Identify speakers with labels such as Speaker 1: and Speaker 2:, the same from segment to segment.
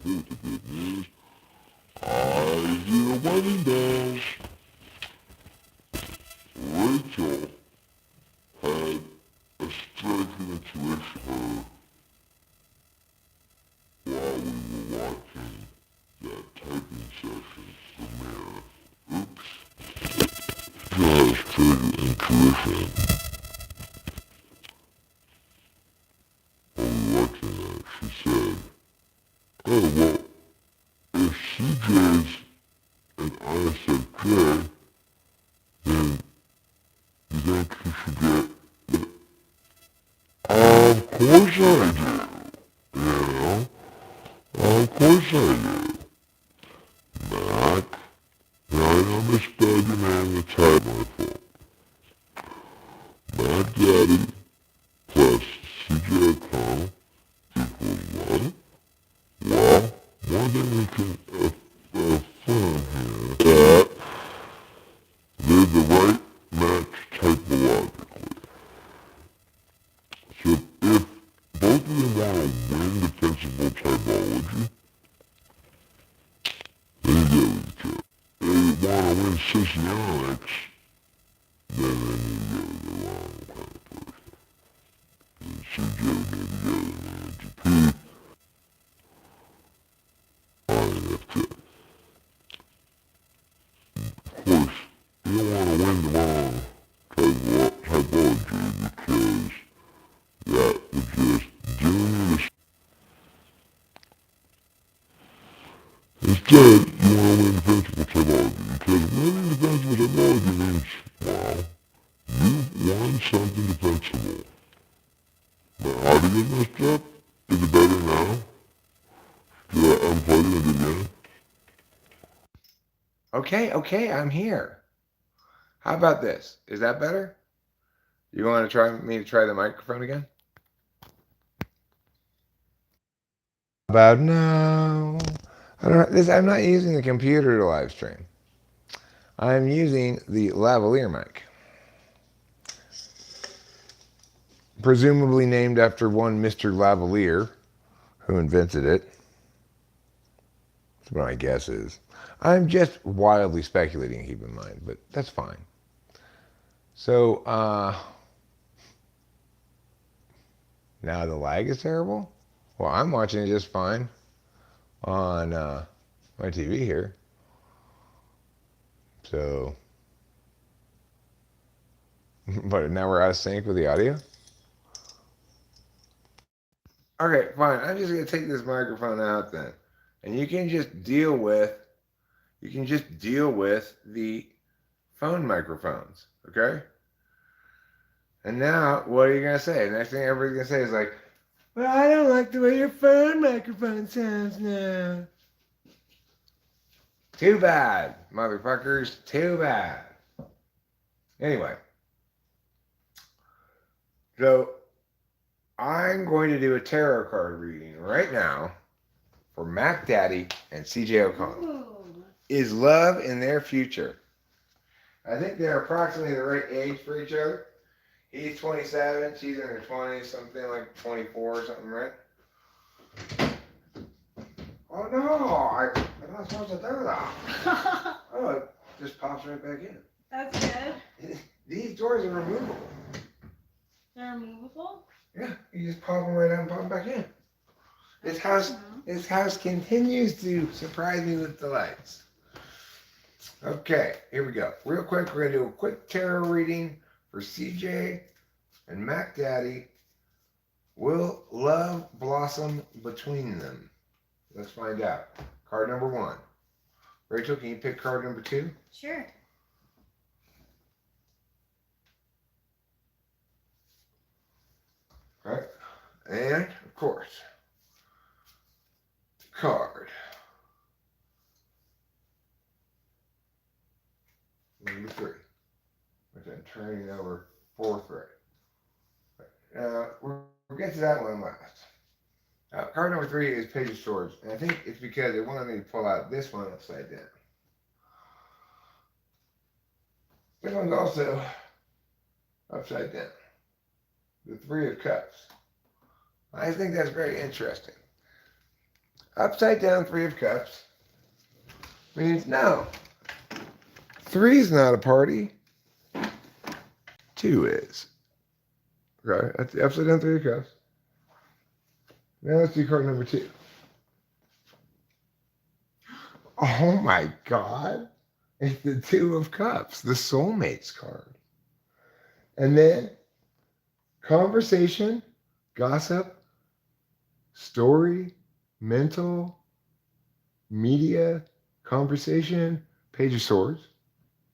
Speaker 1: here's the good news. I hear wedding bells. Rachel had a striking intuition while we were watching that typing session premiere. Oops. She had a striking intuition while we were watching that. She said, oh, well, if CJ's an ISFJ, then you think you should get it? Of course I do. You know? Of course I do. Mac, I know misspelled your name, it's had my fault. Mac Daddy plus CJ O'Connell equals what? Well, one thing we can affirm here that they're the right match typologically. So if both of them want to win the principal typology, then you get with each other. If they want to win scientifics, then they need to get with the wrong kind of person. And CJ would need to get with an INTP, INFJ. Of course, you don't want to win the wrong typology because that would just doom you to. Instead, you want to win the principal typology because winning the principal typology means, well, you've won something defensible. But how did you get messed up? Is it better now? Do I unplug it again?
Speaker 2: Okay, I'm here. How about this? Is that better? You want to try me to try the microphone again? About now. I'm not using the computer to live stream. I'm using the lavalier mic. Presumably named after one Mr. Lavalier, who invented it. That's what my guess is. I'm just wildly speculating, keep in mind, but that's fine. So, now the lag is terrible? Well, I'm watching it just fine on my TV here. So, but now we're out of sync with the audio? Okay, fine. I'm just going to take this microphone out then. And you can just deal with the phone microphones, okay? And now, what are you going to say? The next thing everybody's going to say is like, well, I don't like the way your phone microphone sounds now. Too bad, motherfuckers. Too bad. Anyway. So, I'm going to do a tarot card reading right now for Mac Daddy and CJ O'Connell. Ooh. Is love in their future? I think they're approximately the right age for each other. He's 27, she's in her 20s, something like 24 or something, right? Oh no, I'm not supposed to do that. Oh, it just pops right back in.
Speaker 3: That's good.
Speaker 2: These doors are removable.
Speaker 3: They're removable?
Speaker 2: Yeah, you just pop them right out and pop them back in. This house continues to surprise me with delights. Okay, here we go. Real quick, we're going to do a quick tarot reading for CJ and Mac Daddy. Will love blossom between them? Let's find out. Card number 1. Rachel, can you pick card number 2?
Speaker 3: Sure.
Speaker 2: All right. And, of course, card number 3. Which I'm turning over 4th right. We'll get to that one last. Card number 3 is Page of Swords. And I think it's because it wanted me to pull out this one upside down. This one's also upside down. The 3 of Cups. I think that's very interesting. Upside down three of cups means no. Three's not a party. Two is. Okay, that's the upside down three of cups. Now let's do card number two. Oh my God. It's the two of cups, the soulmates card. And then conversation, gossip, story, mental, media, conversation, page of swords.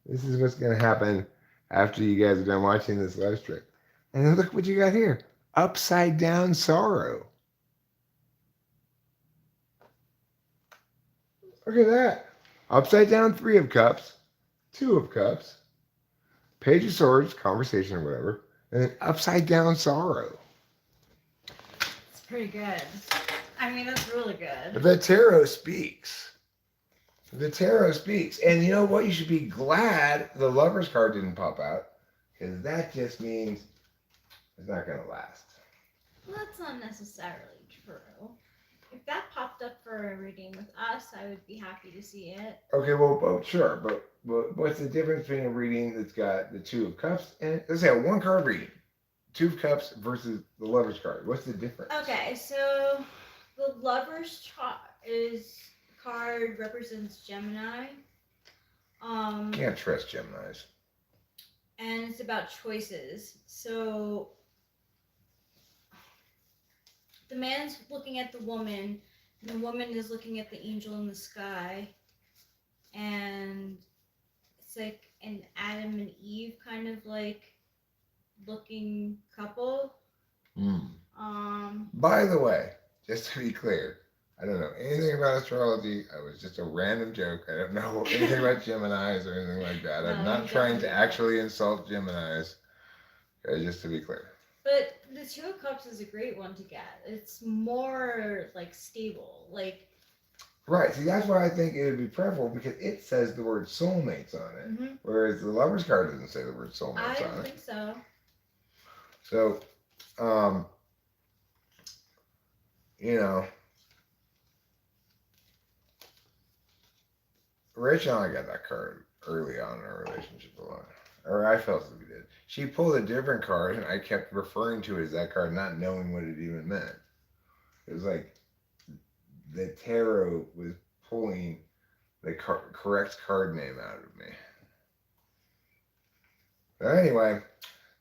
Speaker 2: This is what's going to happen after you guys are done watching this live stream. And then look what you got here. Upside down sorrow. Look at that. Upside down three of cups, two of cups, page of swords, conversation or whatever, and then upside down sorrow.
Speaker 3: It's pretty good. I mean, that's really good.
Speaker 2: The tarot speaks. The tarot speaks. And you know what? You should be glad the Lover's card didn't pop out, because that just means it's not going to last.
Speaker 3: Well, that's not necessarily true. If that popped up for a reading with us, I would be happy to see it.
Speaker 2: Okay, well sure. But what's the difference between a reading that's got the Two of Cups and, let's say, a one card reading? Two of Cups versus the Lover's card. What's the difference?
Speaker 3: Okay, so the Lover's card represents Gemini.
Speaker 2: Can't trust Geminis.
Speaker 3: And it's about choices. So the man's looking at the woman, and the woman is looking at the angel in the sky, and it's like an Adam and Eve kind of like looking couple.
Speaker 2: By the way, just to be clear, I don't know anything about astrology. I was just a random joke. I don't know anything about Geminis or anything like that. I'm
Speaker 3: No,
Speaker 2: not trying to actually insult Geminis. Okay, just to be clear.
Speaker 3: But the Two of Cups is a great one to get. It's more like stable. Like,
Speaker 2: right. See, that's why I think it would be preferable, because it says the word soulmates on it, whereas the Lover's card doesn't say the word soulmates
Speaker 3: I
Speaker 2: on
Speaker 3: don't
Speaker 2: it.
Speaker 3: think so.
Speaker 2: So, you know, Rachel and I got that card early on in our relationship a lot. Or I felt that we did. She pulled a different card, and I kept referring to it as that card, not knowing what it even meant. It was like the tarot was pulling the correct card name out of me. But anyway,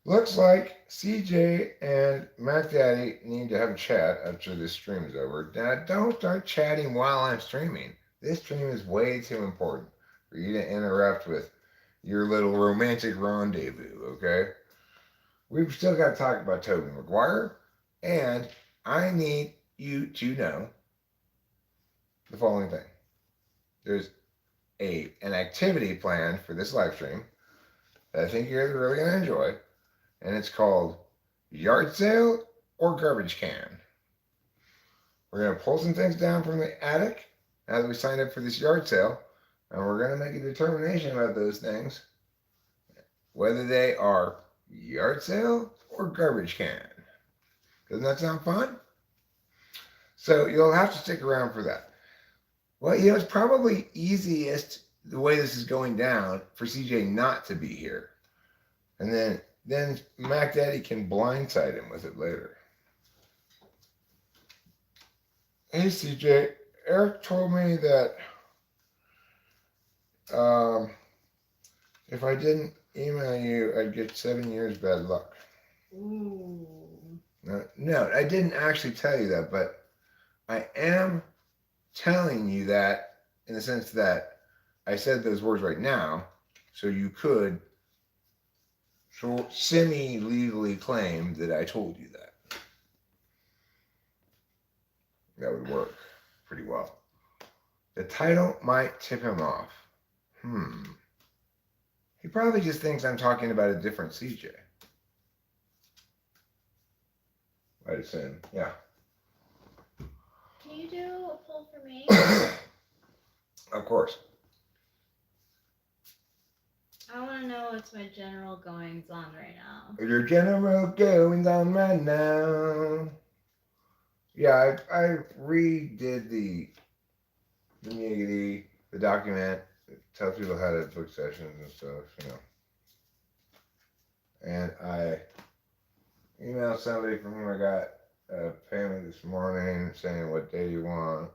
Speaker 2: looks like CJ and Mac Daddy need to have a chat after this stream is over. Now, don't start chatting while I'm streaming. This stream is way too important for you to interrupt with your little romantic rendezvous, okay? We've still got to talk about Tobey Maguire, and I need you to know the following thing. There's an activity planned for this live stream that I think you're really going to enjoy, and it's called Yard Sale or Garbage Can. We're going to pull some things down from the attic now that we signed up for this yard sale, and we're going to make a determination about those things, whether they are yard sale or garbage can. Doesn't that sound fun? So you'll have to stick around for that. Well, you know, it's probably easiest, the way this is going down, for CJ not to be here. And then Mac Daddy can blindside him with it later. Hey CJ, Eric told me that if I didn't email you, I'd get 7 years bad luck.
Speaker 3: Ooh.
Speaker 2: No, I didn't actually tell you that, but I am telling you that in the sense that I said those words right now, so you could semi-legally claim that I told you that. That would work pretty well. The title might tip him off. He probably just thinks I'm talking about a different CJ. I'd assume, yeah.
Speaker 3: Can you do a poll for me?
Speaker 2: Of course.
Speaker 3: I want to know what's my general goings on right now.
Speaker 2: Your general goings on right now. Yeah, I redid the the document. It tells people how to book sessions and stuff, you know. And I emailed somebody from whom I got a payment this morning saying what day you want.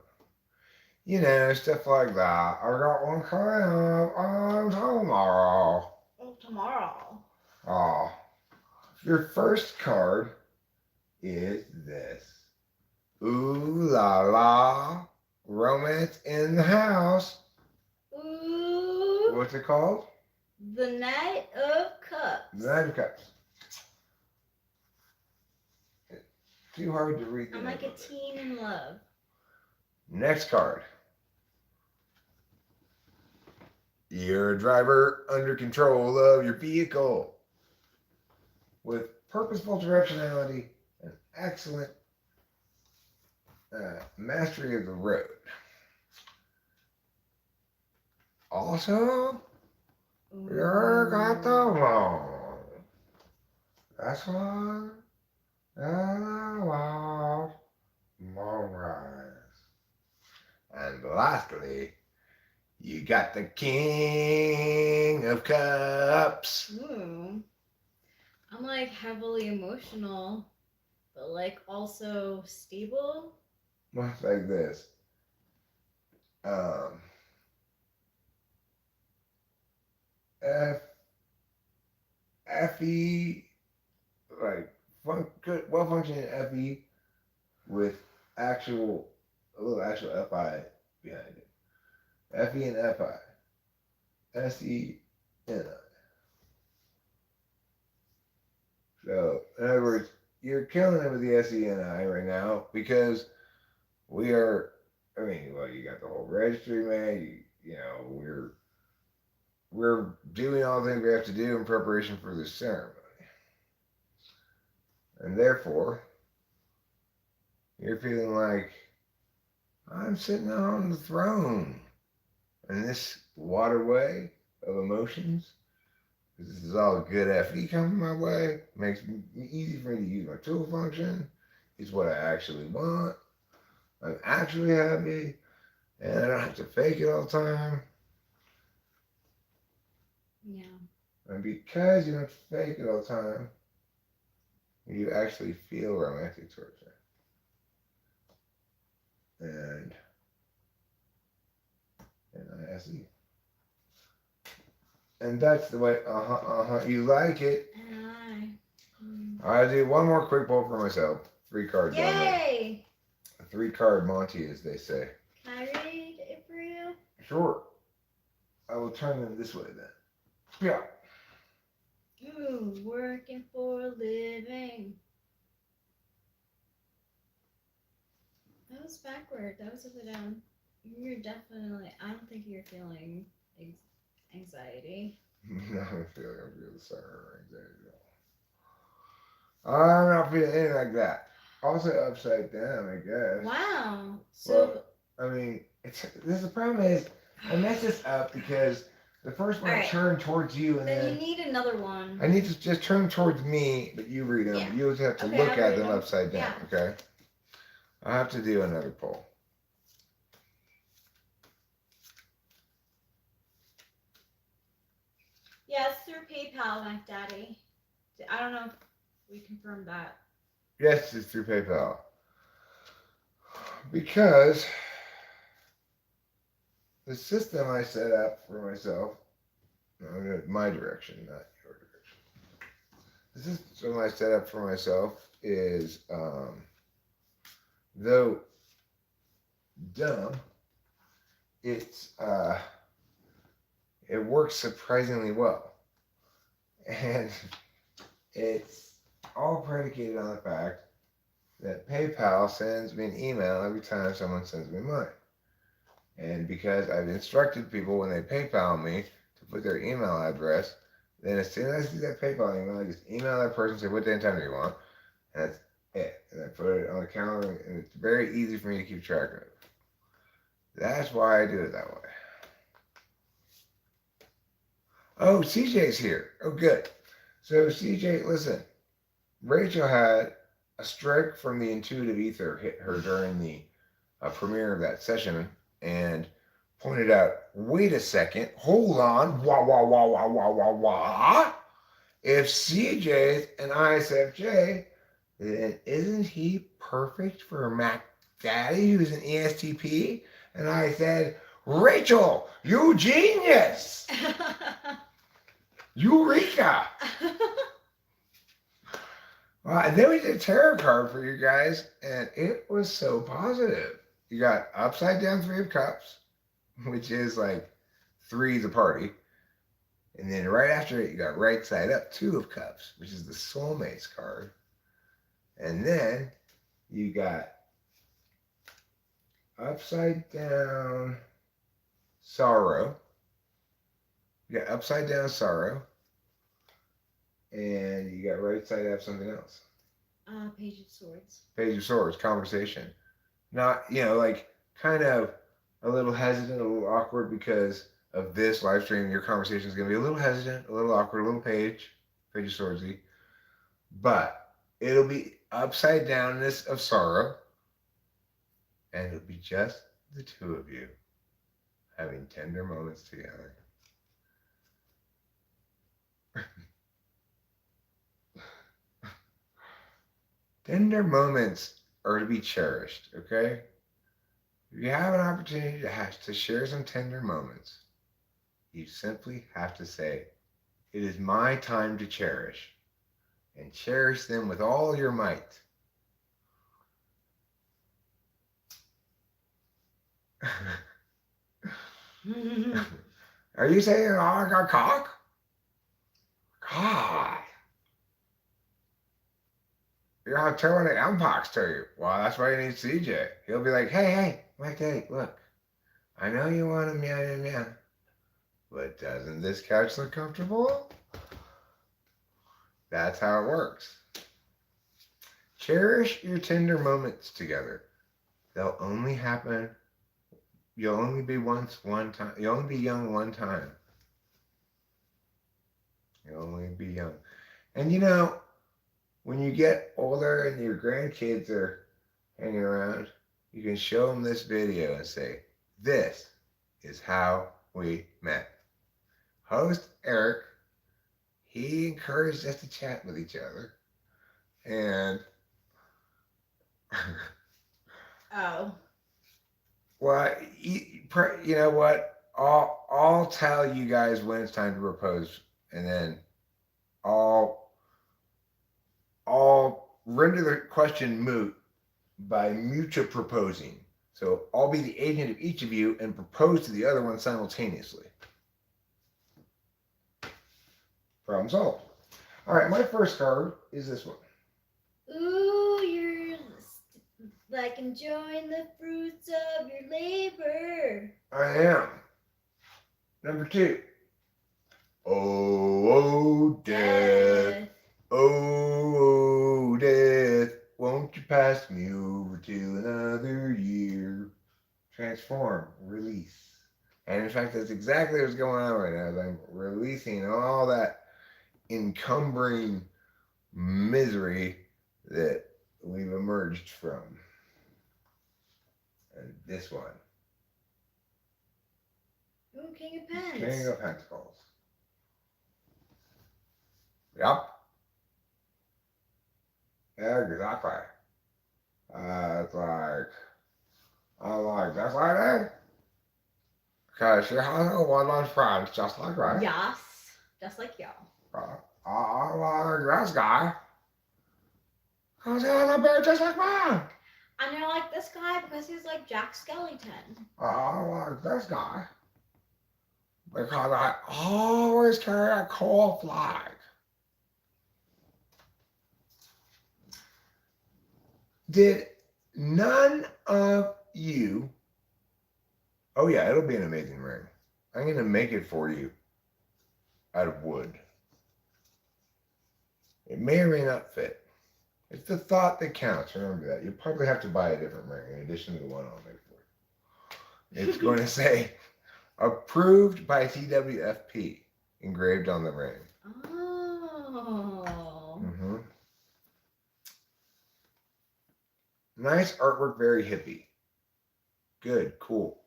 Speaker 2: You know, stuff like that. I got one coming up on tomorrow.
Speaker 3: Oh, tomorrow.
Speaker 2: Oh, your first card is this. Ooh la la, romance in the house.
Speaker 3: Ooh.
Speaker 2: What's it called?
Speaker 3: The Knight of Cups.
Speaker 2: The Knight of Cups. Too hard to read.
Speaker 3: I'm like a teen in love.
Speaker 2: Next card. You're a driver under control of your vehicle with purposeful directionality and excellent mastery of the road. Also, you're got the loan. That's why I love moonrise. And lastly, you got the King of Cups.
Speaker 3: Ooh. I'm like heavily emotional, but like also stable.
Speaker 2: Much like this. F FE, like good, well functioning FE with actual a little actual FI behind it. FE and FI. SE and I. So in other words, you're killing it with the SE and I right now because we are. I mean, well, you got the whole registry, man. You know, we're doing all the things we have to do in preparation for this ceremony. And therefore, you're feeling like I'm sitting on the throne in this waterway of emotions. This is all good FE coming my way. Makes it easy for me to use my tool function. It's what I actually want. I'm actually happy. And I don't have to fake it all the time.
Speaker 3: Yeah.
Speaker 2: And because you don't have to fake it all the time, you actually feel romantic towards it. And I see. And that's the way, you like it.
Speaker 3: And
Speaker 2: I'll do one more quick pull for myself. 3 cards on there.
Speaker 3: Yay!
Speaker 2: A 3-card Monty, as they say.
Speaker 3: Can I read it for you?
Speaker 2: Sure. I will turn them this way then. Yeah.
Speaker 3: Ooh, working for a living. That was backward. That was upside down. You're definitely. I don't think you're feeling anxiety.
Speaker 2: No, I'm feeling sorry or anxiety at all. I'm not feeling anything like that. Also upside down, I guess.
Speaker 3: Wow.
Speaker 2: So well, I mean, the problem is I messed this up because the first one
Speaker 3: right.
Speaker 2: turned towards you, and
Speaker 3: then you need another one.
Speaker 2: I need to just turn towards me, but you read them.
Speaker 3: Yeah.
Speaker 2: You just have to
Speaker 3: Okay,
Speaker 2: look
Speaker 3: I'll
Speaker 2: at them
Speaker 3: read
Speaker 2: upside down.
Speaker 3: Yeah.
Speaker 2: Okay. I have to do another poll.
Speaker 3: Yeah, it's through PayPal, Mac Daddy. I don't know if we confirmed that.
Speaker 2: Yes, it's through PayPal. Because the system I set up for myself, my direction, not your direction. The system I set up for myself is, though dumb, it works surprisingly well. And it's all predicated on the fact that PayPal sends me an email every time someone sends me money. And because I've instructed people when they PayPal me to put their email address, then as soon as I see that PayPal email, I just email that person, say, what day and time do you want? And that's it. And I put it on the calendar, and it's very easy for me to keep track of it. That's why I do it that way. Oh, CJ's here. Oh, good. So CJ, listen, Rachel had a strike from the intuitive ether hit her during the premiere of that session and pointed out, wait a second, hold on, wah, wah, wah, wah, wah, wah, wah. If CJ's an ISFJ, then isn't he perfect for Mac Daddy, who's an ESTP? And I said, Rachel, you genius! Eureka! And then we did a tarot card for you guys, and it was so positive. You got upside down 3 of cups, which is like 3 the party. And then right after it, you got right side up 2 of cups, which is the soulmates card. And then you got upside down sorrow. You got upside down sorrow. And you got right side up something else.
Speaker 3: Page of Swords.
Speaker 2: Page of Swords, conversation. Not, like kind of a little hesitant, a little awkward because of this live stream. Your conversation is going to be a little hesitant, a little awkward, a little page of swordsy. But it'll be upside downness of sorrow. And it'll be just the 2 of you having tender moments together. Tender moments are to be cherished, okay? If you have an opportunity to share some tender moments, you simply have to say, it is my time to cherish, and cherish them with all your might. Are you saying, oh, I got cock? God. You're not telling the Mpox to you. Well, that's why you need CJ. He'll be like, hey, Mike Daddy, look. I know you want to meow, but doesn't this couch look comfortable? That's how it works. Cherish your tender moments together. They'll only happen. You'll only be one time. You'll only be young one time. You'll only be young. And when you get older and your grandkids are hanging around, you can show them this video and say, this is how we met. Host Eric, he encouraged us to chat with each other. And well, you know what? I'll tell you guys when it's time to propose, and then I'll render the question moot by mutual proposing. So I'll be the agent of each of you and propose to the other one simultaneously. Problem solved. All right, my first card is this one.
Speaker 3: Ooh, you're like enjoying the fruits of your labor.
Speaker 2: I am. Number 2. Oh, death. Oh, death. Won't you pass me over to another year? Transform. Release. And in fact, that's exactly what's going on right now. I'm releasing all that encumbering misery that we've emerged from. And this one.
Speaker 3: Ooh, King of Pens.
Speaker 2: King of Pentacles. Yep. Yeah, exactly. It's like, I'm like, just like that. Because she has a one-on friends just like that.
Speaker 3: Yes, just like y'all.
Speaker 2: I like this guy. Because he has a beard just like mine.
Speaker 3: And I like this guy because he's like Jack Skellington.
Speaker 2: I like this guy. Because I always carry a cool flag. Did none of you... Oh yeah, it'll be an amazing ring. I'm going to make it for you out of wood. It may or may not fit. It's the thought that counts. Remember that. You'll probably have to buy a different ring in addition to the one I'll make for you. It's going to say, approved by TWFP, engraved on the ring.
Speaker 3: Oh.
Speaker 2: Mm-hmm. Nice artwork, very hippie. Good, cool.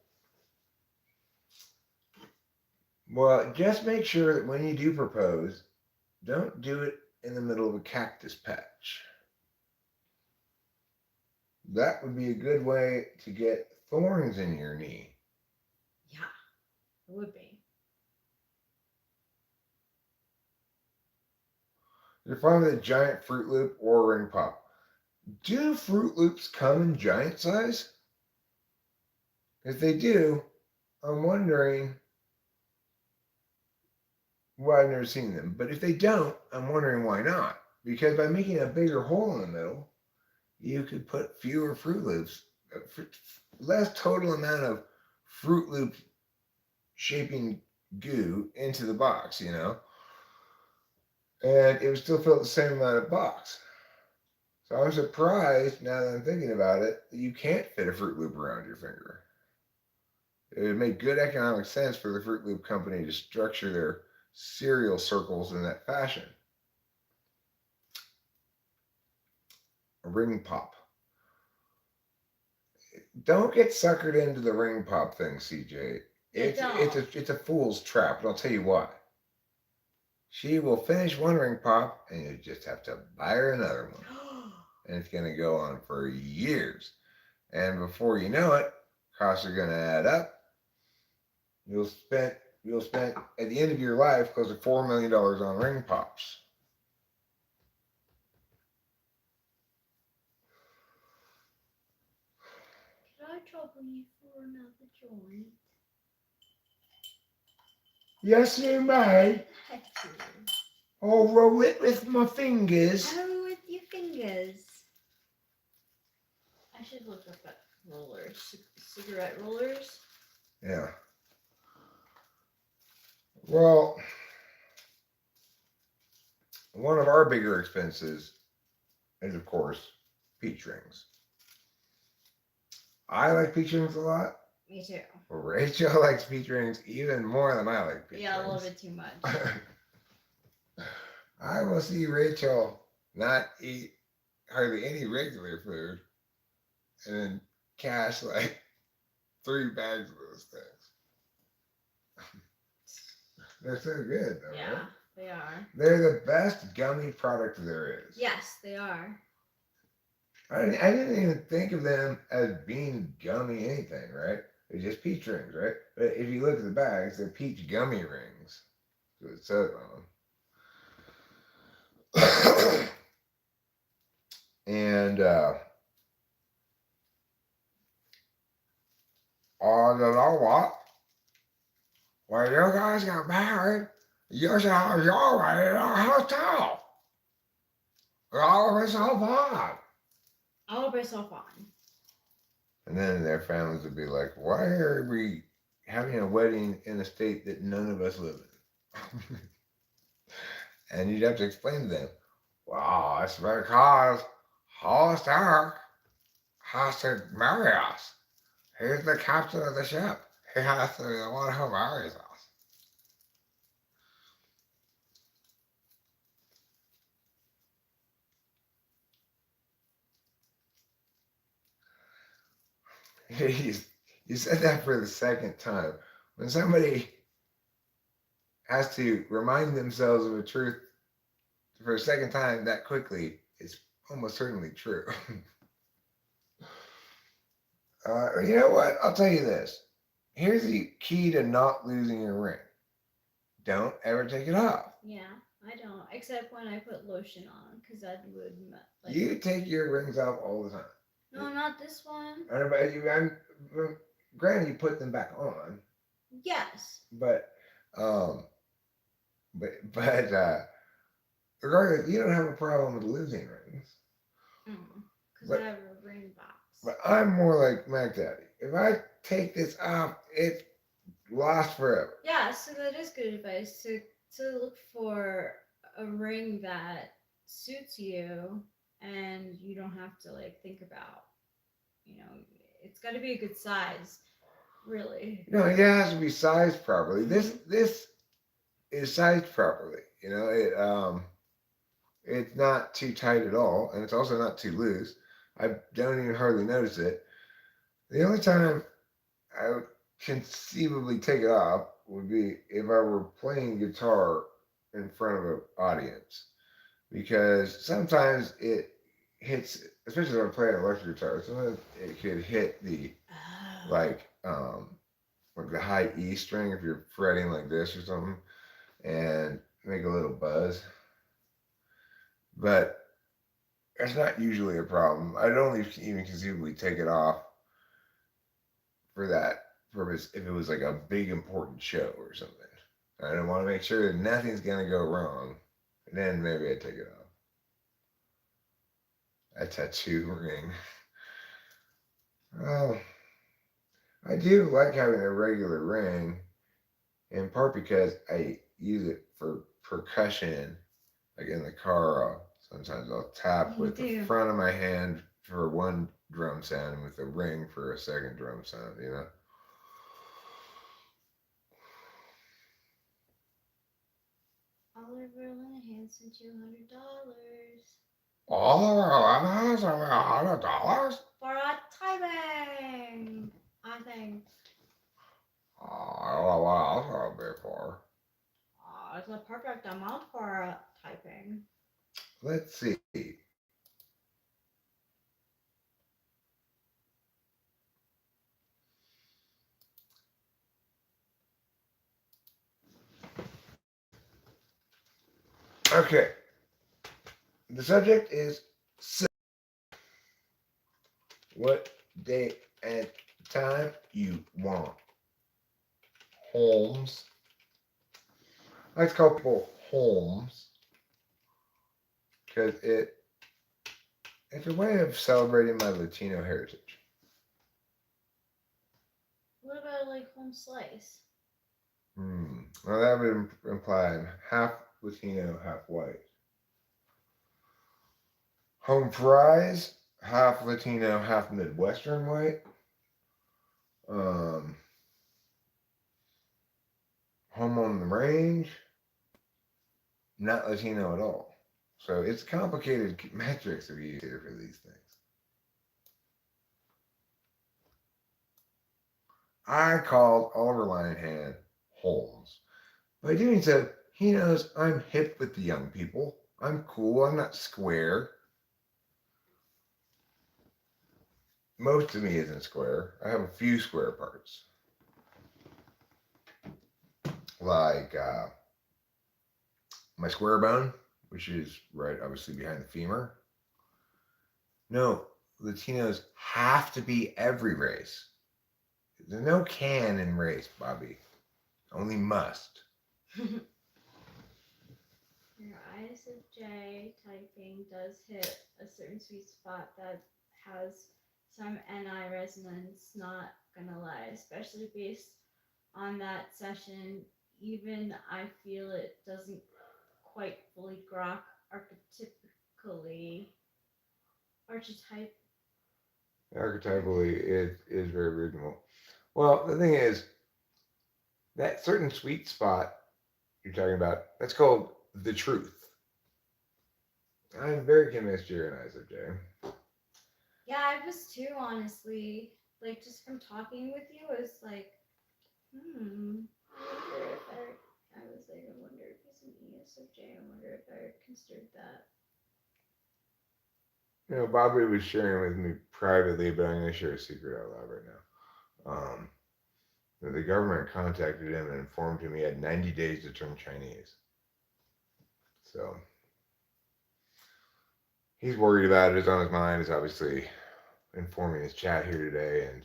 Speaker 2: Well, just make sure that when you do propose, don't do it in the middle of a cactus patch. That would be a good way to get thorns in your knee.
Speaker 3: Yeah, it would be.
Speaker 2: The problem with a giant Fruit Loop or a ring pop. Do Fruit Loops come in giant size? If they do, I'm wondering why I've never seen them. But if they don't, I'm wondering why not. Because by making a bigger hole in the middle, you could put fewer Fruit Loops, less total amount of Fruit Loop shaping goo into the box, you know? And it would still fill the same amount of box. So I'm surprised, now that I'm thinking about it, that you can't fit a Fruit Loop around your finger. It would make good economic sense for the Fruit Loop company to structure their cereal circles in that fashion. A ring pop. Don't get suckered into the ring pop thing, CJ. It's a fool's trap, and I'll tell you why. She will finish one ring pop, and you just have to buy her another one. And it's going to go on for years. And before you know it, costs are going to add up. You'll spend at the end of your life close to $4 million on ring pops.
Speaker 3: Could I trouble you for another joint?
Speaker 2: Yes, you may.
Speaker 3: Thank you.
Speaker 2: I'll roll it with my fingers.
Speaker 3: Oh, with your fingers. I should look up at rollers. Cigarette rollers?
Speaker 2: Yeah. Well, one of our bigger expenses is, of course, peach rings. I like peach rings a lot.
Speaker 3: Me too.
Speaker 2: Rachel likes peach rings even more than I like peach rings.
Speaker 3: Yeah, I love it too much.
Speaker 2: I will see Rachel not eat hardly any regular food and then cash like 3 bags of those things. They're so good, though.
Speaker 3: Yeah,
Speaker 2: right?
Speaker 3: they are.
Speaker 2: They're the best gummy product there is.
Speaker 3: Yes, they are.
Speaker 2: I didn't even think of them as being gummy anything, right? They're just peach rings, right? But if you look at the bags, they're peach gummy rings. So it says on them. And oh, you know what? When you guys got married, you should have your way in our hotel. All of us so fun.
Speaker 3: All by so fun.
Speaker 2: And then their families would be like, why are we having a wedding in a state that none of us live in? And you'd have to explain to them, well, it's because Host Eric has to marry us. He's the captain of the ship. He has to be the one who marries us. You said that for the second time. When somebody has to remind themselves of a truth for a second time that quickly, it's almost certainly true. You know what? I'll tell you this. Here's the key to not losing your ring. Don't ever take it off.
Speaker 3: Yeah, I don't. Except when I put lotion on, because that would like.
Speaker 2: You take your rings off all the time.
Speaker 3: No, not this one.
Speaker 2: Granted, you put them back on.
Speaker 3: Yes.
Speaker 2: But regardless, you don't have a problem with losing rings.
Speaker 3: Because I have a ring box.
Speaker 2: But I'm more like Mac Daddy. If I take this off, it's lost forever.
Speaker 3: Yeah, so that is good advice to look for a ring that suits you and you don't have to like think about, it's got to be a good size, really.
Speaker 2: No, it has to be sized properly. This is sized properly. It's not too tight at all, and it's also not too loose. I don't even hardly notice it. The only time I would conceivably take it off would be if I were playing guitar in front of an audience, because sometimes it hits, especially when I'm playing electric guitar. Sometimes it could hit the
Speaker 3: Oh.
Speaker 2: like the high E string if you're fretting like this or something, and make a little buzz. But it's not usually a problem. I'd only even conceivably take it off for that purpose if it was like a big important show or something. I don't want to make sure that nothing's gonna go wrong, and then maybe I'd take it off. A tattoo ring. Oh, I do like having a regular ring, in part because I use it for percussion. Like in the car, sometimes I'll tap
Speaker 3: You
Speaker 2: with the
Speaker 3: do.
Speaker 2: front of my hand for one drum sound and with the ring for a second drum sound, you know?
Speaker 3: Oliver Linehan sent you $100
Speaker 2: All of $100?
Speaker 3: for a typing. I think.
Speaker 2: I don't know what else I'll be for.
Speaker 3: It's a perfect amount for typing.
Speaker 2: Let's see. Okay. The subject is what date and time you want. Holmes. I like to call people Holmes because it's a way of celebrating my Latino heritage.
Speaker 3: What about like home slice?
Speaker 2: Well, that would imply I'm half Latino, half white. Home fries, half Latino, half Midwestern white. Um, home on the range, not Latino at all. So it's complicated metrics that we use here for these things. I called Oliver Linehan Holmes. By doing so, he knows I'm hip with the young people. I'm cool. I'm not square. Most of me isn't square. I have a few square parts. Like my square bone, which is right obviously behind the femur. No, Latinos have to be every race. There's no can in race, Bobby. Only must.
Speaker 3: Your ISFJ typing does hit a certain sweet spot that has some NI resonance, not gonna lie, especially based on that session. Even I feel it doesn't quite fully grok archetypically archetype.
Speaker 2: Archetypally, it is very reasonable. Well, the thing is, that certain sweet spot you're talking about, that's called the truth. I'm very convinced you're an ISFJ.
Speaker 3: Yeah, I was too, honestly. Like, just from talking with you, I was like, I wonder if I was like, I wonder if he's an ESFJ. I wonder if I considered that.
Speaker 2: You know, Bobby was sharing with me privately, but I'm going to share a secret out loud right now. The government contacted him and informed him he had 90 days to turn Chinese. So he's worried about it. It's on his mind. It's obviously informing his chat here today. And,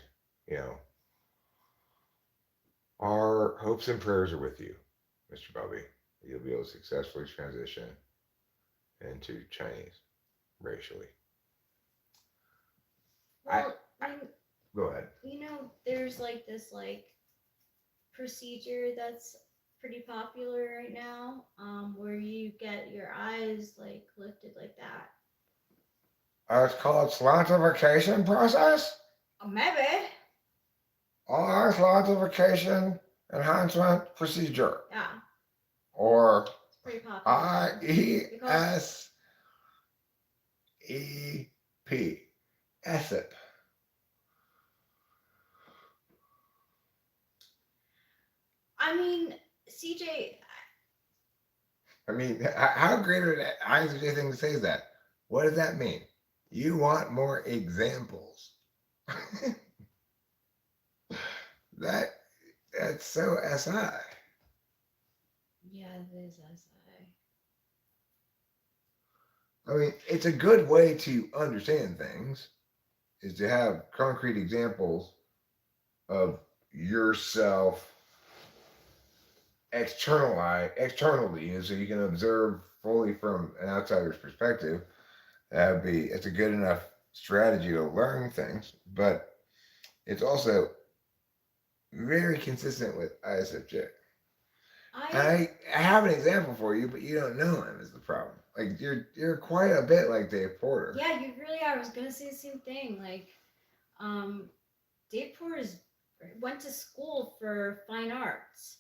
Speaker 2: you know, our hopes and prayers are with you, Mr. Bobby. You'll be able to successfully transition into Chinese racially.
Speaker 3: Well,
Speaker 2: Go ahead.
Speaker 3: you know, there's like this like procedure that's pretty popular right now, where you get your eyes like lifted like that.
Speaker 2: It's called slantification process.
Speaker 3: Maybe.
Speaker 2: Or slantification enhancement procedure.
Speaker 3: Yeah.
Speaker 2: Or
Speaker 3: It's pretty popular.
Speaker 2: IESEP. SIP.
Speaker 3: I mean, CJ,
Speaker 2: I mean, how great are the ISFJ thing to say is that? What does that mean? You want more examples. that that's so SI.
Speaker 3: yeah, it is SI.
Speaker 2: I mean, it's a good way to understand things is to have concrete examples of yourself externally, so you can observe fully from an outsider's perspective. It's a good enough strategy to learn things, but it's also very consistent with ISFJ. I have an example for you, but you don't know him is the problem. Like you're quite a bit like Dave Porter.
Speaker 3: Yeah, you really are. I was gonna say the same thing. Like, Dave Porter went to school for fine arts.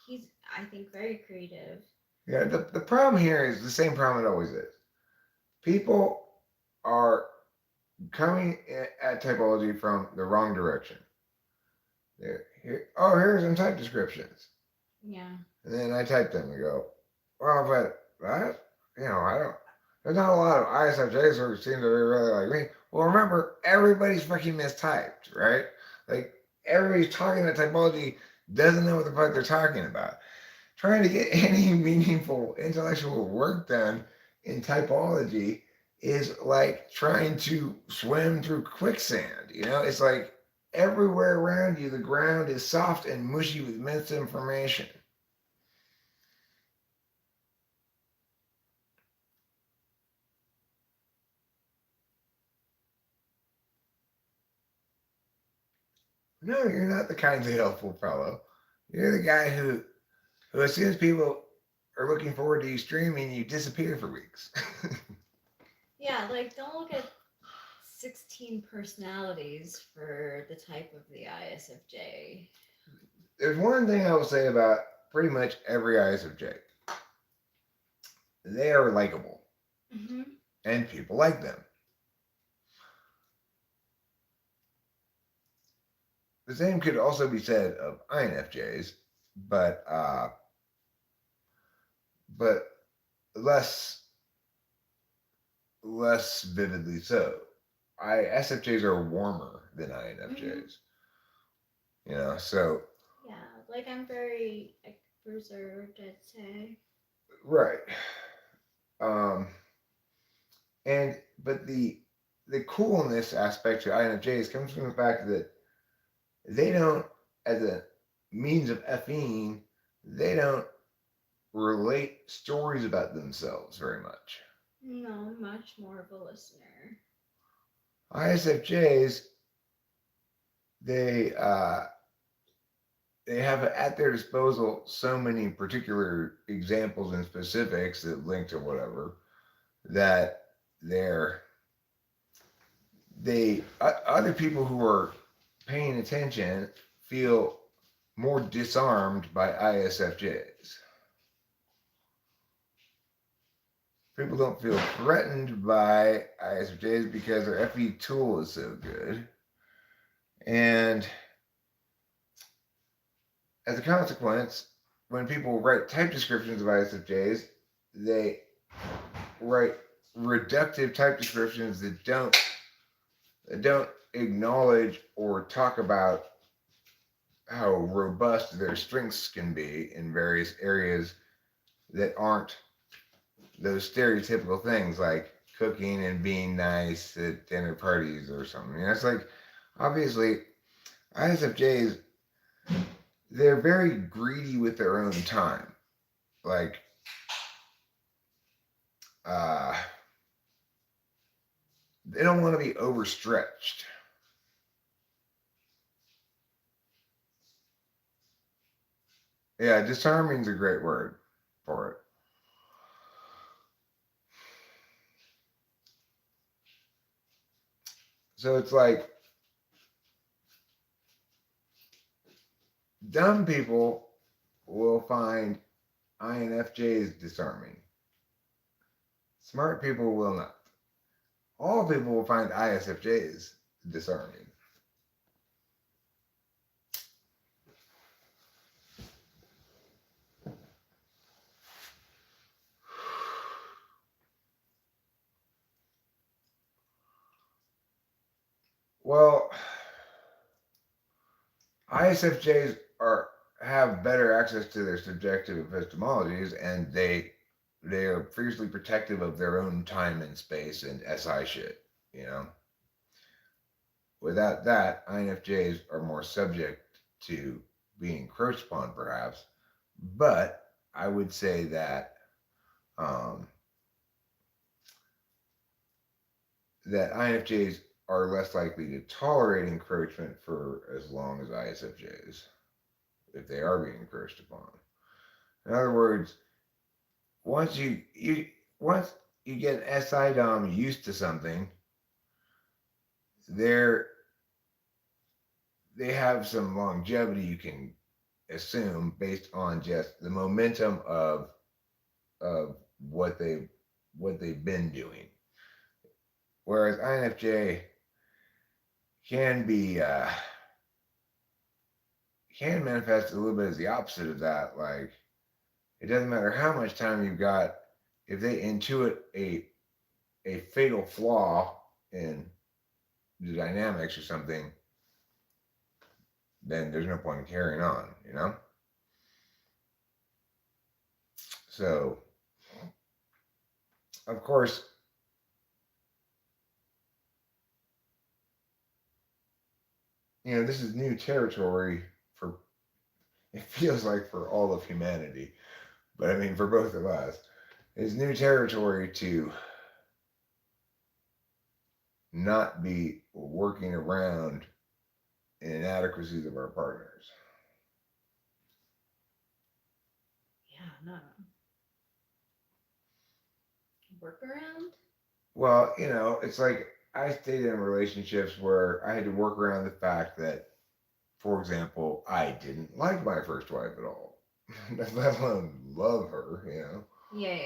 Speaker 3: He's, I think, very creative.
Speaker 2: Yeah, the problem here is the same problem it always is. People are coming at typology from the wrong direction. Here's some type descriptions.
Speaker 3: Yeah.
Speaker 2: And then I type them and go, well, but that, I don't, there's not a lot of ISFJs who seem to be really like me. Well, remember, everybody's fucking mistyped, right? Like, everybody's talking about typology, doesn't know what the fuck they're talking about. Trying to get any meaningful intellectual work done in typology is like trying to swim through quicksand. It's like everywhere around you, the ground is soft and mushy with misinformation. No, you're not the kindly helpful fellow. You're the guy who as soon as people are looking forward to you streaming, you disappear for weeks.
Speaker 3: Yeah, like don't look at 16 personalities for the type of the ISFJ.
Speaker 2: There's one thing I will say about pretty much every ISFJ. They are likable.
Speaker 3: Mm-hmm.
Speaker 2: And people like them. The same could also be said of INFJs, but less vividly so. SFJs are warmer than INFJs.
Speaker 3: Mm-hmm.
Speaker 2: So
Speaker 3: yeah, like I'm very reserved, I'd say.
Speaker 2: right. But the coolness aspect to INFJs comes from the fact that they don't, as a means of effing, they don't relate stories about themselves very much.
Speaker 3: No, much more of a listener.
Speaker 2: ISFJs, they have at their disposal so many particular examples and specifics that link to whatever that other people who are paying attention feel more disarmed by ISFJs. People don't feel threatened by ISFJs because their FE tool is so good. And as a consequence, when people write type descriptions of ISFJs, they write reductive type descriptions that don't acknowledge or talk about how robust their strengths can be in various areas that aren't those stereotypical things like cooking and being nice at dinner parties or something. It's like, obviously, ISFJs, they're very greedy with their own time. Like, they don't want to be overstretched. Yeah, disarming is a great word for it. So it's like dumb people will find INFJs disarming. Smart people will not. All people will find ISFJs disarming. Well, ISFJs have better access to their subjective epistemologies, and they are fiercely protective of their own time and space and SI shit. You know, without that, INFJs are more subject to being encroached upon, perhaps. But I would say that that INFJs are less likely to tolerate encroachment for as long as ISFJs if they are being encroached upon. In other words, once once you get SI Dom used to something, they have some longevity you can assume based on just the momentum of what they've been doing. Whereas INFJ can be can manifest a little bit as the opposite of that. Like, it doesn't matter how much time you've got, if they intuit a fatal flaw in the dynamics or something, then there's no point in carrying on, you know? So, of course, this is new territory for, it feels like, for all of humanity. But I mean, for both of us, it's new territory to not be working around inadequacies of our partners.
Speaker 3: Yeah, no. Workaround?
Speaker 2: Well, it's like I stayed in relationships where I had to work around the fact that, for example, I didn't like my first wife at all, let alone love her,
Speaker 3: Yeah.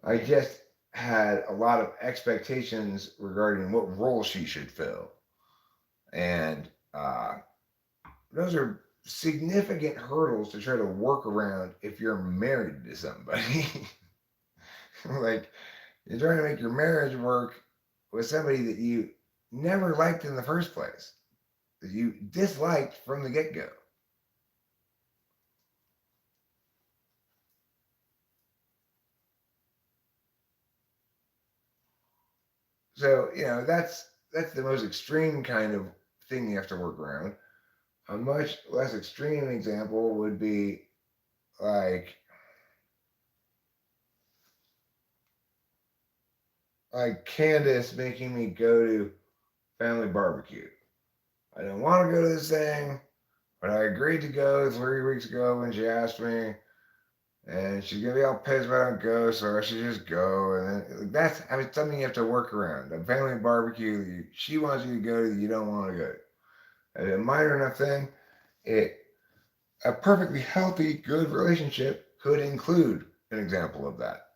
Speaker 2: I just had a lot of expectations regarding what role she should fill. And those are significant hurdles to try to work around if you're married to somebody. Like, you're trying to make your marriage work with somebody that you never liked in the first place, that you disliked from the get-go. So, that's the most extreme kind of thing you have to work around. A much less extreme example would be like Candace making me go to family barbecue. I didn't want to go to this thing, but I agreed to go 3 weeks ago when she asked me, and she's gonna be all pissed if I don't go, so I should just go. And then that's something you have to work around. A family barbecue she wants you to go to, you don't want to go to. And a minor enough thing, a perfectly healthy, good relationship could include an example of that,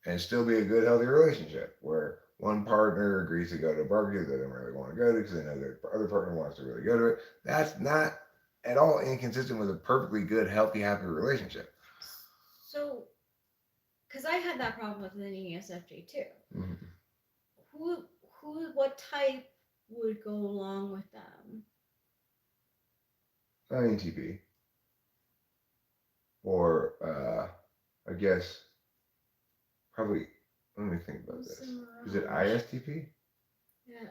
Speaker 2: and still be a good, healthy relationship where one partner agrees to go to a barbecue they don't really want to go to because they know their other partner wants to really go to it. That's not at all inconsistent with a perfectly good, healthy, happy relationship.
Speaker 3: So, because I had that problem with an ESFJ too. Mm-hmm. What type would go along with them?
Speaker 2: INTP. Or, I guess, probably, let me think about this. Is it ISTP?
Speaker 3: Yeah,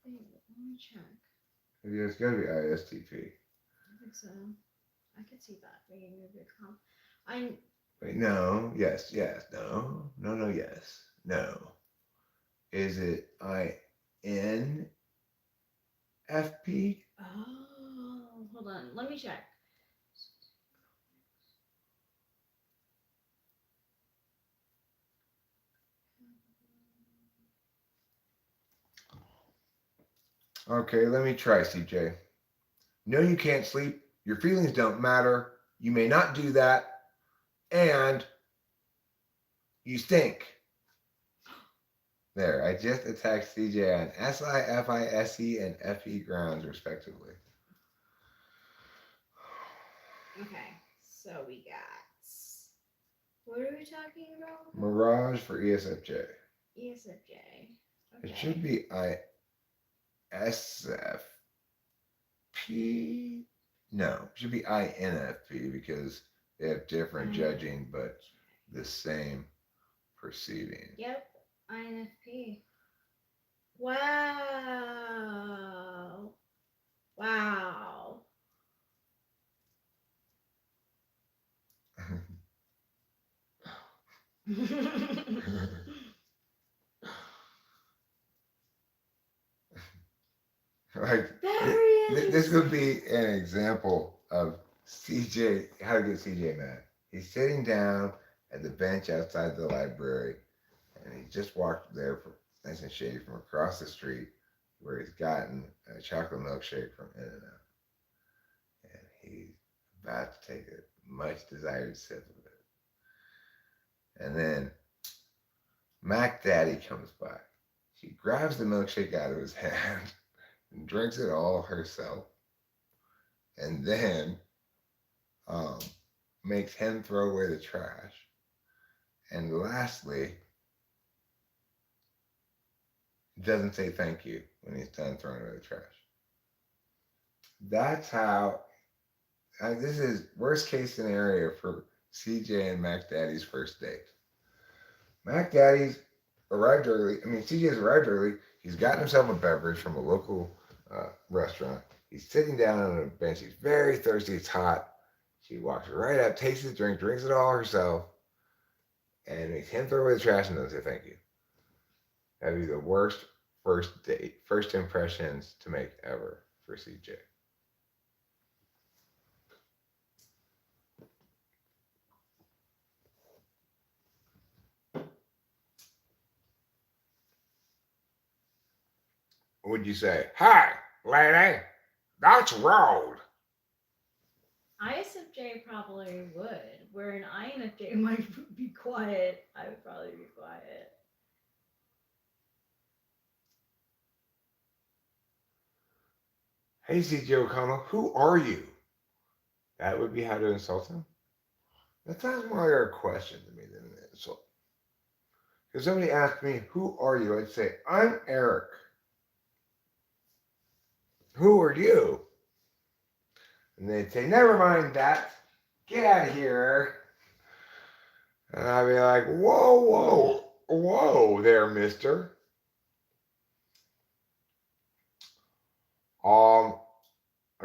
Speaker 3: let me check.
Speaker 2: Yeah, it's got to be ISTP.
Speaker 3: I think so. I could see that being a good comp.
Speaker 2: Wait, no, yes, no, yes, no. Is it INFP?
Speaker 3: Oh, hold on. Let me check.
Speaker 2: Okay, let me try, CJ. No, you can't sleep. Your feelings don't matter. You may not do that. And you stink. There, I just attacked CJ on SIFISE and FE grounds, respectively.
Speaker 3: Okay, so we got. What are we talking about?
Speaker 2: Mirage for ESFJ.
Speaker 3: ESFJ. Okay.
Speaker 2: It should be ISFP. No, it should be INFP because they have different judging but the same perceiving.
Speaker 3: Yep, INFP. Wow. Wow.
Speaker 2: Like this would be an example of CJ, how to get CJ mad. He's sitting down at the bench outside the library, and he just walked there for nice and shady from across the street where he's gotten a chocolate milkshake from In-N-Out. And he's about to take a much desired sip of it. And then Mac Daddy comes by. She grabs the milkshake out of his hand and drinks it all herself. And then makes him throw away the trash. And lastly, doesn't say thank you when he's done throwing away the trash. That's how, this is worst case scenario for CJ and Mac Daddy's first date. Mac Daddy's arrived early. CJ's arrived early. He's gotten himself a beverage from a local restaurant. He's sitting down on a bench. He's very thirsty. It's hot. She walks right up, takes his drink, drinks it all herself, and makes him throw away the trash and doesn't say thank you. That'd be the worst first date, first impressions to make ever for CJ. What would you say? Hi, lady. That's road.
Speaker 3: ISFJ probably would. Where an INFJ might be quiet, I would probably be quiet.
Speaker 2: Hey, CJ O'Connell, who are you? That would be how to insult him? That sounds more like a question to me than an insult. If somebody asked me, who are you? I'd say, I'm Eric. Who are you? And they'd say, never mind that. Get out of here, Eric. And I'd be like, whoa there, mister.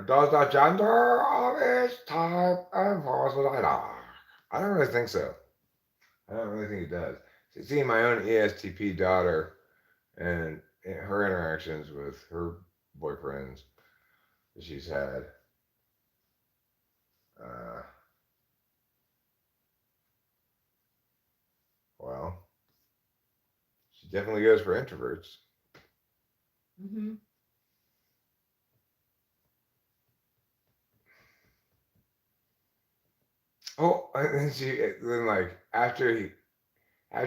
Speaker 2: Does the gender of its type enforce what I like? I don't really think so. I don't really think it does. Seeing my own ESTP daughter and her interactions with her boyfriends that she's had, well, she definitely goes for introverts.
Speaker 3: Mm-hmm.
Speaker 2: Oh, and then like after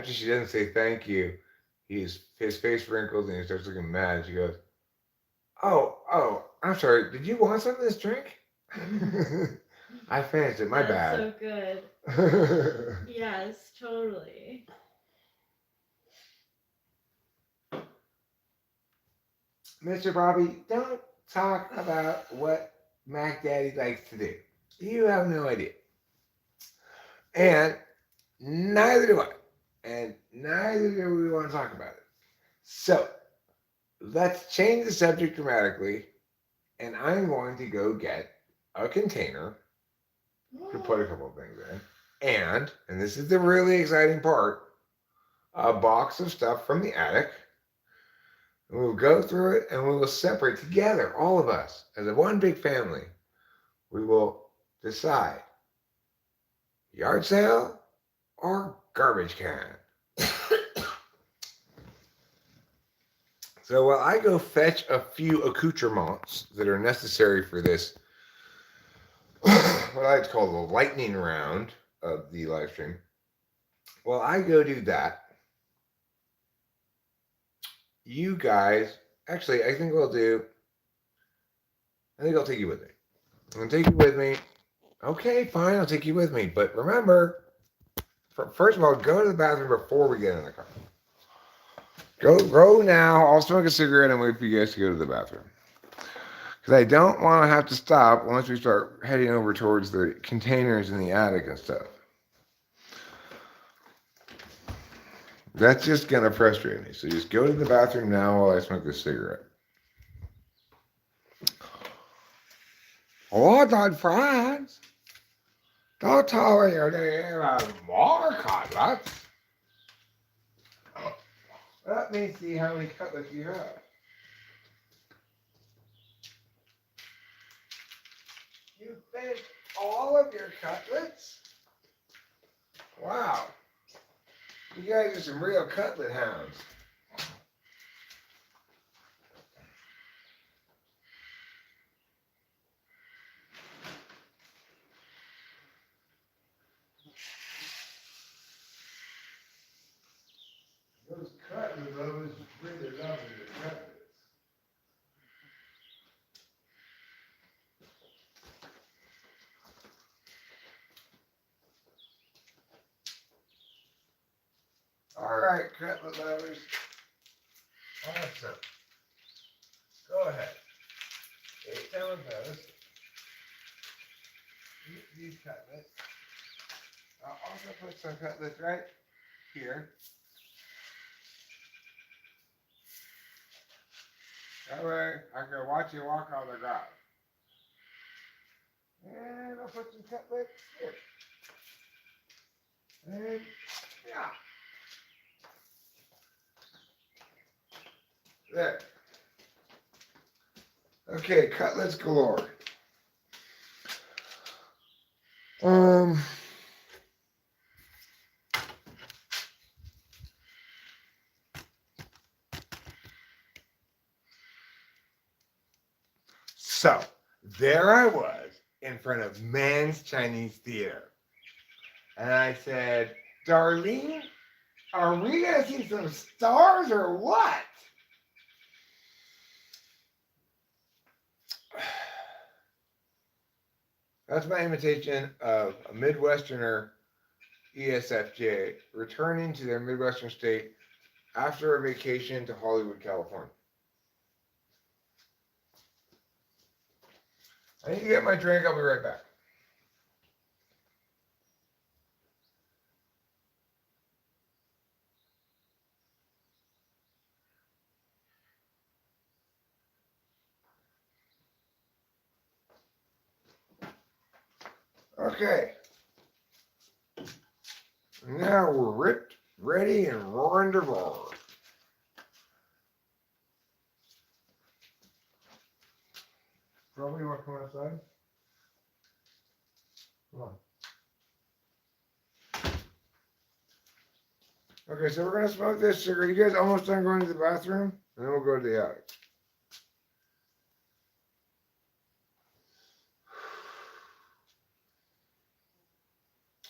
Speaker 2: she doesn't say thank you, his face wrinkles and he starts looking mad. And she goes, "Oh, I'm sorry. Did you want some of this drink? I finished it. My bad."
Speaker 3: That's so good. Yes, totally.
Speaker 2: Mr. Bobby, don't talk about what Mac Daddy likes to do. You have no idea. And neither do I. And neither do we want to talk about it. So, let's change the subject dramatically. And I'm going to go get a container to put a couple of things in. And this is the really exciting part, a box of stuff from the attic. And we'll go through it and we will separate together, all of us, as a one big family. We will decide yard sale or garbage can. So while I go fetch a few accoutrements that are necessary for this, what I like to call the lightning round of the live stream, while I go do that, you guys, actually, I think I'll take you with me. I'm gonna take you with me. Okay, fine, I'll take you with me. But remember, first of all, go to the bathroom before we get in the car. Go now. I'll smoke a cigarette and wait for you guys to go to the bathroom. Because I don't want to have to stop once we start heading over towards the containers in the attic and stuff. That's just gonna frustrate me. So just go to the bathroom now while I smoke a cigarette. Hold on, friends. Don't tell me you're doing more cutlets. Let me see how many cutlets you have. You finished all of your cutlets? Wow. You guys are some real cutlet hounds. Those cutlet lovers really love their cutlets. All right, cutlet lovers. Awesome. Go ahead. Eat some of those. Eat these cutlets. I'll also put some cutlets right here. That way I can watch you walk on the ground. And I'll put some cutlets here. And yeah. There. Okay, cutlets galore. Um. So there I was in front of Man's Chinese Theater. And I said, Darlene, are we going to see some stars or what? That's my imitation of a Midwesterner ESFJ returning to their Midwestern state after a vacation to Hollywood, California. I need to get my drink. I'll be right back. Okay. Now we're ripped, ready, and roaring to roar. Probably want to come outside? Come on. Okay, so we're going to smoke this cigarette. You guys almost done going to the bathroom? And then we'll go to the attic.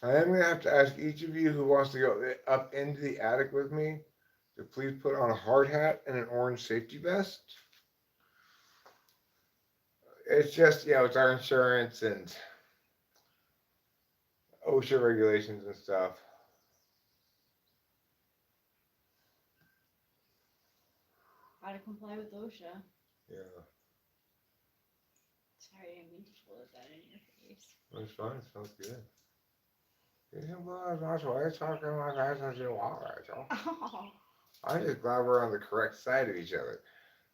Speaker 2: I am going to have to ask each of you who wants to go up into the attic with me to please put on a hard hat and an orange safety vest. It's just, it's our insurance and OSHA regulations and stuff.
Speaker 3: How to comply with OSHA.
Speaker 2: Yeah.
Speaker 3: Sorry, I didn't mean to blow that in your face.
Speaker 2: It's fine. It smells good. You can blow as much away talking like that as you want, Rachel.
Speaker 3: Oh.
Speaker 2: I'm just glad we're on the correct side of each other.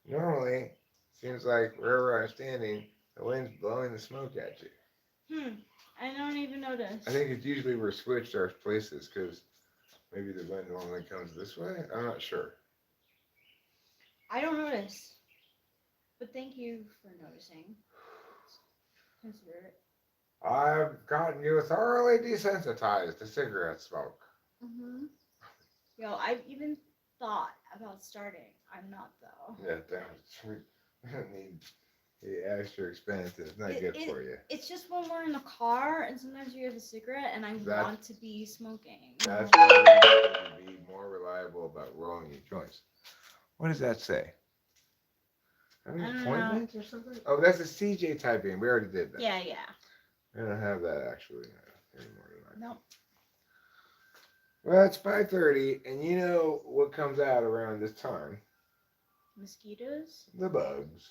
Speaker 2: Normally, seems like wherever I'm standing, the wind's blowing the smoke at you.
Speaker 3: I don't even notice.
Speaker 2: I think it's usually we're switched our places because maybe the wind normally comes this way. I'm not sure.
Speaker 3: I don't notice. But thank you for noticing. Consider it.
Speaker 2: I've gotten you thoroughly desensitized to cigarette smoke.
Speaker 3: Yo, I've even thought about starting. I'm not though.
Speaker 2: Yeah, we don't need the extra expense. It's not good for you.
Speaker 3: It's just when we're in the car and sometimes you have a cigarette and I want to be smoking.
Speaker 2: That's why we need to be more reliable about rolling your joints. What does that say? Have an
Speaker 3: I don't know.
Speaker 2: appointment or something? Oh, that's a CJ typing. We already did that.
Speaker 3: Yeah.
Speaker 2: We don't have that actually anymore tonight.
Speaker 3: Nope.
Speaker 2: Well, it's 5:30, and you know what comes out around this time?
Speaker 3: Mosquitoes.
Speaker 2: The bugs.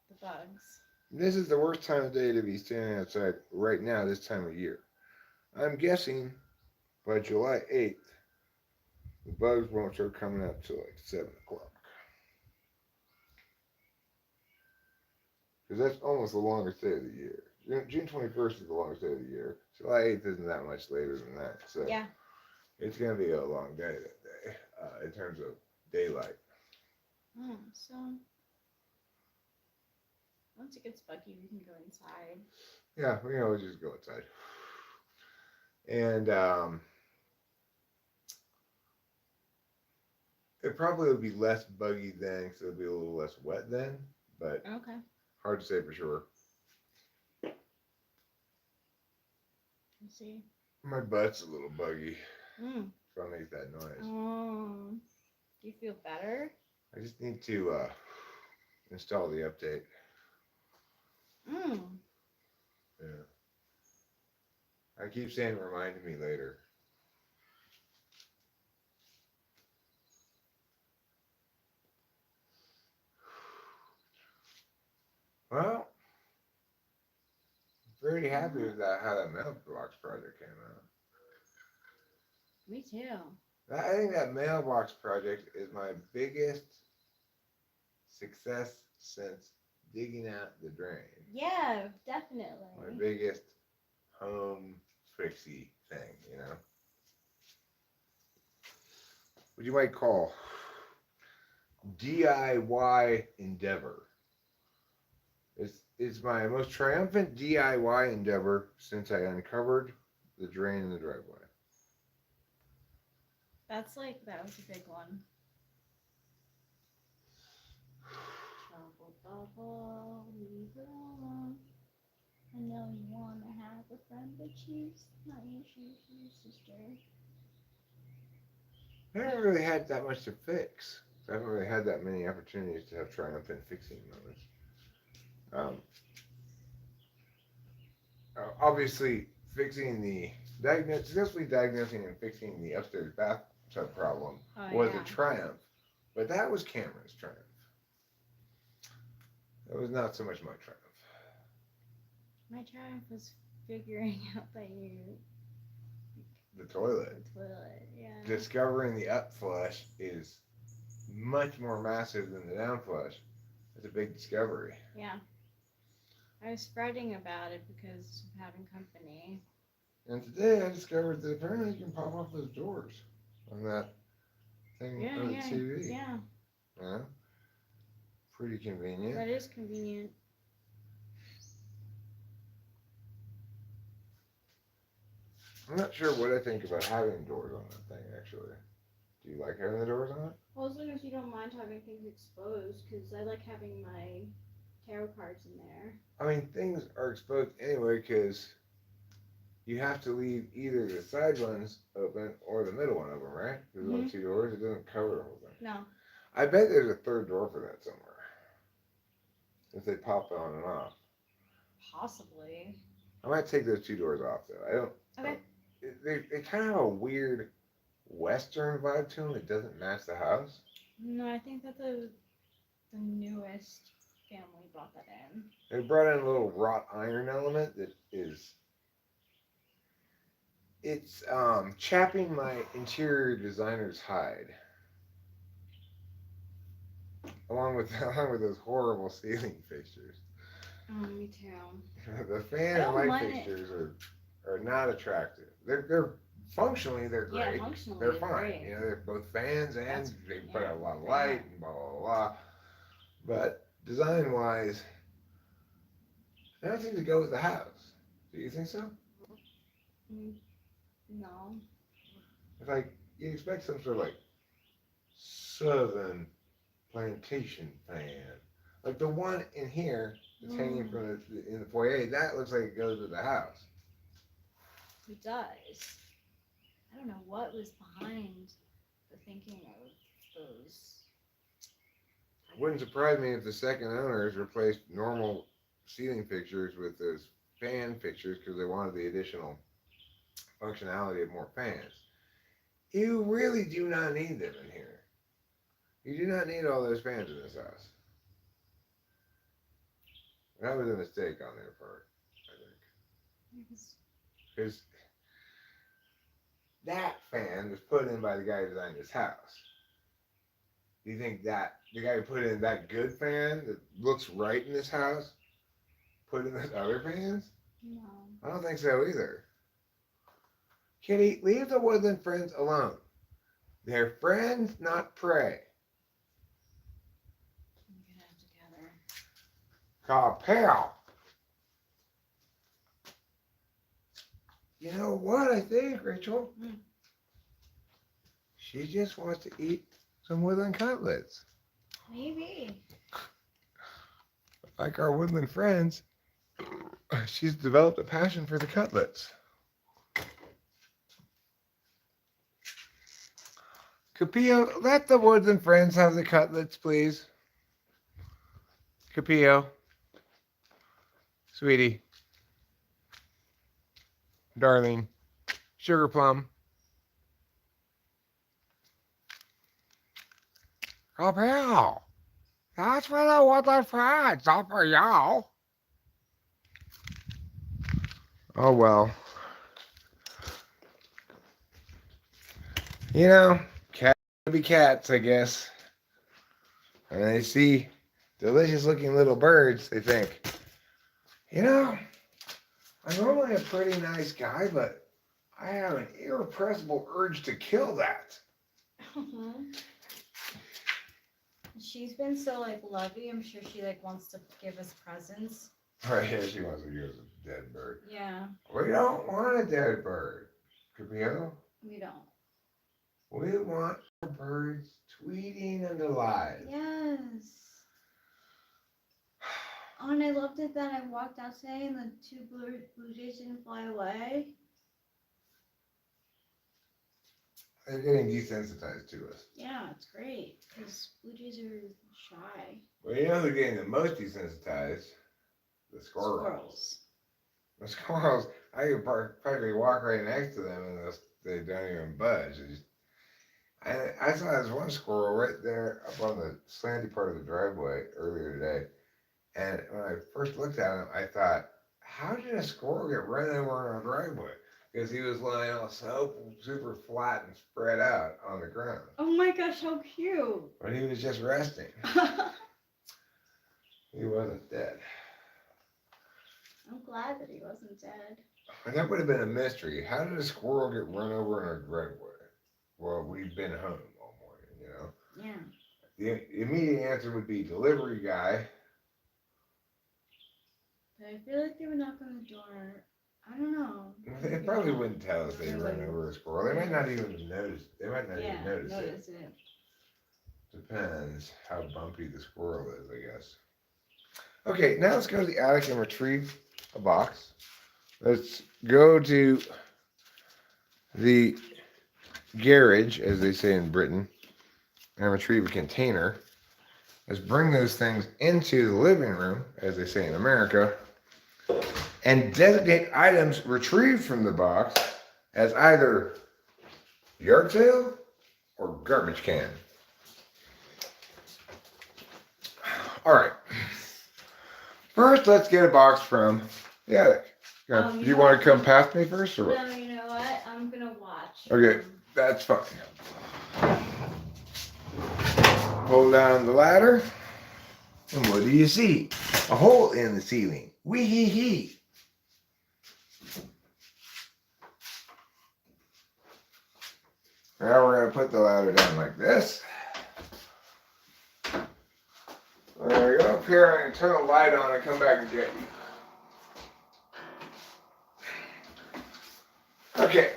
Speaker 3: The bugs.
Speaker 2: This is the worst time of day to be standing outside right now, this time of year. I'm guessing by July 8th, the bugs won't start coming out till like 7 o'clock. Because that's almost the longest day of the year. June 21st is the longest day of the year. July 8th isn't that much later than that. So
Speaker 3: Yeah.
Speaker 2: it's going to be a long day that day in terms of daylight.
Speaker 3: So once it gets buggy, we can go inside.
Speaker 2: Yeah, we can always just go outside. And it probably would be less buggy then because it would be a little less wet then. But
Speaker 3: Okay.
Speaker 2: hard to say for sure.
Speaker 3: Let's see.
Speaker 2: My butt's a little buggy.
Speaker 3: Mm.
Speaker 2: So I make that noise.
Speaker 3: Do you feel better?
Speaker 2: I just need to install the update. Yeah. I keep saying remind me later. Well, pretty happy with that how that mailbox project came out.
Speaker 3: Me too.
Speaker 2: I think that mailbox project is my biggest success since digging out the drain.
Speaker 3: Yeah, definitely.
Speaker 2: My biggest home fixie thing, you know. What you might call DIY endeavor. It's my most triumphant DIY endeavor since I uncovered the drain in the driveway.
Speaker 3: That was a big one. Bubble, bubble, leave it alone. I know you wanna have a friend, but she's not your sister.
Speaker 2: I haven't really had that much to fix. I haven't really had that many opportunities to have triumphant fixing moments. Obviously, successfully diagnosing and fixing the upstairs bathtub problem was a triumph, but that was Cameron's triumph. That was not so much my triumph.
Speaker 3: My triumph was figuring out
Speaker 2: The toilet.
Speaker 3: Yeah.
Speaker 2: Discovering the up flush is much more massive than the down flush. It's a big discovery.
Speaker 3: Yeah. I was fretting about it because of having company.
Speaker 2: And today I discovered that apparently you can pop off those doors on that thing on the TV.
Speaker 3: Yeah.
Speaker 2: Yeah. Pretty convenient.
Speaker 3: That is convenient.
Speaker 2: I'm not sure what I think about having doors on that thing, actually. Do you like having the doors on it?
Speaker 3: Well, as long as you don't mind having things exposed, because I like having my tarot cards in there.
Speaker 2: I mean, things are exposed anyway because you have to leave either the side ones open or the middle one open, right? There's only two doors. It doesn't cover the whole thing.
Speaker 3: No.
Speaker 2: I bet there's a third door for that somewhere. If they pop on and off.
Speaker 3: Possibly.
Speaker 2: I might take those two doors off, though. I don't...
Speaker 3: Okay.
Speaker 2: They kind of have a weird Western vibe to them. It doesn't match the house.
Speaker 3: No, I think that the newest family brought that in.
Speaker 2: They brought in a little wrought iron element that is... It's chapping my interior designer's hide. Along with those horrible ceiling fixtures.
Speaker 3: Oh, me too.
Speaker 2: The fan and light fixtures are not attractive. They're functionally they're great.
Speaker 3: Yeah, functionally
Speaker 2: they're fine.
Speaker 3: Great.
Speaker 2: You know, they're both fans and they put out a lot of light and blah blah blah. But design wise, they don't seem to go with the house. Do you think so?
Speaker 3: No.
Speaker 2: It's like you expect some sort of like southern plantation fan. Like the one in here that's hanging from in the foyer, that looks like it goes with the house.
Speaker 3: It does. I don't know what was behind the thinking of those
Speaker 2: Wouldn't surprise me if the second owners replaced normal ceiling fixtures with those fan fixtures because they wanted the additional functionality of more fans. You really do not need them in here. You do not need all those fans in this house. That was a mistake on their part, I think. Because that fan was put in by the guy who designed this house. Do you think that the guy who put in that good fan that looks right in this house put in those other fans?
Speaker 3: No.
Speaker 2: I don't think so either. Kitty, leave the woodland friends alone. They're friends, not prey.
Speaker 3: Get it together.
Speaker 2: Kapow! You know what I think, Rachel?
Speaker 3: Mm.
Speaker 2: She just wants to eat some woodland cutlets.
Speaker 3: Maybe.
Speaker 2: Like our woodland friends, she's developed a passion for the cutlets. Capillo, let the woodland friends have the cutlets, please. Capillo. Sweetie. Darling. Sugar plum. Capillo. That's for the woodland friends, not for y'all. Oh, well. You know, cats be cats, I guess. And they see delicious looking little birds, they think, you know, I'm normally a pretty nice guy, but I have an irrepressible urge to kill that.
Speaker 3: She's been so like lovey. I'm sure she like wants to give us presents.
Speaker 2: Right, yeah, she wants to give us a dead bird.
Speaker 3: Yeah.
Speaker 2: We don't want a dead bird, Capillo.
Speaker 3: We don't.
Speaker 2: We want birds tweeting and alive.
Speaker 3: Yes. Oh, and I loved it that I walked out today and the two blue jays didn't fly away.
Speaker 2: They're getting desensitized to us.
Speaker 3: Yeah, it's great because blue jays are shy.
Speaker 2: Well, you know who's getting the most desensitized? The squirrels. The squirrels, I could practically walk right next to them and they don't even budge. I saw this one squirrel right there up on the slanty part of the driveway earlier today. And when I first looked at him, I thought, how did a squirrel get run over in our driveway? Because he was lying all so super flat and spread out on the ground.
Speaker 3: Oh my gosh, how cute.
Speaker 2: But he was just resting. He wasn't dead.
Speaker 3: I'm glad that he wasn't dead.
Speaker 2: And that would have been a mystery. How did a squirrel get run over in our driveway? Well, we've been home all morning, you know?
Speaker 3: Yeah.
Speaker 2: The immediate answer would be delivery guy.
Speaker 3: But I feel like they would knock on the door. I don't know.
Speaker 2: They probably wouldn't tell us they ran over a squirrel. They might not even notice. They might not even notice it. Depends how bumpy the squirrel is, I guess. Okay, now let's go to the attic and retrieve a box. Let's go to the garage, as they say in Britain, and retrieve a container. Let's bring those things into the living room, as they say in America, and designate items retrieved from the box as either yard sale or garbage can. All right. First, let's get a box from the attic. Do you want to come past me first, or what?
Speaker 3: No, you know what? I'm gonna watch.
Speaker 2: Okay, that's fine. Pull down the ladder, and what do you see? A hole in the ceiling. Wee hee hee. Now we're going to put the ladder down like this. We're going to go up here and turn the light on and come back and get you. Okay.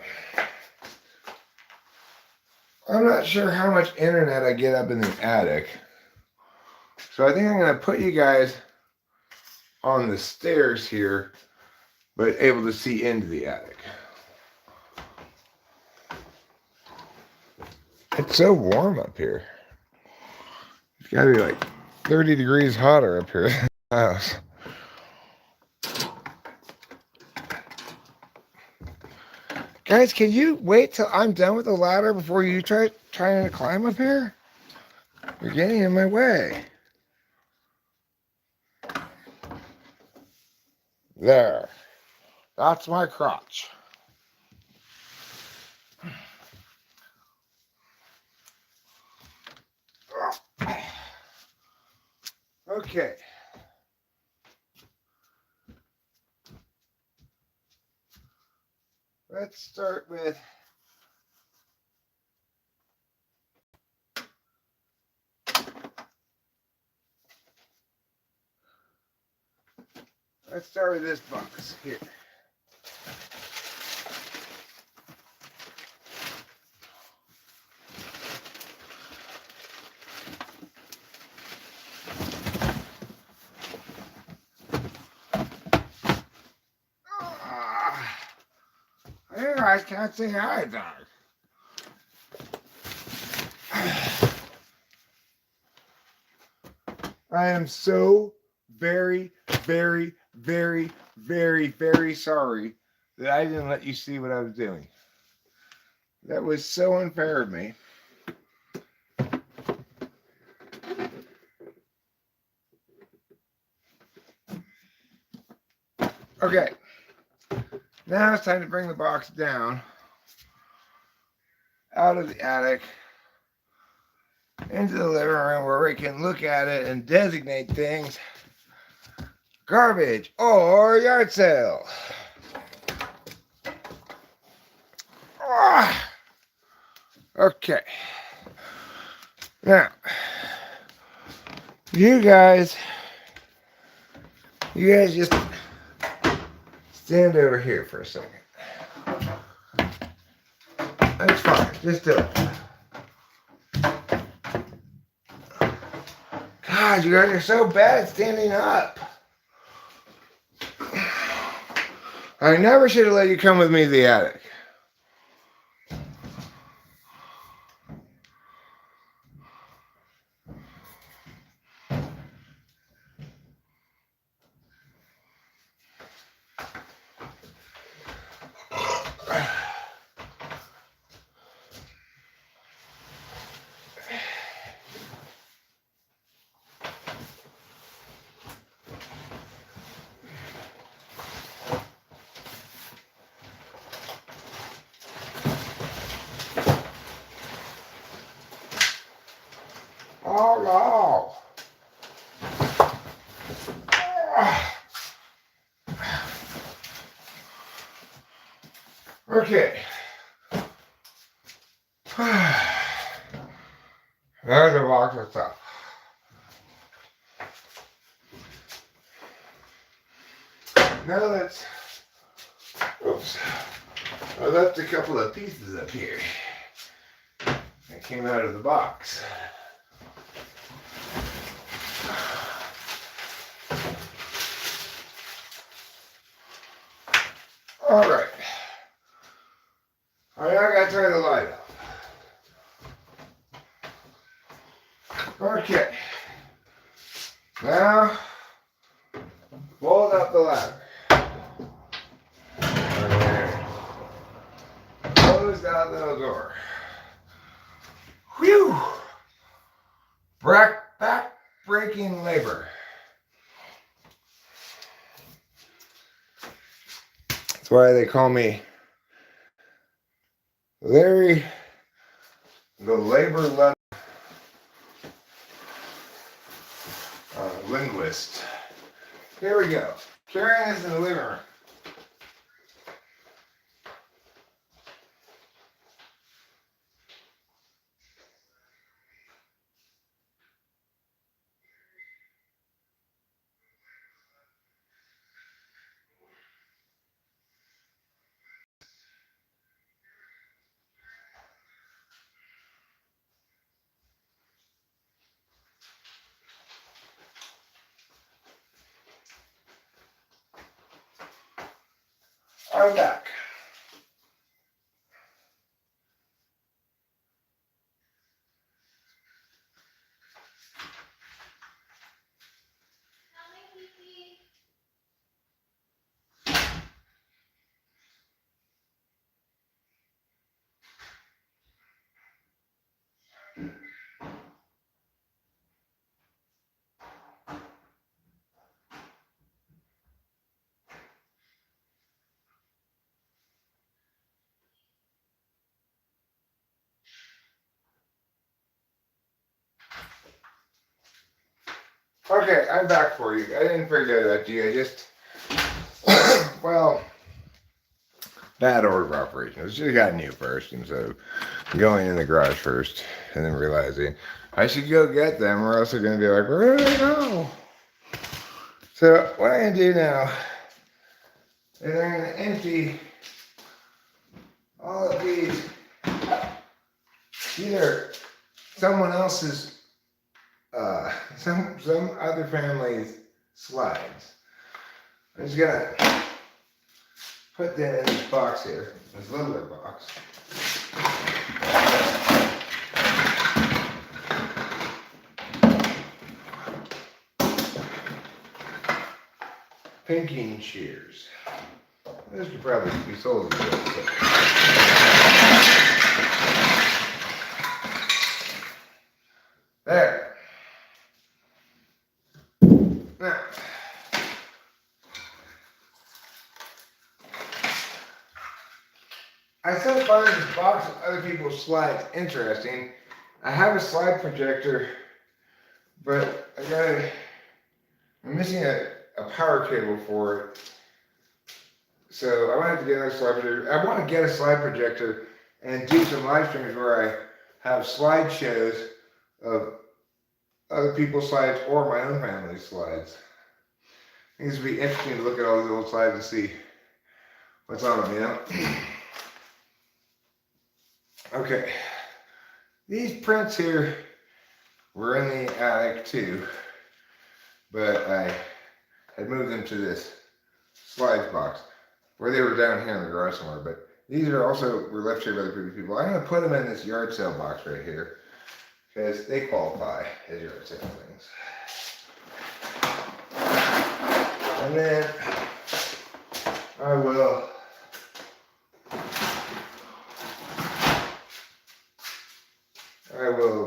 Speaker 2: I'm not sure how much internet I get up in the attic. So I think I'm going to put you guys on the stairs here, but able to see into the attic. It's so warm up here. It's got to be like 30 degrees hotter up here in the house. Guys, can you wait till I'm done with the ladder before you trying to climb up here? You're getting in my way. There. That's my crotch. Okay. Let's start with this box here. You guys can't see either. I am so very, very, very, very, very sorry that I didn't let you see what I was doing. That was so unfair of me. Okay. Now it's time to bring the box down out of the attic into the living room where we can look at it and designate things. Garbage or yard sale. Okay. Now, you guys just stand over here for a second. That's fine. Just do it. God, you guys are so bad at standing up. I never should have let you come with me to the attic. Oh no. Okay. There's the box of stuff. Now let's. Oops. I left a couple of pieces up here that came out of the box. All right. I now got to turn the light off. Okay. Now, fold up the ladder. There. Close that little door. Whew! Back breaking labor. That's why they call me Larry the labor linguist. Here we go. Carrying this in the living room. I'm back. Okay, I'm back for you. I didn't forget about you. I just, well, bad order of operations. Should have gotten you first, and so going in the garage first, and then realizing I should go get them, or else they're gonna be like, where did they go? So what I'm gonna do now is I'm gonna empty all of these, either someone else's, some other family's slides. I'm just gonna put them in this box here, this littler box. Pinking shears. This could probably be sold as well. There. Now, I still find this box of other people's slides interesting. I have a slide projector, but I'm missing a power cable for it. So I might have to get another slide projector. I want to get a slide projector and do some live streams where I have slideshows of other people's slides or my own family's slides. I think this would be interesting to look at all these old slides and see what's on them, you know? Okay. These prints here were in the attic too, but I had moved them to this slides box where they were down here in the garage somewhere, but these are also were left here by the previous people. I'm going to put them in this yard sale box right here because they qualify as yard sale things. And then I will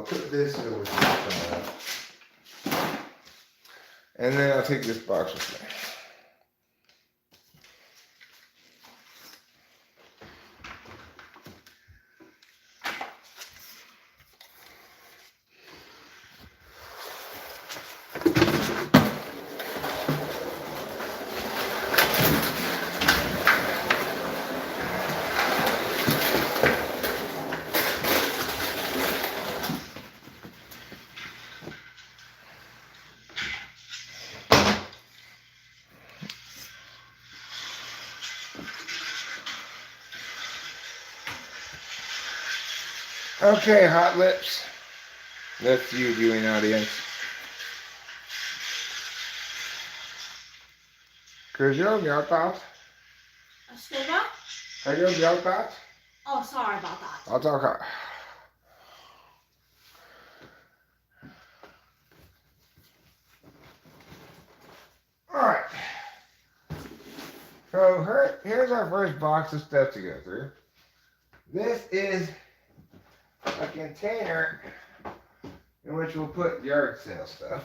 Speaker 2: put this over here. And then I'll take this box with me. Okay, hot lips. That's you, viewing audience. Could you get that?
Speaker 3: Excuse
Speaker 2: Could you get that?
Speaker 3: Oh, sorry about that.
Speaker 2: That's okay. Alright. So here's our first box of stuff to go through. This is a container in which we'll put yard sale stuff.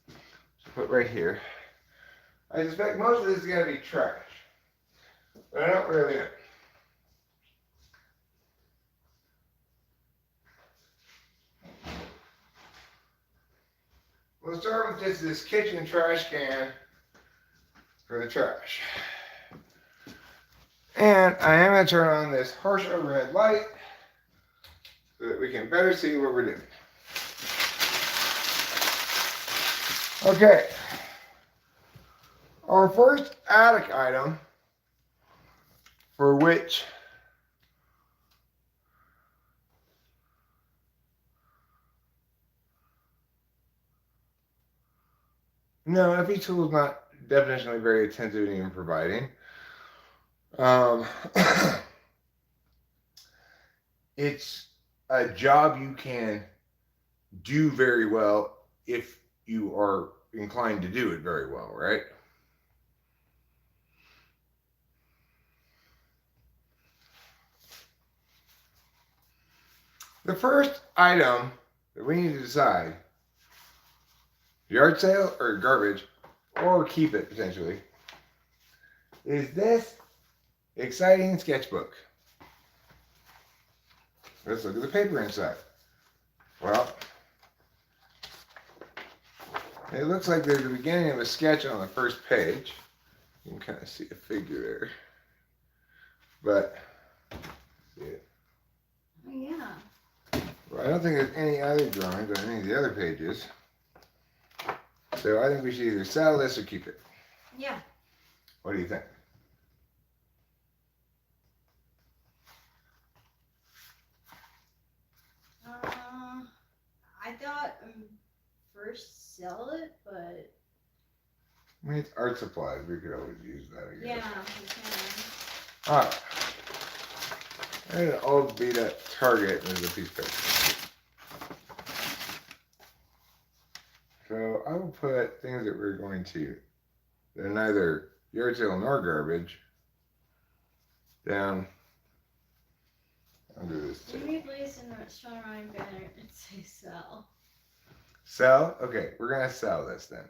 Speaker 2: So put right here. I suspect most of this is going to be trash, but I don't really know. We'll start with this kitchen trash can for the trash. And I am going to turn on this harsh overhead light so that we can better see what we're doing. Okay. Our first attic item, for which no, FE Tool is not definitionally very attentive in providing. It's a job you can do very well if you are inclined to do it very well, right? The first item that we need to decide, yard sale or garbage, or keep it potentially, is this exciting sketchbook. Let's look at the paper inside. Well, It looks like there's the beginning of a sketch on the first page. You can kind of see a figure there. But, yeah.
Speaker 3: Oh, yeah.
Speaker 2: Well, I don't think there's any other drawings on any of the other pages. So I think we should either sell this or keep it.
Speaker 3: Yeah.
Speaker 2: What do you think?
Speaker 3: I thought first sell it, but
Speaker 2: I mean, it's art supplies. We could always use that, I guess.
Speaker 3: yeah, we can.
Speaker 2: Alright. I had an old beat up Target and there's a piece of paper. So I will put things that we're going to, they're neither yard sale nor garbage, down under this table.
Speaker 3: Maybe place in a restaurant banner and say sell.
Speaker 2: Sell? Okay, we're going to sell this then.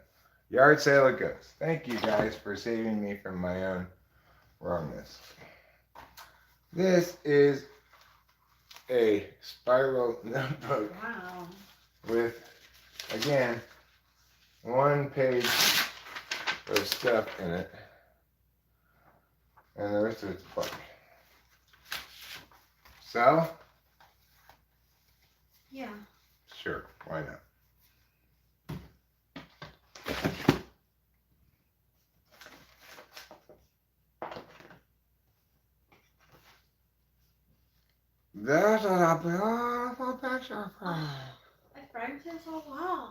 Speaker 2: Yard sale it goes. Thank you guys for saving me from my own wrongness. This is a spiral notebook
Speaker 3: Wow.
Speaker 2: with, again, one page of stuff in it, and the rest of it's blank. Sell?
Speaker 3: Yeah.
Speaker 2: Sure, why not? There's a beautiful picture for you.
Speaker 3: My friend says, oh wow.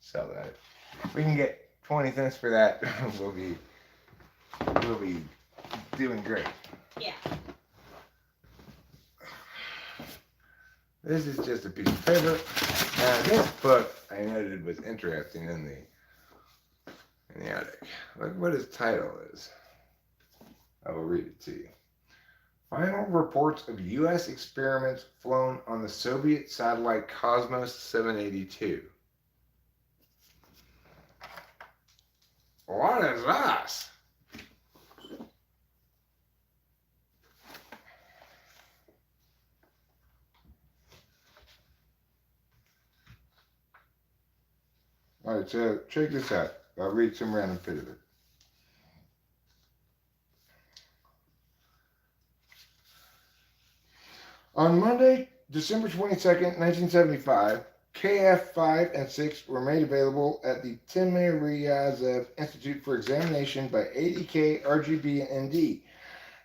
Speaker 2: Sell that. If we can get 20 cents for that, we'll be doing great.
Speaker 3: Yeah.
Speaker 2: This is just a piece of paper. Now this book I noted was interesting in the attic. Look what his title is. I will read it to you. Final reports of U.S. experiments flown on the Soviet satellite Cosmos 782. What is this? Alright, so check this out. I'll read some random bit of it. On Monday, December 22nd, 1975, KF5 and 6 were made available at the Timiryazev Institute for examination by ADK, RGB, and ND.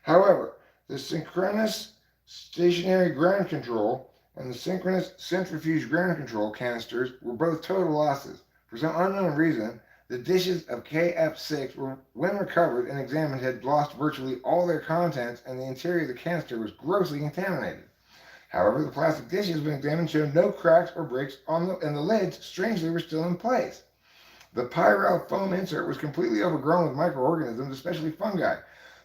Speaker 2: However, the synchronous stationary ground control and the synchronous centrifuge ground control canisters were both total losses. For some unknown reason, the dishes of KF6 were, when recovered and examined, had lost virtually all their contents, and the interior of the canister was grossly contaminated. However, the plastic dishes, when examined, showed no cracks or breaks on and the lids, strangely, were still in place. The Pyrel foam insert was completely overgrown with microorganisms, especially fungi.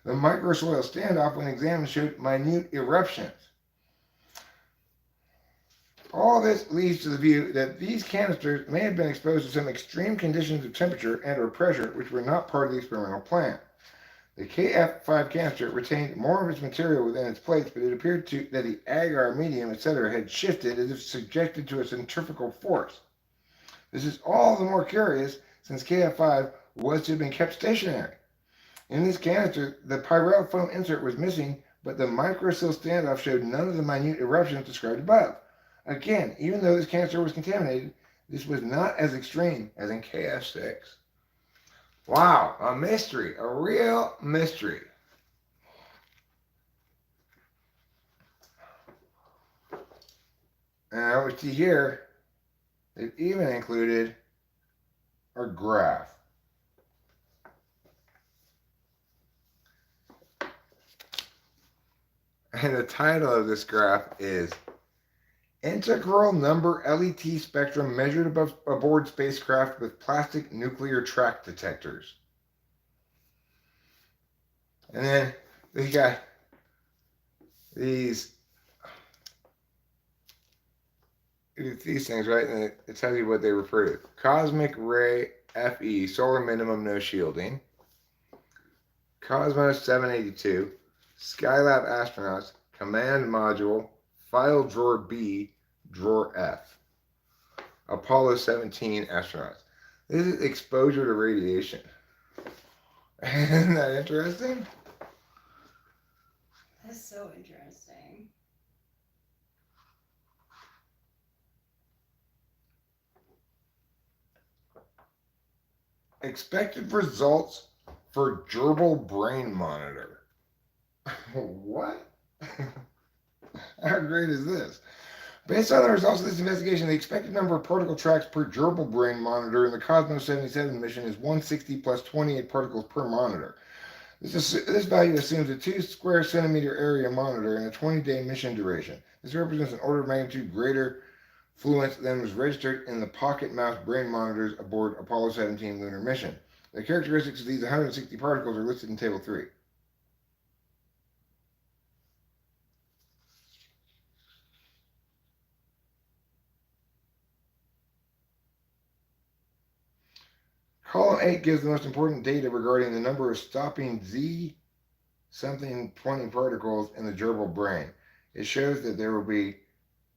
Speaker 2: The microsoil standoff, when examined, showed minute eruptions. All this leads to the view that these canisters may have been exposed to some extreme conditions of temperature and or pressure which were not part of the experimental plan. The KF5 canister retained more of its material within its plates, but it appeared that the agar, medium, etc. had shifted as if subjected to a centrifugal force. This is all the more curious since KF5 was to have been kept stationary. In this canister, the Pyrel foam insert was missing, but the microsil standoff showed none of the minute eruptions described above. Again, even though this canister was contaminated, this was not as extreme as in KF6. Wow, a mystery, a real mystery. And over to here, it even included a graph. And the title of this graph is Integral Number LET Spectrum Measured Aboard Spacecraft with Plastic Nuclear Track Detectors. And then they got these things, right? And it tells you what they refer to. Cosmic Ray FE, Solar Minimum No Shielding. Cosmos 782. Skylab Astronauts, Command Module, File Drawer B, Drawer F. Apollo 17 astronauts. This is exposure to radiation. Isn't that interesting?
Speaker 3: That's so interesting.
Speaker 2: Expected results for gerbil brain monitor. What? How great is this? Based on the results of this investigation, the expected number of particle tracks per gerbil brain monitor in the Cosmos 77 mission is 160 plus 28 particles per monitor. This value assumes a 2 square centimeter area monitor and a 20-day mission duration. This represents an order of magnitude greater fluence than was registered in the pocket mouse brain monitors aboard Apollo 17 lunar mission. The characteristics of these 160 particles are listed in Table 3. Column 8 gives the most important data regarding the number of stopping Z something 20 particles in the gerbil brain. It shows that there will be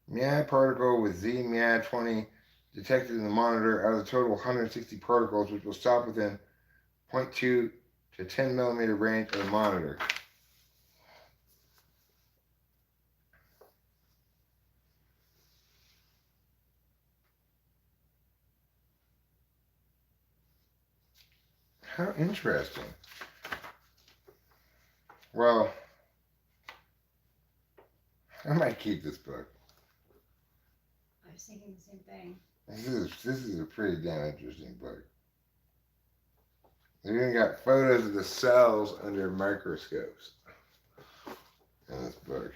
Speaker 2: MIA particle with Z MIA 20 detected in the monitor out of the total 160 particles, which will stop within 0.2 to 10 millimeter range of the monitor. How interesting. Well, I might keep this book.
Speaker 3: I was thinking the same thing.
Speaker 2: This is a pretty damn interesting book. They even got photos of the cells under microscopes in this book.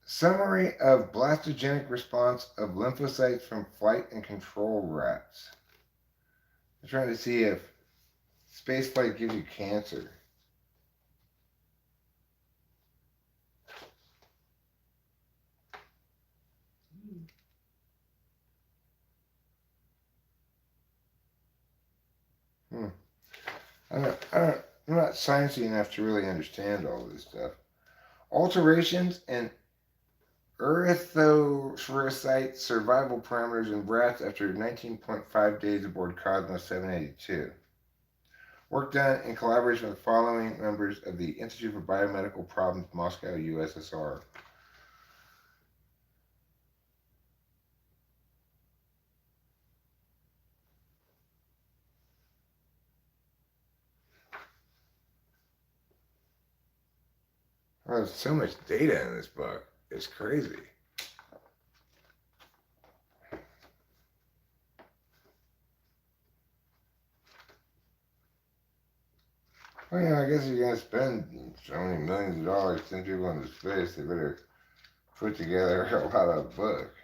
Speaker 2: Summary of blastogenic response of lymphocytes from flight and control rats. I'm trying to see if spaceflight gives you cancer. I'm not sciencey enough to really understand all this stuff. Alterations in erythrocyte survival parameters in rats after 19.5 days aboard Cosmos 782. Work done in collaboration with the following members of the Institute for Biomedical Problems, Moscow, USSR. Oh, there's so much data in this book. It's crazy. Well, I guess if you're going to spend so many millions of dollars sending people into space, they better put together a lot of book.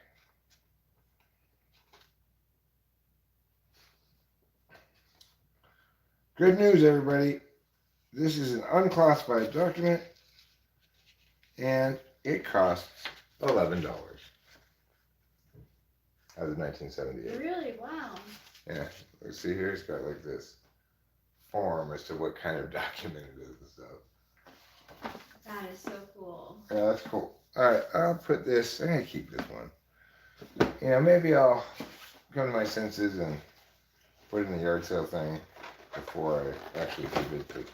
Speaker 2: Good news, everybody. This is an unclassified document, and it costs $11. As of 1978.
Speaker 3: Really? Wow.
Speaker 2: Yeah. Let's see here. It's got like this form as to what kind of document it is and stuff.
Speaker 3: That is so cool.
Speaker 2: Yeah, that's cool. All right, I'll put this. I'm gonna keep this one. You know, maybe I'll come to my senses and put it in the yard sale thing before I actually keep it. But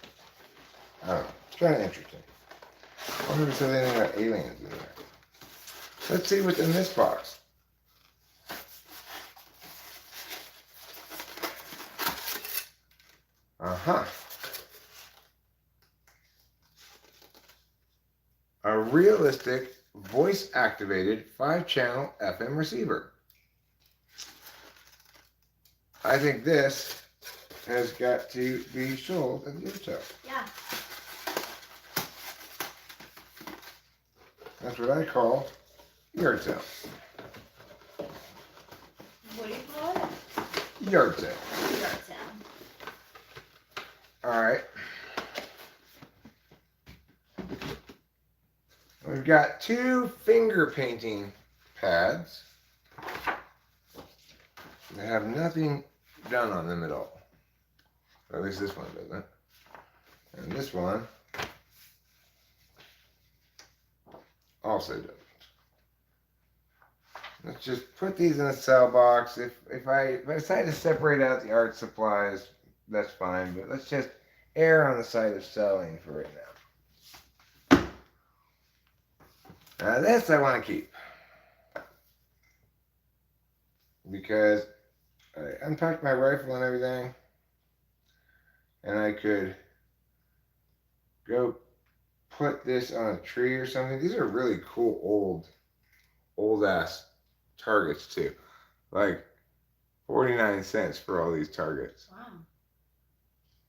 Speaker 2: I don't know. It's kind of interesting. I wonder if there's anything about aliens in there. Let's see what's in this box. Uh-huh. A realistic, voice-activated 5-channel FM receiver. I think this has got to be sold at the gift shop.
Speaker 3: Yeah.
Speaker 2: That's what I call yard sale.
Speaker 3: What do you call it?
Speaker 2: Yard sale.
Speaker 3: Yard sale.
Speaker 2: All right. We've got 2 finger painting pads that have nothing done on them at all. Or at least this one doesn't. And this one Also doesn't. Let's just put these in a cell box. If I decide to separate out the art supplies, that's fine. But let's just err on the side of selling for right now. Now this I want to keep because I unpacked my rifle and everything, and I could go put this on a tree or something. These are really cool old ass targets too. Like 49 cents for all these targets.
Speaker 3: Wow.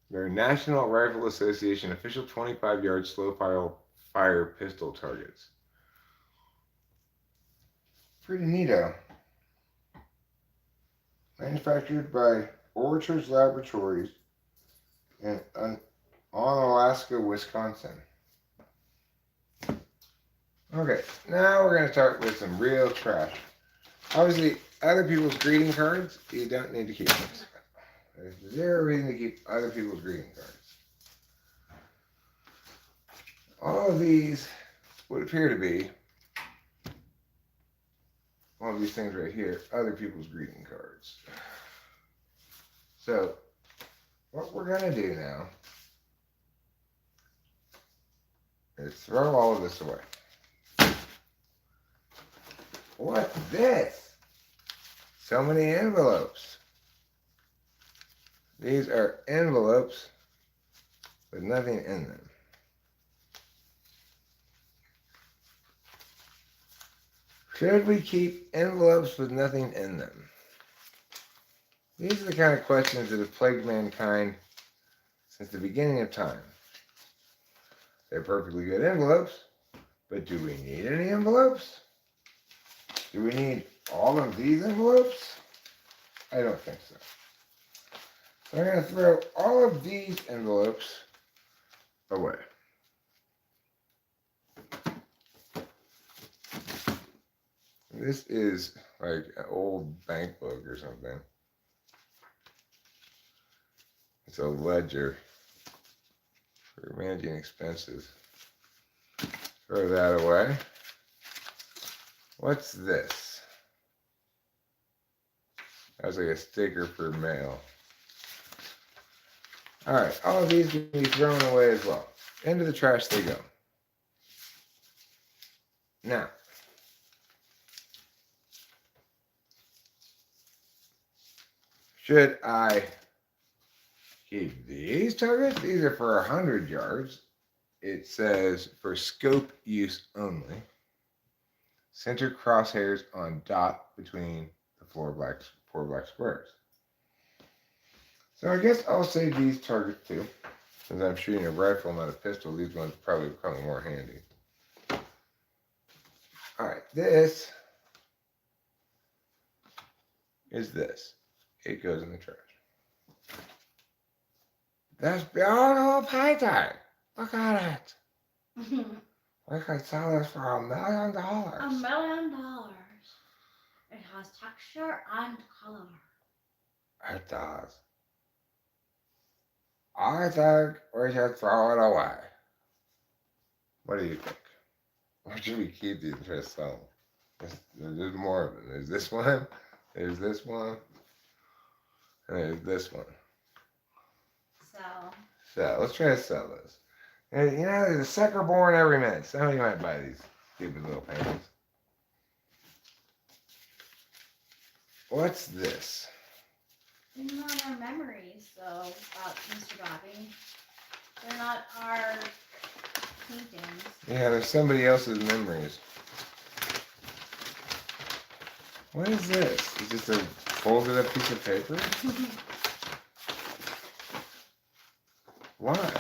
Speaker 2: They're National Rifle Association official 25-yard slow fire pistol targets. Pretty neato. Manufactured by Orchards Laboratories in Alaska, Wisconsin. Okay, now we're going to start with some real trash. Obviously, other people's greeting cards, you don't need to keep them. There's zero reason to keep other people's greeting cards. All of these would appear to be, all of these things right here, other people's greeting cards. So, what we're going to do now is throw all of this away. What's this? So many envelopes. These are envelopes with nothing in them. Should we keep envelopes with nothing in them? These are the kind of questions that have plagued mankind since the beginning of time. They're perfectly good envelopes, but do we need any envelopes? Do we need all of these envelopes? I don't think so. So I'm going to throw all of these envelopes away. This is like an old bank book or something. It's a ledger for managing expenses. Throw that away. What's this? That's like a sticker for mail. Alright, all of these can be thrown away as well. Into the trash they go. Now, should I keep these targets? These are for 100 yards. It says for scope use only. Center crosshairs on dot between the four black squares. So I guess I'll save these targets too. Since I'm shooting a rifle, not a pistol, these ones probably become more handy. Alright, this is this. It goes in the trash. This beautiful painting. Look at it. We could sell this for $1 million.
Speaker 3: $1 million. It has texture and color.
Speaker 2: It does. I think we should throw it away. What do you think? Or should we keep these and try to sell them? There's more of them. There's this one, and there's this one. So let's try to sell this. And you know, there's a sucker born every minute. Somebody might buy these stupid little paintings. What's this?
Speaker 3: They're not our memories, though, Mr. Bobby. They're not our paintings.
Speaker 2: Yeah, there's somebody else's memories. What is this? Is this a folded up piece of paper? Why?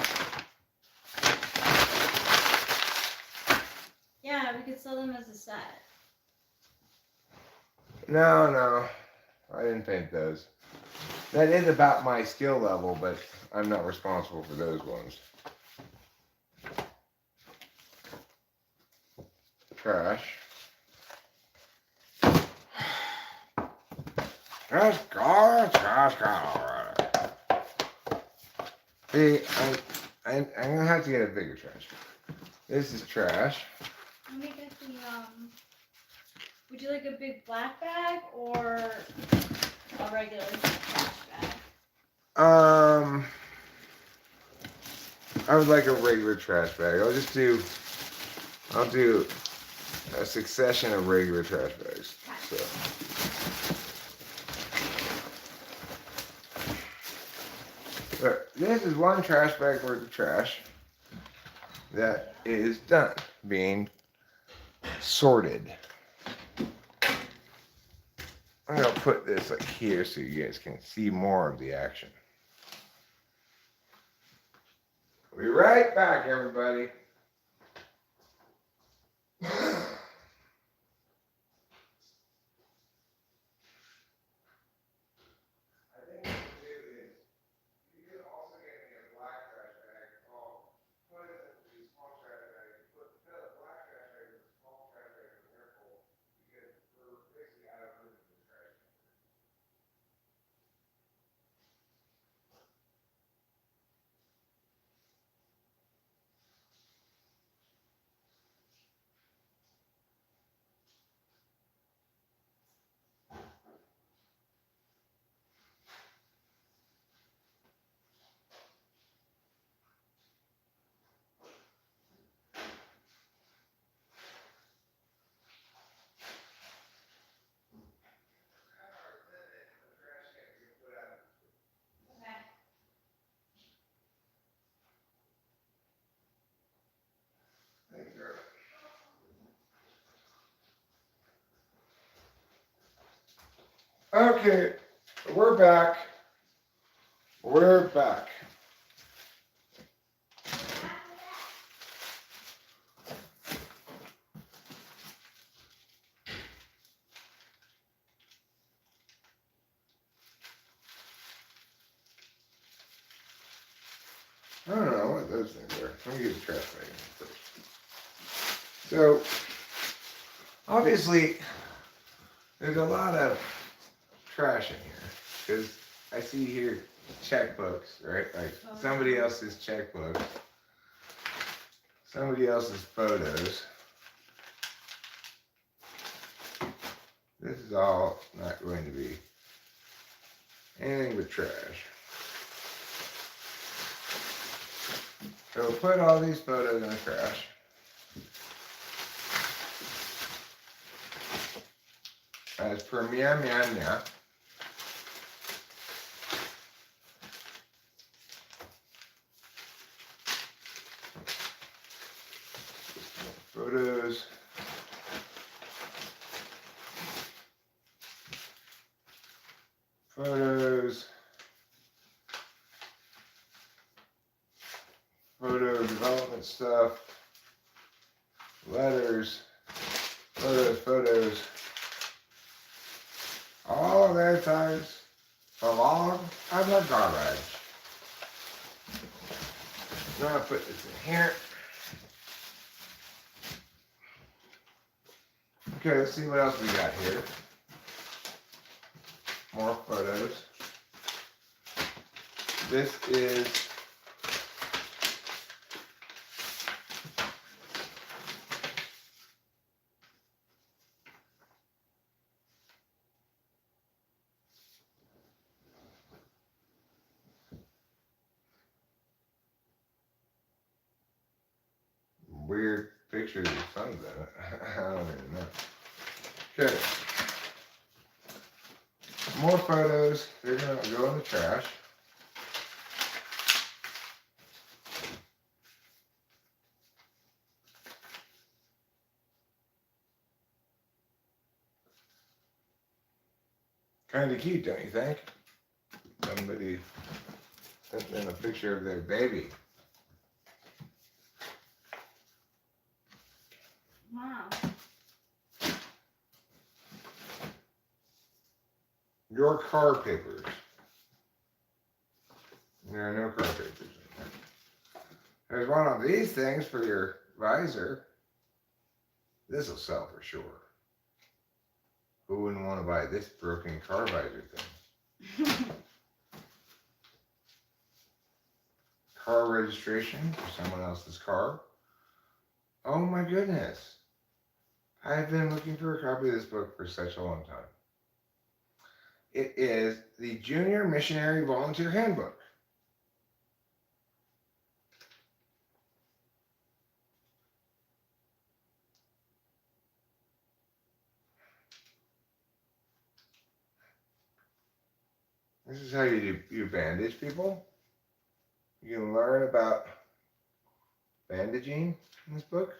Speaker 3: Yeah, we could sell them as a set.
Speaker 2: No. I didn't paint those. That is about my skill level, but I'm not responsible for those ones. Trash. Just go, trash can already. See, I'm gonna have to get a bigger trash. This is trash.
Speaker 3: Let me get the thinking, would you like a big black bag or a regular trash bag?
Speaker 2: I would like a regular trash bag. I'll do a succession of regular trash bags. So. But this is one trash bag worth of trash that is done being sorted. I'm gonna put this like here so you guys can see more of the action. We'll be right back, everybody. Okay, we're back. We're back. I don't know what those things are. Let me get the trash bag first. So, obviously, there's a lot of trash in here because I see here checkbooks, right? Like somebody else's checkbooks, somebody else's photos. This is all not going to be anything but trash. So we'll put all these photos in the trash. As per Mia. Photos. Photos. Photo development stuff. Letters. Photos. All of their times belong on the garbage. I'm gonna put this in here. Okay, let's see what else we got here. More photos. This is weird pictures of sun's in it. I don't even know. Okay. More photos. They're gonna go in the trash. Kind of cute, don't you think? Somebody sent in a picture of their baby.
Speaker 3: Wow.
Speaker 2: Your car papers. There are no car papers in there. There's one of these things for your visor. This will sell for sure. Who wouldn't want to buy this broken car visor thing? Car registration for someone else's car. Oh my goodness. I've been looking for a copy of this book for such a long time. It is the Junior Missionary Volunteer Handbook. This is how you bandage people. You can learn about bandaging in this book.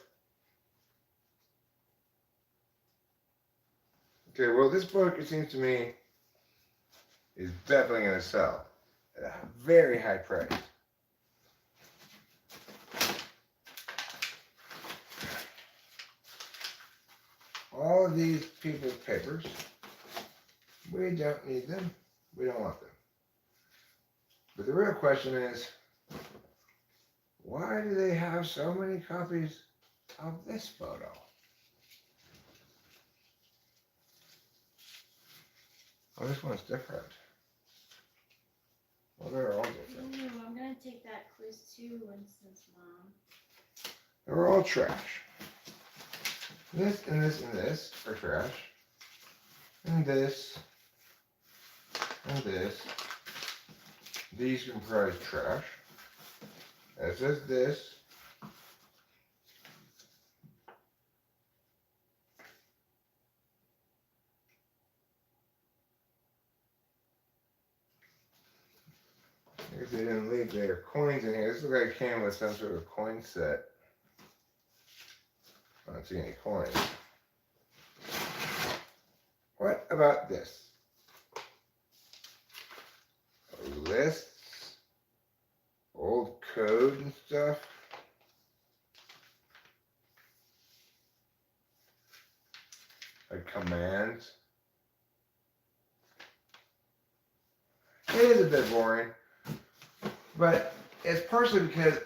Speaker 2: Okay, well, this book, it seems to me, is definitely going to sell at a very high price. All of these people's papers, we don't need them. We don't want them. But the real question is, why do they have so many copies of this photo? Oh, this one's different. Well, they're all different.
Speaker 3: Ooh, I'm gonna take that quiz too, Winston's mom.
Speaker 2: They're all trash. This and this and this are trash. And this and this. These comprise trash. As does this. I guess they didn't leave their coins in here. This looks like it came with some sort of coin set. I don't see any coins. What about this? Lists, old code and stuff. Like commands. It is a bit boring, but it's partially because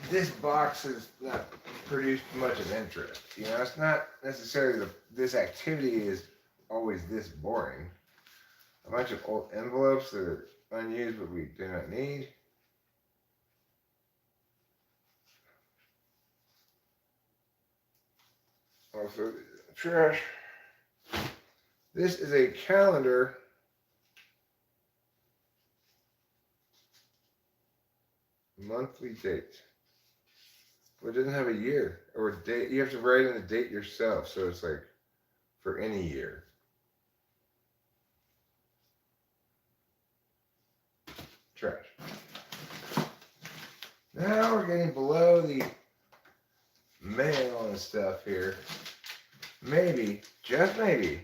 Speaker 2: this box has not produced much of interest. You know, it's not necessarily this activity is always this boring. A bunch of old envelopes that are unused but we do not need. Also, trash. This is a calendar. Monthly date. Well, it doesn't have a year or date. You have to write in the date yourself, so it's like for any year. Trash. Now we're getting below the mail and stuff here. Maybe, just maybe,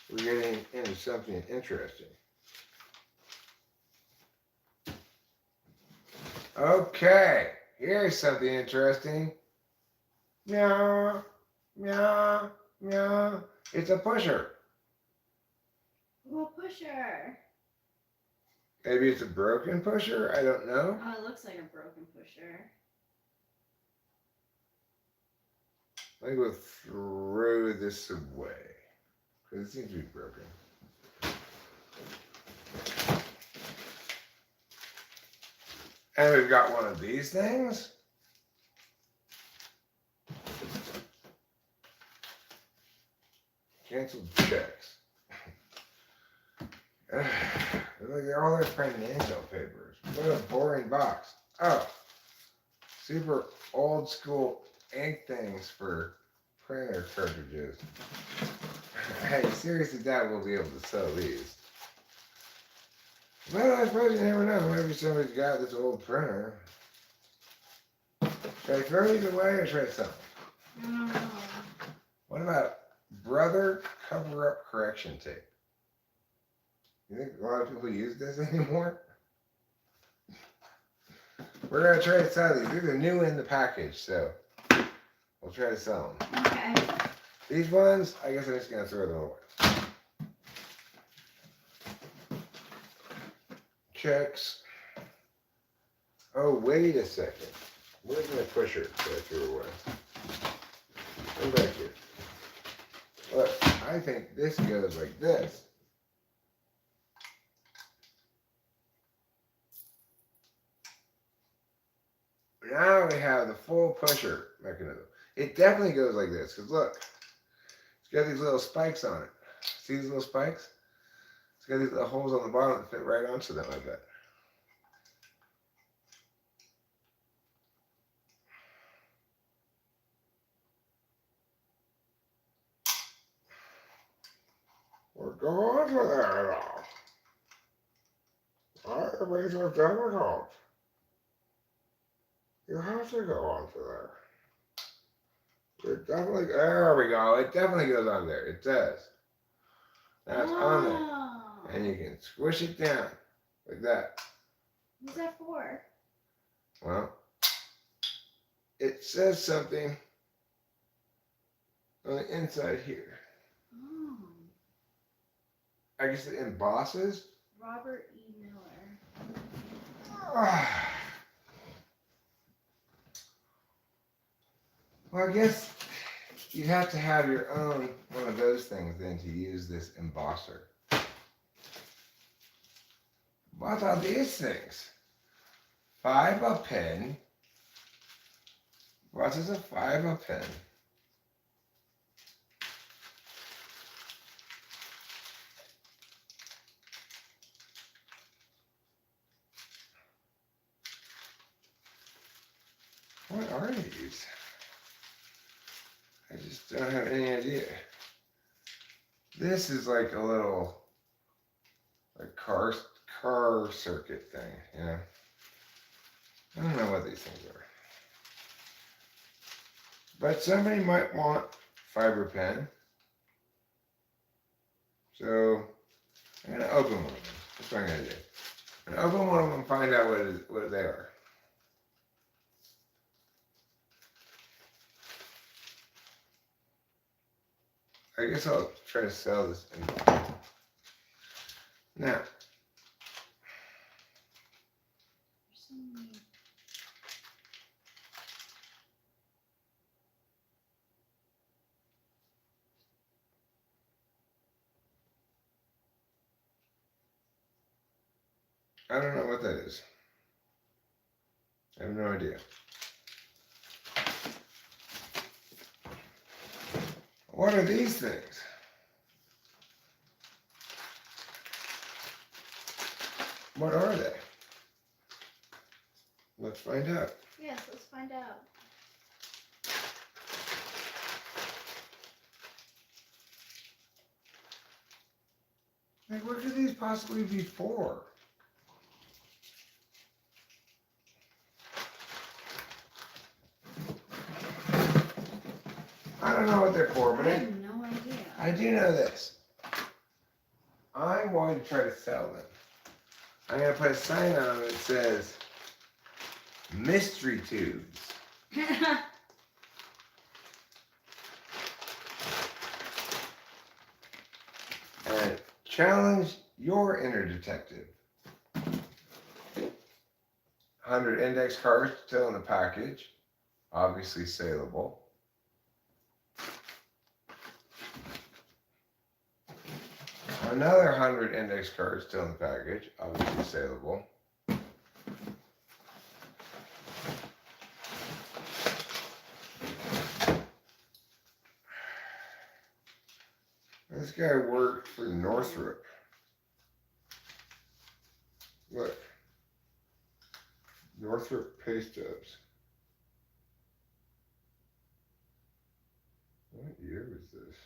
Speaker 2: we're getting into something interesting. Okay, here's something interesting. Meow, meow, meow. It's a pusher.
Speaker 3: Ooh, a pusher.
Speaker 2: Maybe it's a broken pusher. I don't know.
Speaker 3: Oh, it looks like a broken pusher.
Speaker 2: I think we'll throw this away because it seems to be broken. And we've got one of these things. Canceled checks. Look at all their financial papers. What a boring box. Oh, super old school ink things for printer cartridges. Hey, seriously doubt we'll be able to sell these. Well, I suppose you never know. Maybe somebody's got this old printer. Should I throw these away or should I sell them?
Speaker 3: No.
Speaker 2: What about brother cover-up correction tape? You think a lot of people use this anymore? We're going to try to sell these. These are new in the package, so we'll try to sell them.
Speaker 3: Okay.
Speaker 2: These ones, I guess I'm just going to throw them away. Checks. Oh, wait a second. Where's my pusher that I threw away? Come back here. Look, I think this goes like this. Now we have the full pusher mechanism. It definitely goes like this, because look, got these little spikes on it. See these little spikes? It's got these little holes on the bottom that fit right onto them, I bet. We're going for that. It makes it difficult. You have to go on for there. It definitely, there we go. It definitely goes on there. It does. Now it's on there. And you can squish it down like that.
Speaker 3: What's that for?
Speaker 2: Well, it says something on the inside here.
Speaker 3: Oh.
Speaker 2: I guess it embosses.
Speaker 3: Robert E. Miller.
Speaker 2: Well, I guess you have to have your own one of those things then to use this embosser. What are these things? Fiber pen. What is a fiber pen? What are these? I just don't have any idea. This is like a little car circuit thing, you know. I don't know what these things are. But somebody might want fiber pen. So I'm gonna open one of them. That's what I'm gonna do. I'm gonna open one of them and find out what they are. I guess I'll try to sell this in. Now, I don't know what that is. I have no idea. What are these things? What are they? Let's find out.
Speaker 3: Yes, let's find out.
Speaker 2: Like, what could these possibly be for? I don't know what they're for, but
Speaker 3: I have no idea.
Speaker 2: I do know this. I'm going to try to sell them. I'm going to put a sign on them that says, mystery tubes. And challenge your inner detective. 100 index cards still in the package. Obviously saleable. Another 100 index cards still in the package. Obviously saleable. This guy worked for Northrop. Look. Northrop pay stubs. What year was this?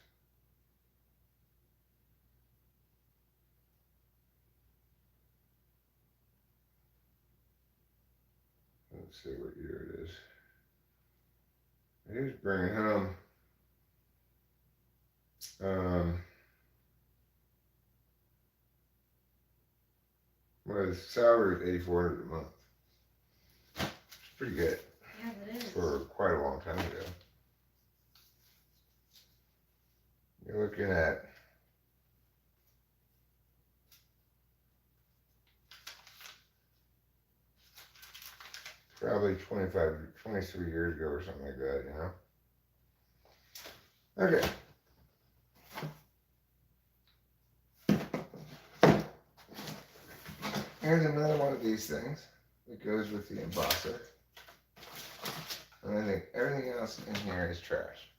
Speaker 2: Let's see what year it is. He's bringing home well, his salary is $8,400 a month. It's pretty good.
Speaker 3: Yeah, it is.
Speaker 2: For quite a long time ago. You're looking at probably 23 years ago or something like that, you know? Okay. Here's another one of these things that goes with the embosser. And I think everything else in here is trash.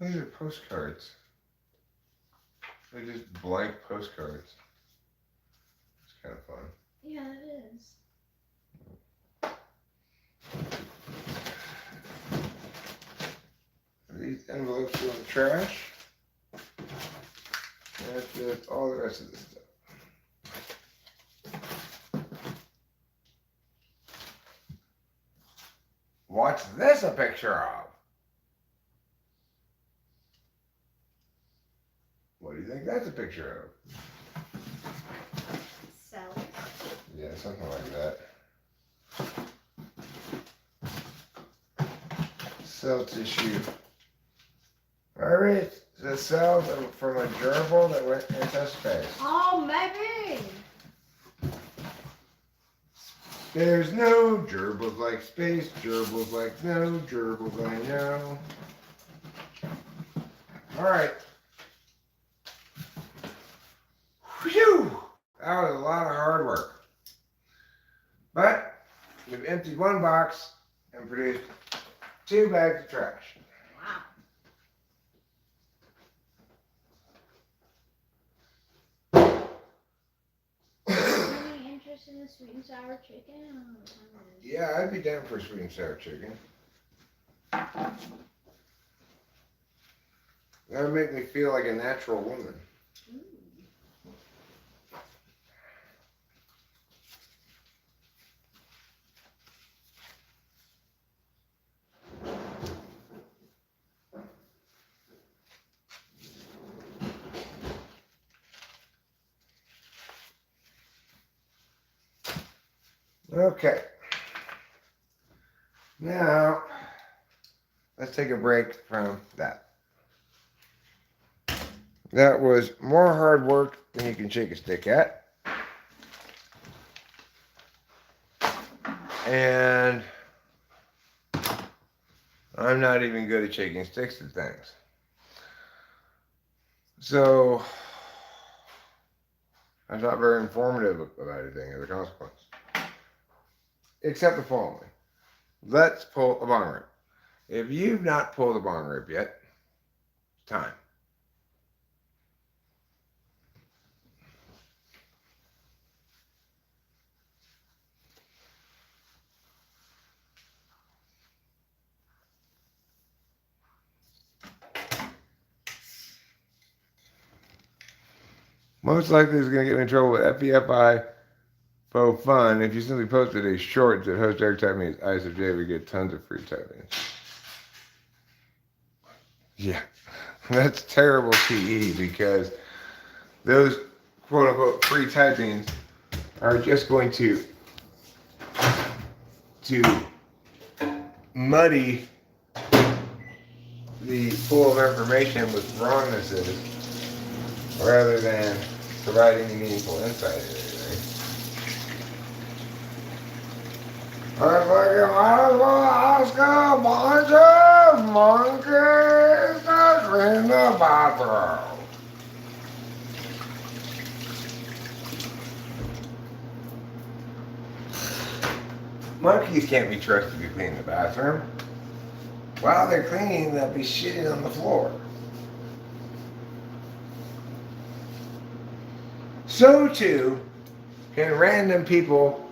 Speaker 2: These are postcards. They're just blank postcards. It's kind of fun.
Speaker 3: Yeah, it is.
Speaker 2: These envelopes go in the trash. And that's all the rest of this stuff. What's this a picture of? What do you think that's a picture of?
Speaker 3: Cells.
Speaker 2: Yeah, something like that. Cell tissue. Alright, the cells from a gerbil that went into space.
Speaker 3: Oh, maybe.
Speaker 2: There's no gerbils like space, gerbils like no, gerbils I know. Alright. Whew! That was a lot of hard work. But we've emptied one box and produced 2 bags of trash.
Speaker 3: Wow. Any interest in the sweet and sour chicken?
Speaker 2: Yeah, I'd be down for sweet and sour chicken. That would make me feel like a natural woman. Okay. Now, let's take a break from that. That was more hard work than you can shake a stick at. And I'm not even good at shaking sticks at things. So, I'm not very informative about anything as a consequence. Except the following. Let's pull a bong rip. If you've not pulled a bong rip yet, time. Most likely it's going to get me in trouble with FEFI faux fun if you simply posted a short that host Eric type means ISFJ would get tons of free typing. Yeah, that's terrible TE because those quote unquote free typings are just going to muddy the pool of information with wrongnesses rather than providing any meaningful insight into anything. I fucking might as well ask a bunch of monkeys to clean the bathroom. Monkeys can't be trusted to clean the bathroom. While they're cleaning, they'll be shitting on the floor. So too can random people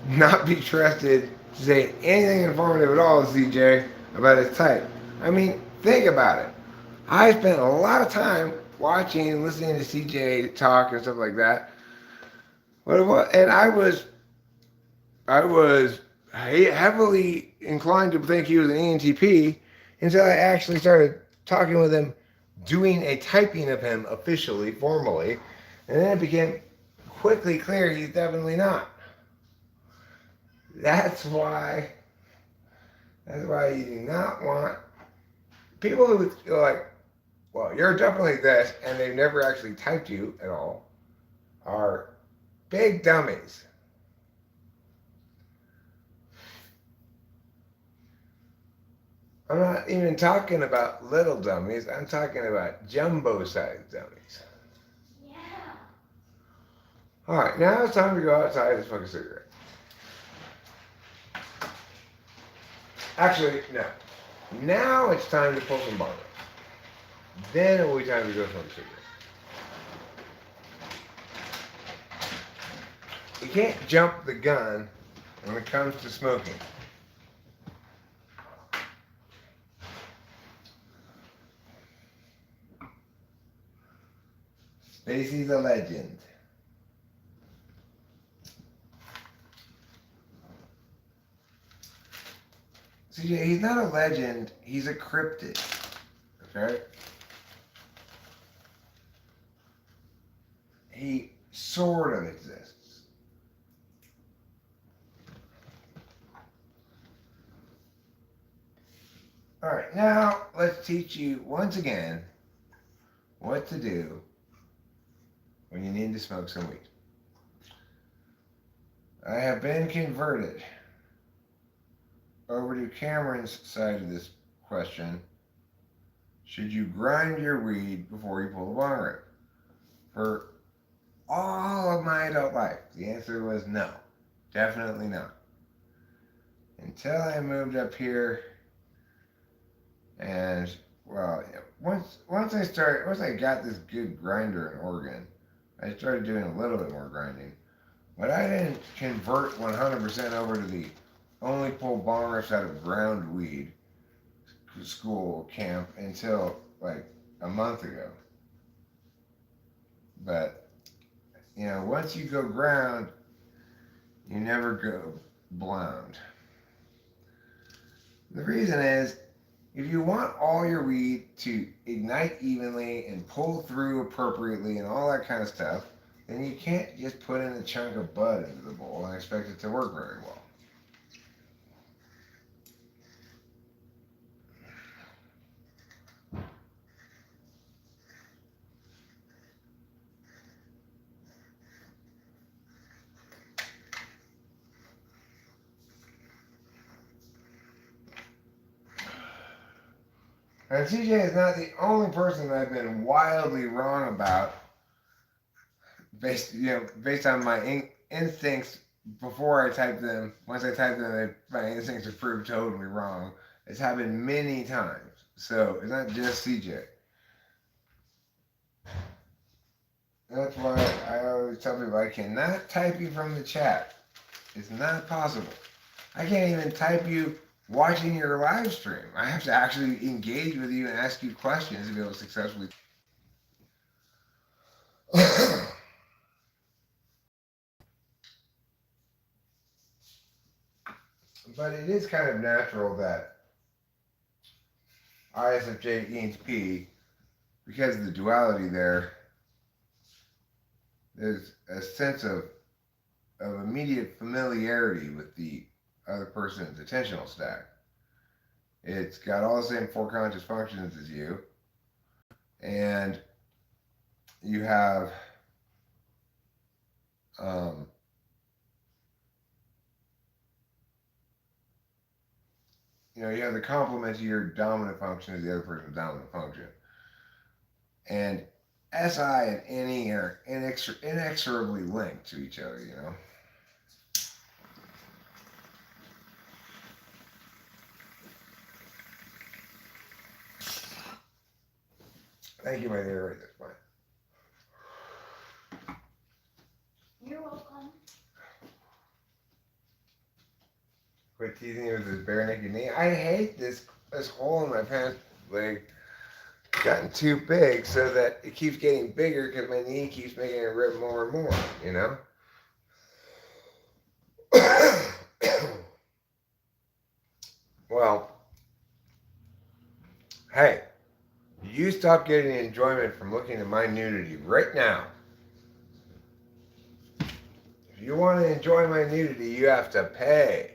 Speaker 2: not be trusted to say anything informative at all to CJ about his type. I mean, think about it. I spent a lot of time watching and listening to CJ talk and stuff like that. And I was heavily inclined to think he was an ENTP until I actually started talking with him, doing a typing of him officially, formally, and then it became quickly clear he's definitely not. That's why you do not want people who are like, well, you're definitely this, and they've never actually typed you at all, are big dummies. I'm not even talking about little dummies. I'm talking about jumbo-sized dummies.
Speaker 3: Yeah.
Speaker 2: All right, now it's time to go outside and smoke a cigarette. Actually, no. Now it's time to pull some bongos. Then it will be time to go smoke cigarettes. You can't jump the gun when it comes to smoking. Stacy's a legend. CJ, he's not a legend, he's a cryptid. Okay? He sort of exists. Alright, now let's teach you once again what to do when you need to smoke some weed. I have been converted over to Cameron's side of this question. Should you grind your weed before you pull the bong rip? For all of my adult life, the answer was no. Definitely not. Until I moved up here, and well, once I got this good grinder in Oregon, I started doing a little bit more grinding. But I didn't convert 100% over to the only pull bong rips out of ground weed school camp until like a month ago. But once you go ground, you never go blound. The reason is, if you want all your weed to ignite evenly and pull through appropriately and all that kind of stuff, then you can't just put in a chunk of bud into the bowl and expect it to work very well. And CJ is not the only person that I've been wildly wrong about, based on my instincts before I typed them. Once I typed them, my instincts have proved totally wrong. It's happened many times. So it's not just CJ. That's why I always tell people I cannot type you from the chat. It's not possible. I can't even type you watching your live stream. I have to actually engage with you and ask you questions to be able to successfully. But it is kind of natural that ISFJ, ENTP, because of the duality there, there's a sense of immediate familiarity with the other person's attentional stack. It's got all the same foreconscious functions as you, and you have you have the complement to your dominant function as the other person's dominant function. And SI and NE are inexorably linked to each other, Thank you, my dear. Right, that's fine.
Speaker 3: You're welcome.
Speaker 2: Quit teasing me with this bare naked knee. I hate this hole in my pants leg gotten too big so that it keeps getting bigger because my knee keeps making it rip more and more, Well, hey, you stop getting enjoyment from looking at my nudity right now. If you want to enjoy my nudity, you have to pay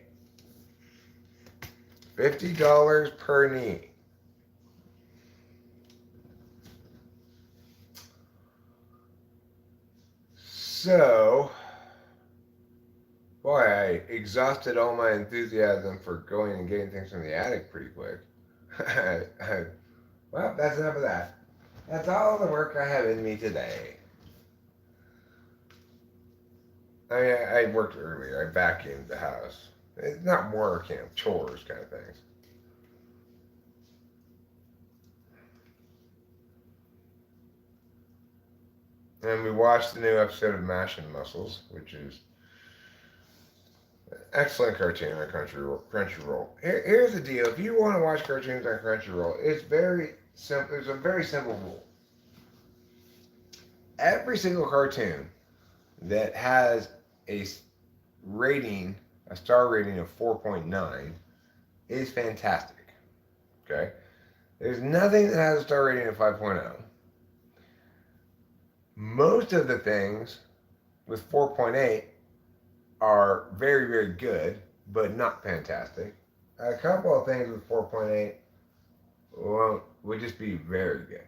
Speaker 2: $50 per knee. So, boy, I exhausted all my enthusiasm for going and getting things from the attic pretty quick. Well, that's enough of that. That's all the work I have in me today. I worked earlier. I vacuumed the house. It's not work, chores kind of things. And we watched the new episode of Mashing Muscles, which is an excellent cartoon on Crunchyroll. Here's the deal: if you want to watch cartoons on Crunchyroll, it's very simple. There's a very simple rule. Every single cartoon that has a rating, a star rating of 4.9, is fantastic. Okay? There's nothing that has a star rating of 5.0. Most of the things with 4.8 are very, very good, but not fantastic. A couple of things with 4.8 would just be very good.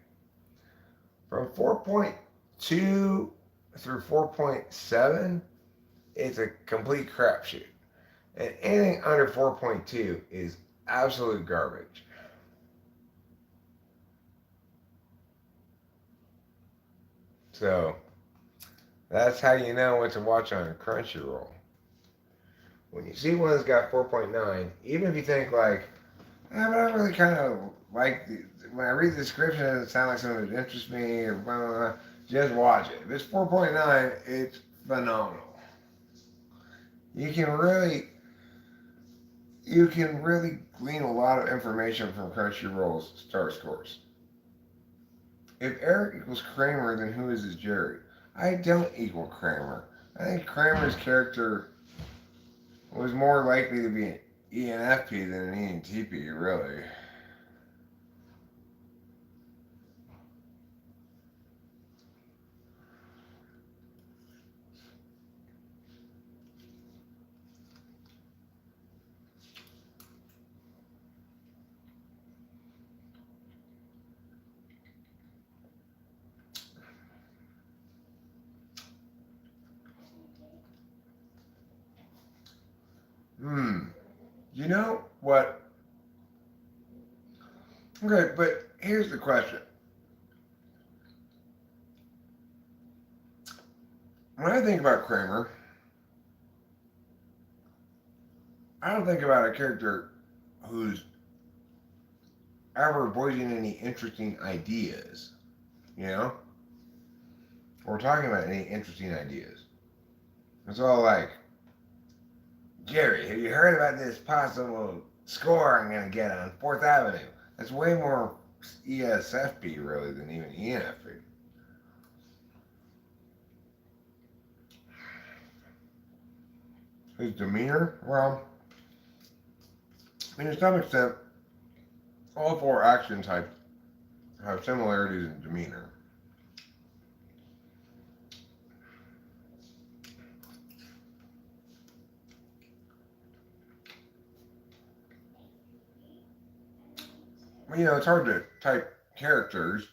Speaker 2: From 4.2 through 4.7, it's a complete crapshoot. And anything under 4.2 is absolute garbage. So, that's how you know what to watch on Crunchyroll. When you see one that's got 4.9, even if you think like, but I really kind of like when I read the description, it sounds like something that interests me, or blah, blah, blah, just watch it. If it's 4.9, it's phenomenal. You can really glean a lot of information from Crunchyroll's star scores. If Eric equals Kramer, then who is his Jerry? I don't equal Kramer. I think Kramer's character was more likely to be an ENFP than an ENTP, really. You know what? Okay, but here's the question. When I think about Kramer, I don't think about a character who's ever voicing any interesting ideas, you know? Or talking about any interesting ideas. It's all like, Jerry, have you heard about this possible score I'm going to get on 4th Avenue? That's way more ESFP, really, than even ENFP. His demeanor? Well, I mean, to some extent, all 4 action types have similarities in demeanor. You know, it's hard to type characters.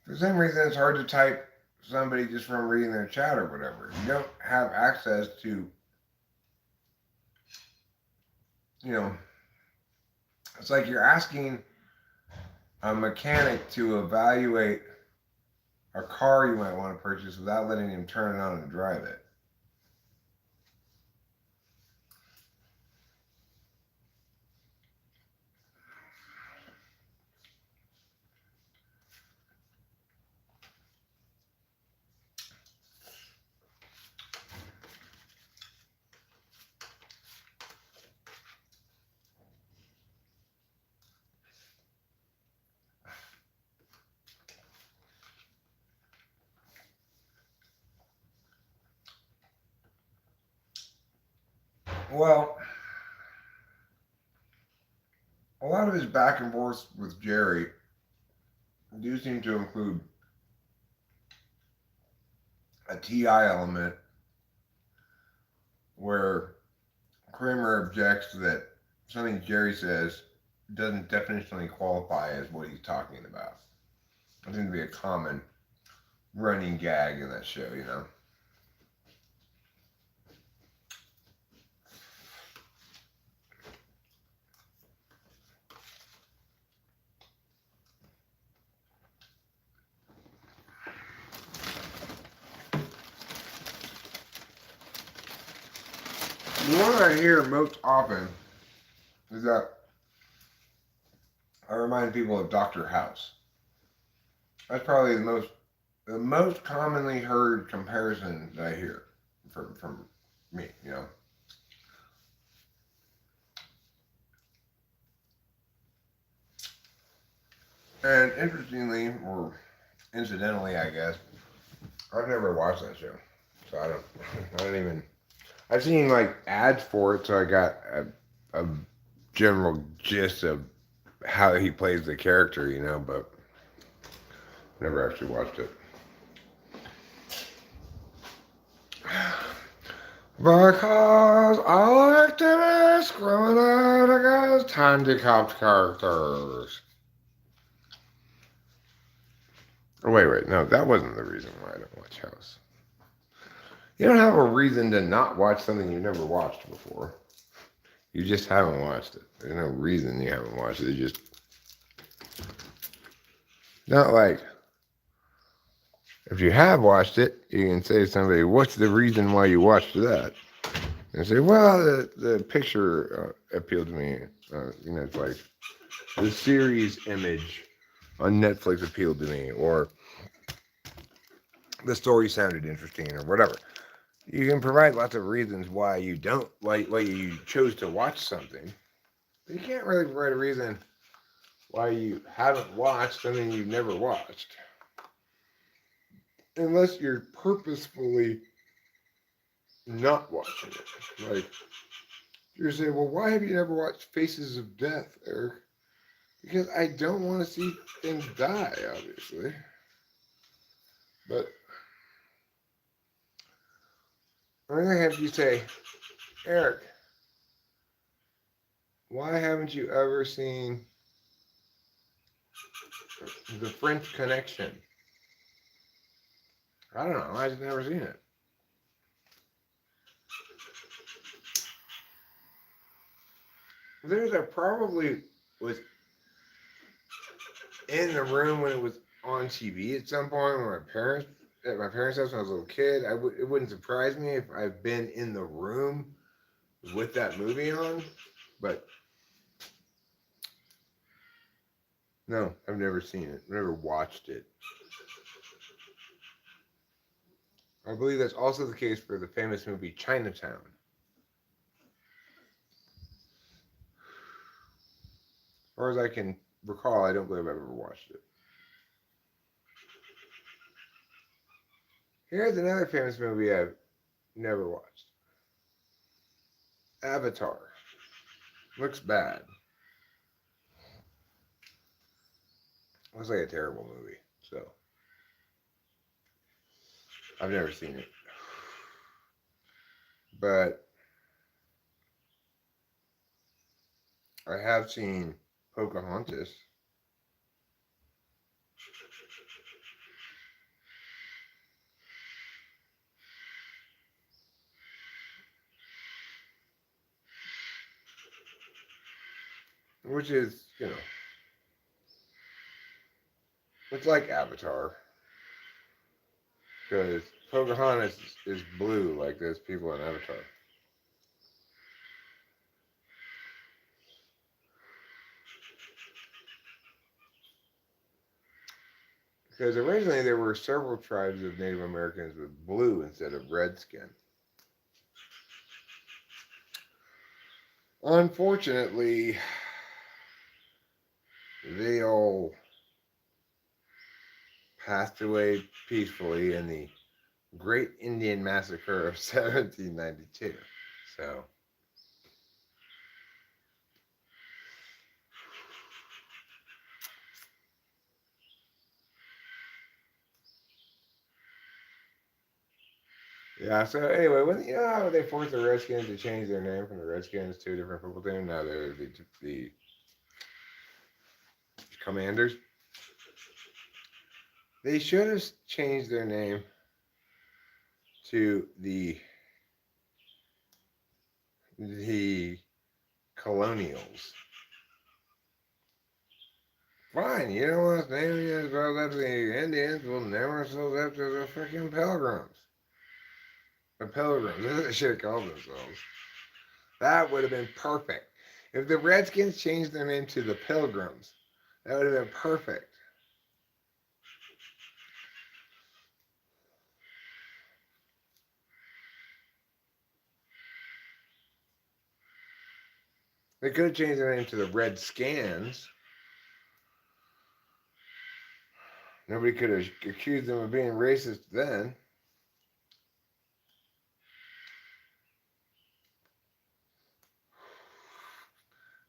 Speaker 2: For the same reason, it's hard to type somebody just from reading their chat or whatever. You don't have access to, you know, it's like you're asking a mechanic to evaluate a car you might want to purchase without letting him turn it on and drive it. Well, a lot of his back and forth with Jerry do seem to include a TI element where Kramer objects that something Jerry says doesn't definitionally qualify as what he's talking about. It seems to be a common running gag in that show, you know. The one I hear most often is that I remind people of Dr. House. That's probably the most the most commonly heard comparison that I hear from me, you know. And interestingly, or incidentally, I guess, I've never watched that show, so I don't even. I've seen like ads for it, so I got a general gist of how he plays the character, you know, but never actually watched it. Because I like to discriminate against handicapped characters. Oh, wait, no, that wasn't the reason why I don't watch House. You don't have a reason to not watch something you've never watched before. You just haven't watched it. There's no reason you haven't watched it. It's just not like if you have watched it, you can say to somebody, "What's the reason why you watched that?" And say, "Well, the picture appealed to me. You know, it's like the series image on Netflix appealed to me, or the story sounded interesting, or whatever." You can provide lots of reasons why you don't why you chose to watch something. But you can't really provide a reason why you haven't watched something you've never watched, unless you're purposefully not watching it. Like you're saying, well, why have you never watched Faces of Death, Eric? Because I don't want to see things die, obviously. But on the other hand, if you say, Eric, why haven't you ever seen The French Connection? I don't know. I've never seen it. There's a probably was in the room when it was on TV at some point when at my parents' house when I was a little kid. It wouldn't surprise me if I've been in the room with that movie on, but no, I've never seen it. Never watched it. I believe that's also the case for the famous movie Chinatown. As far as I can recall, I don't believe I've ever watched it. Here's another famous movie I've never watched. Avatar. Looks bad. Looks like a terrible movie. So, I've never seen it. But I have seen Pocahontas. Which is, you know, it's like Avatar. Because Pocahontas is blue like those people in Avatar. Because originally there were several tribes of Native Americans with blue instead of red skin. Unfortunately, they all passed away peacefully in the Great Indian Massacre of 1792. So, yeah, so anyway, when you know how they forced the Redskins to change their name from the Redskins to a different football team? Now they're the Commanders. They should have changed their name to the Colonials. Fine, you don't want to name yourselves after the Indians, we'll name ourselves after the freaking Pilgrims. The Pilgrims, that's what they should have called themselves. That would have been perfect. If the Redskins changed their name to the Pilgrims, that would have been perfect. They could have changed their name to the Redskins. Nobody could have accused them of being racist then.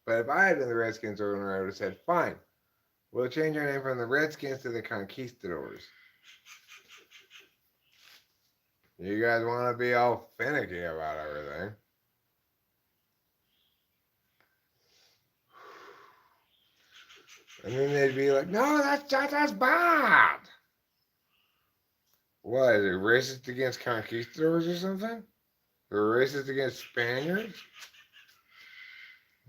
Speaker 2: But if I had been the Redskins owner, I would have said, fine, we'll change our name from the Redskins to the Conquistadors. You guys want to be all finicky about everything. And then they'd be like, no, that's bad. What, is it racist against conquistadors or something? Or racist against Spaniards?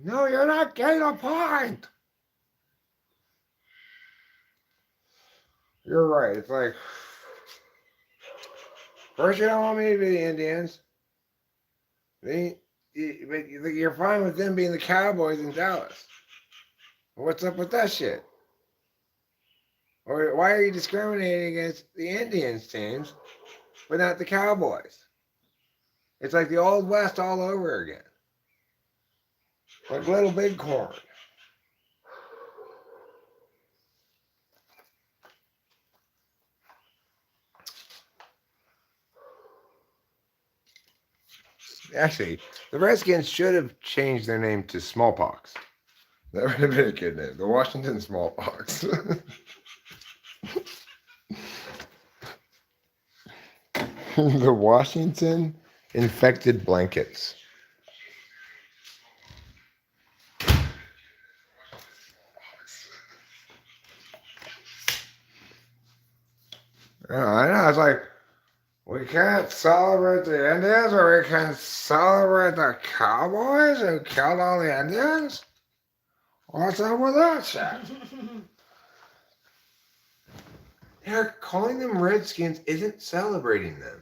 Speaker 2: No, you're not getting a point. You're right. It's like, first you don't want me to be the Indians. But you're fine with them being the Cowboys in Dallas. What's up with that shit? Or why are you discriminating against the Indians teams, but not the Cowboys? It's like the Old West all over again. Like Little Bighorn. Actually, the Redskins should have changed their name to Smallpox. That would have been a good name. The Washington Smallpox. The Washington Infected Blankets. Oh, I know. It's like, we can't celebrate the Indians, or we can celebrate the Cowboys who killed all the Indians? What's up with that shit? They're calling them Redskins isn't celebrating them.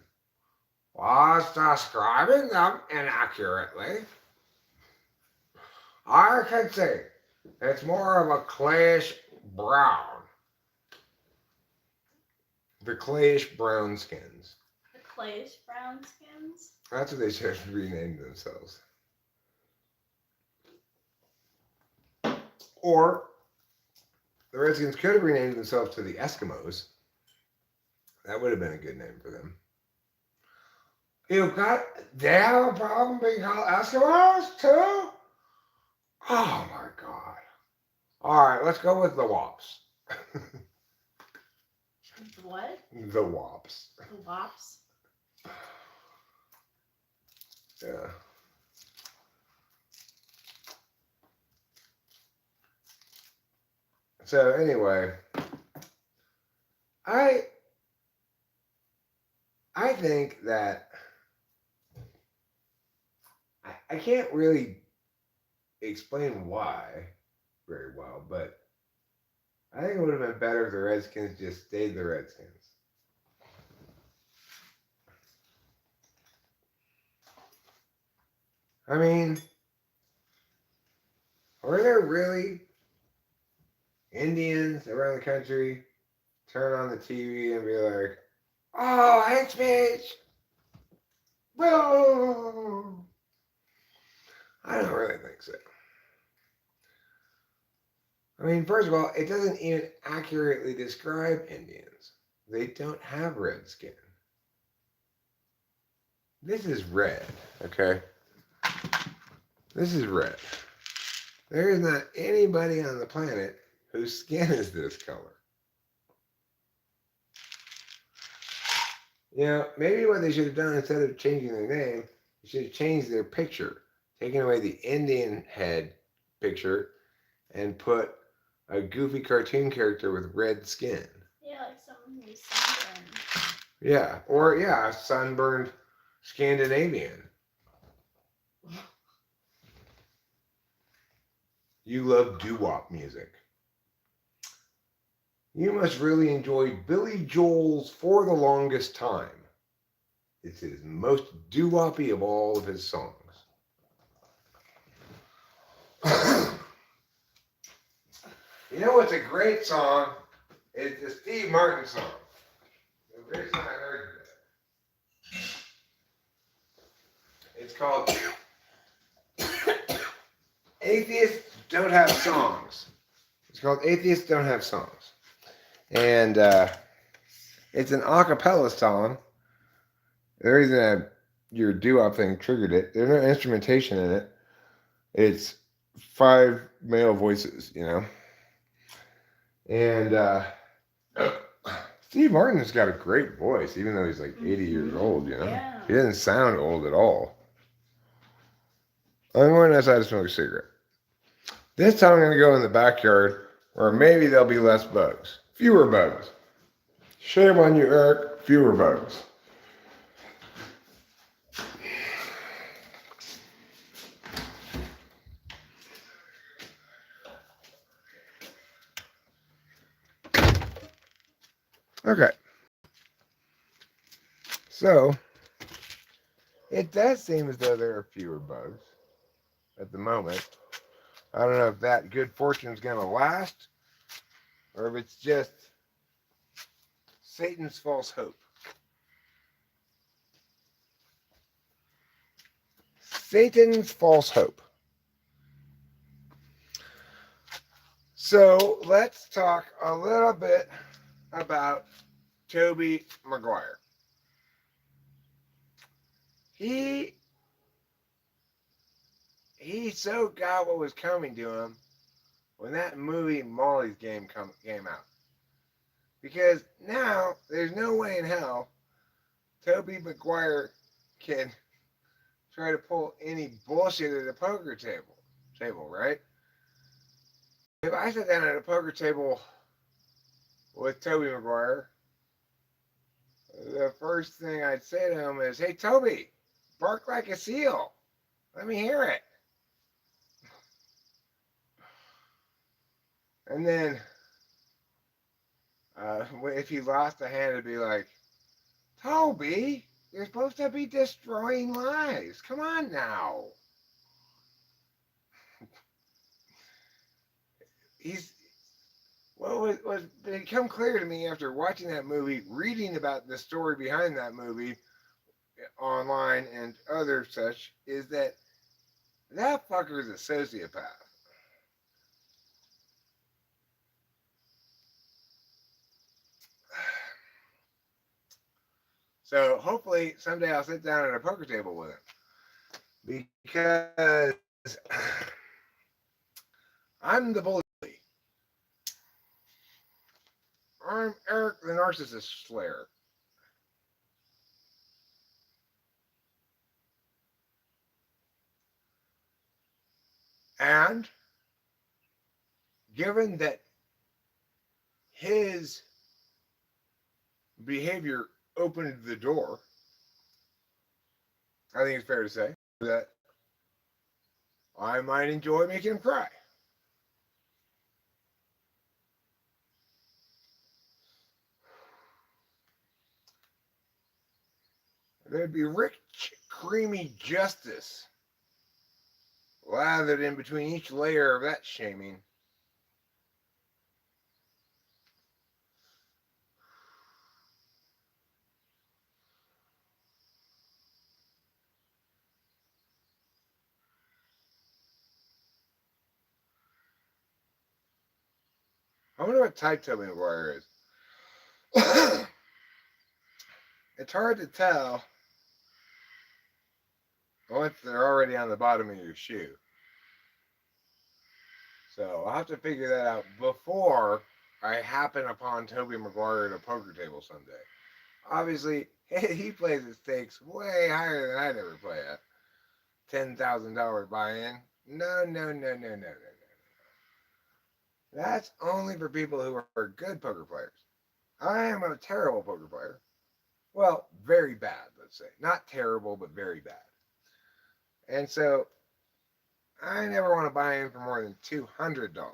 Speaker 2: Was describing them inaccurately. I can see it's more of a clayish brown. The clayish brown skins.
Speaker 3: The clayish brown skins?
Speaker 2: That's what they should have renamed themselves. Or the Redskins could have renamed themselves to the Eskimos. That would have been a good name for them. They have a problem being called Eskimos too? Oh my God. Alright, let's go with the Wops.
Speaker 3: What?
Speaker 2: The Wops.
Speaker 3: The Wops?
Speaker 2: Yeah. So anyway, I think that I can't really explain why very well, but I think it would have been better if the Redskins just stayed the Redskins. I mean, were there really Indians around the country turn on the TV and be like, oh, hate speech? Whoa! I don't really think so. I mean, first of all, it doesn't even accurately describe Indians. They don't have red skin. This is red, okay? This is red. There is not anybody on the planet whose skin is this color. You know, maybe what they should have done instead of changing their name, they should have changed their picture, taken away the Indian head picture, and put a goofy cartoon character with red skin.
Speaker 3: Yeah, like someone who's sunburned.
Speaker 2: Yeah, or a sunburned Scandinavian. You love doo-wop music. You must really enjoy Billy Joel's For the Longest Time. It's his most doo-woppy of all of his songs. You know what's a great song? It's the Steve Martin song. The greatest song I've heard today. It's called Atheists Don't Have Songs. It's called Atheists Don't Have Songs. And it's an a cappella song. The reason your doo-wop thing triggered it, there's no instrumentation in it. It's 5 male voices, you know. And Steve Martin's got a great voice, even though he's like 80 years old, you know.
Speaker 3: Yeah.
Speaker 2: He doesn't sound old at all. I'm going outside to smoke a cigarette. This time I'm going to go in the backyard where maybe there'll be less bugs. Fewer bugs. Shame on you, Eric. Fewer bugs. Okay. So, it does seem as though there are fewer bugs at the moment. I don't know if that good fortune is going to last or if it's just Satan's false hope. Satan's false hope. So, let's talk a little bit about Tobey Maguire. He so got what was coming to him when that movie Molly's Game came out. Because now there's no way in hell Tobey Maguire can try to pull any bullshit at a poker table, right? If I sat down at a poker table with Tobey Maguire, the first thing I'd say to him is, "Hey Toby, bark like a seal. Let me hear it." And then if he lost a hand, it'd be like, "Toby, you're supposed to be destroying lives. Come on now." What was become clear to me after watching that movie, reading about the story behind that movie online and other such, is that fucker is a sociopath. So hopefully someday I'll sit down at a poker table with him, because I'm the bully. I'm Eric the Narcissist Slayer. And given that his behavior opened the door, I think it's fair to say that I might enjoy making him cry. There'd be rich, creamy justice lathered in between each layer of that shaming. I wonder what type Tobey Maguire is. It's hard to tell once they're already on the bottom of your shoe. So I'll have to figure that out before I happen upon Tobey Maguire at a poker table someday. Obviously, he plays his stakes way higher than I'd ever play at. $10,000 buy-in. No. That's only for people who are good poker players. I am a terrible poker player. Well, very bad, let's say. Not terrible, but very bad. And so, I never want to buy in for more than $200.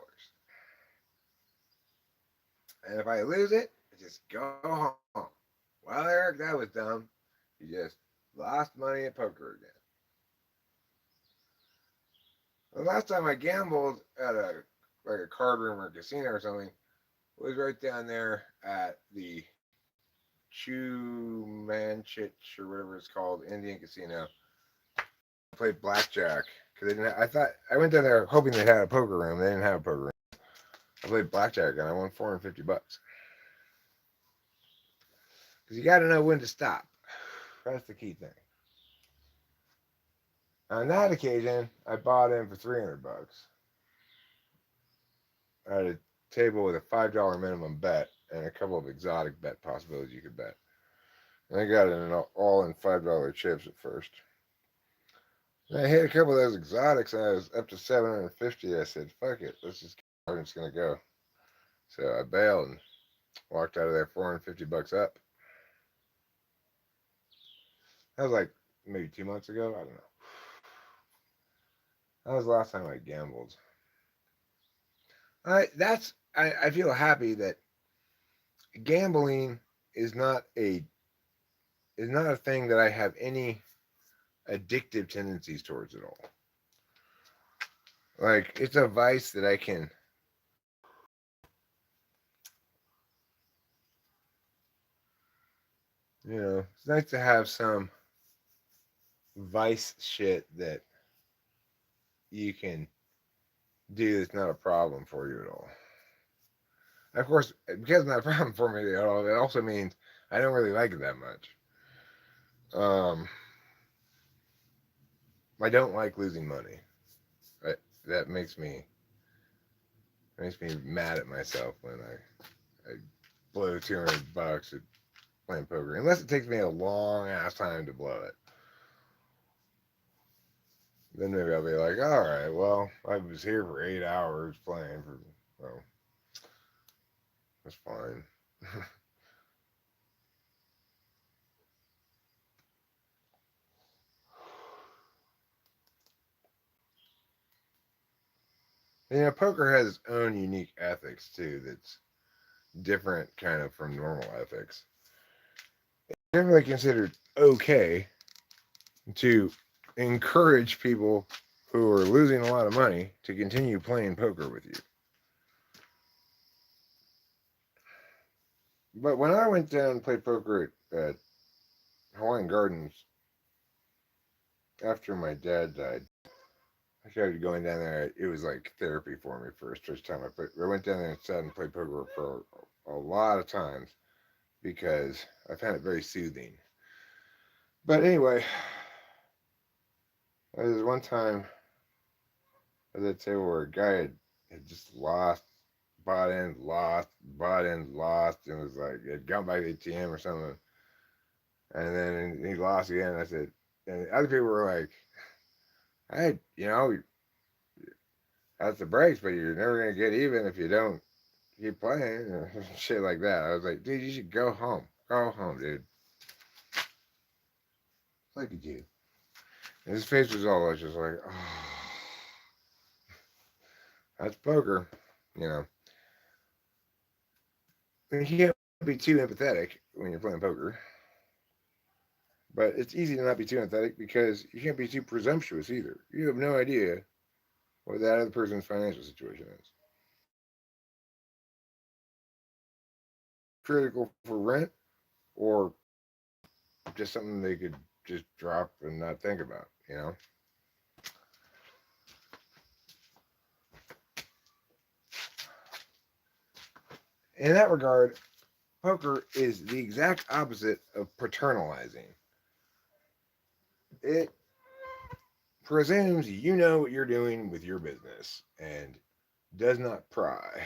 Speaker 2: And if I lose it, I just go home. Well, Eric, that was dumb. You just lost money at poker again. The last time I gambled at a card room or casino or something was right down there at the Chumanchich or whatever it's called, Indian casino. I played blackjack They didn't. I went down there hoping they had a poker room. They didn't have a poker room. I played blackjack and I won $450. Because you got to know when to stop. That's the key thing. On that occasion, I bought in for $300. I had a table with a $5 minimum bet and a couple of exotic bet possibilities you could bet. And I got an all-in $5 chips at first. And I hit a couple of those exotics and I was up to 750. I said, fuck it, I'm just gonna go. So I bailed and walked out of there $450 up. That was like maybe 2 months ago. I don't know. That was the last time I gambled. I feel happy that gambling is not a thing that I have any addictive tendencies towards at all. Like, it's a vice that I can it's nice to have some vice shit that you can do that's not a problem for you at all. Of course, because it's not a problem for me at all, it also means I don't really like it that much. I don't like losing money. That makes me mad at myself when I blow $200 at playing poker, unless it takes me a long ass time to blow it. Then maybe I'll be like, all right, well, I was here for 8 hours playing for, well, that's fine. Poker has its own unique ethics too. That's different, kind of, from normal ethics. It's generally considered okay to encourage people who are losing a lot of money to continue playing poker with you. But when I went down and played poker at Hawaiian Gardens after my dad died, I started going down there. It was like therapy for me for the first time. I went down there and sat and played poker for a lot of times because I found it very soothing. But anyway, there was one time at the table where a guy had just lost, bought in, lost, and was like, had gone by the ATM or something. And then he lost again. I said, and other people were like, hey, that's the breaks, but you're never going to get even if you don't keep playing, or shit like that. I was like, dude, you should go home. Go home, dude. Look at you. And his face was all just like, oh, that's poker, You can't be too empathetic when you're playing poker. But it's easy to not be too empathetic because you can't be too presumptuous either. You have no idea what that other person's financial situation is. Critical for rent, or just something they could just drop and not think about, In that regard, poker is the exact opposite of paternalizing. It presumes you know what you're doing with your business and does not pry.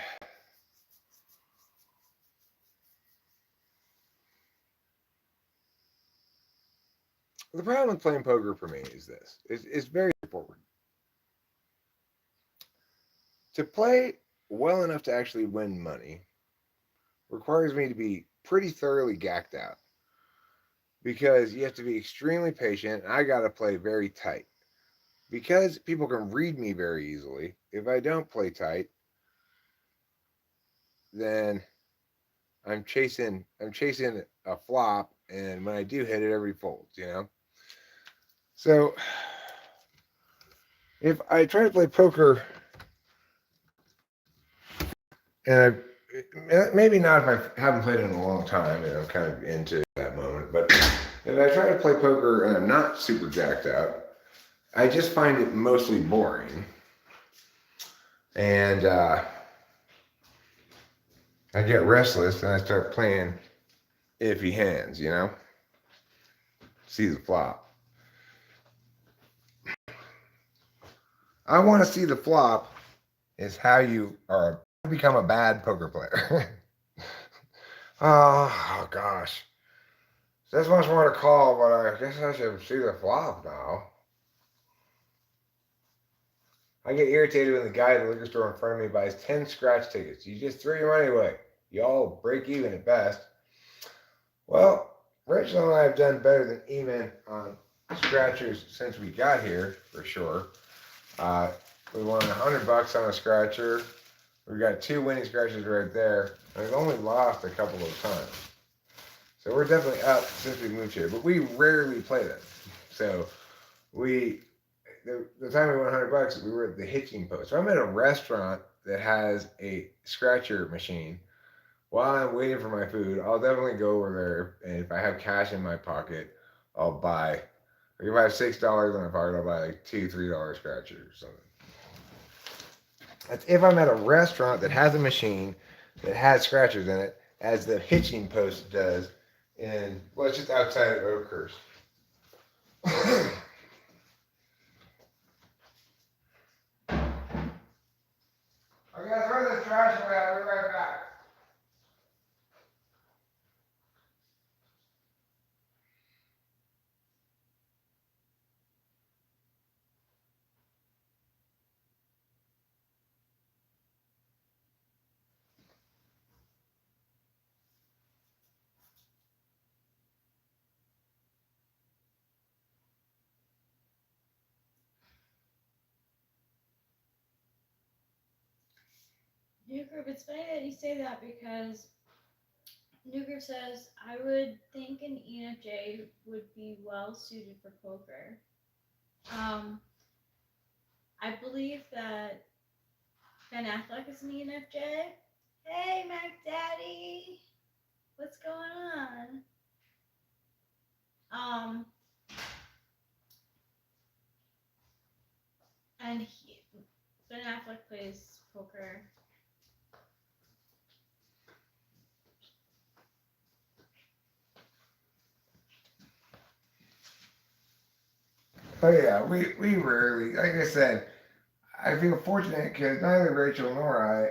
Speaker 2: The problem with playing poker for me is this. It's very straightforward. To play well enough to actually win money requires me to be pretty thoroughly gacked out, because you have to be extremely patient, and I got to play very tight. Because people can read me very easily, if I don't play tight, then I'm chasing a flop, and when I do hit it, everybody folds, So if I try to play poker, and maybe not if I haven't played it in a long time, I'm kind of into that moment, but if I try to play poker and I'm not super jacked out, I just find it mostly boring. And I get restless and I start playing iffy hands, you know? See the flop. I want to see the flop is how you are become a bad poker player. Oh gosh. There's much more to call, but I guess I should see the flop now. I get irritated when the guy at the liquor store in front of me buys 10 scratch tickets. You just threw your money away. You all break even at best. Well, Rachel and I have done better than even on scratchers since we got here, for sure. We won $100 on a scratcher. We got 2 winning scratches right there. And we've only lost a couple of times. So we're definitely up since we moved here. But we rarely play them. So the time we won $100, we were at the hitching post. So I'm at a restaurant that has a scratcher machine. While I'm waiting for my food, I'll definitely go over there, and if I have cash in my pocket, I'll buy. If I have $6 in my pocket, I'll buy like $2, $3 scratchers or something. That's if I'm at a restaurant that has a machine that has scratchers in it, as the hitching post does, and well, it's just outside of Oakhurst. I gotta throw this trash away. I'll be right back.
Speaker 3: New Group, it's funny that you say that because New Group says, I would think an ENFJ would be well suited for poker. I believe that Ben Affleck is an ENFJ. Hey, Mac Daddy, what's going on? And Ben Affleck plays poker.
Speaker 2: Oh yeah, we rarely, like I said, I feel fortunate because neither Rachel nor I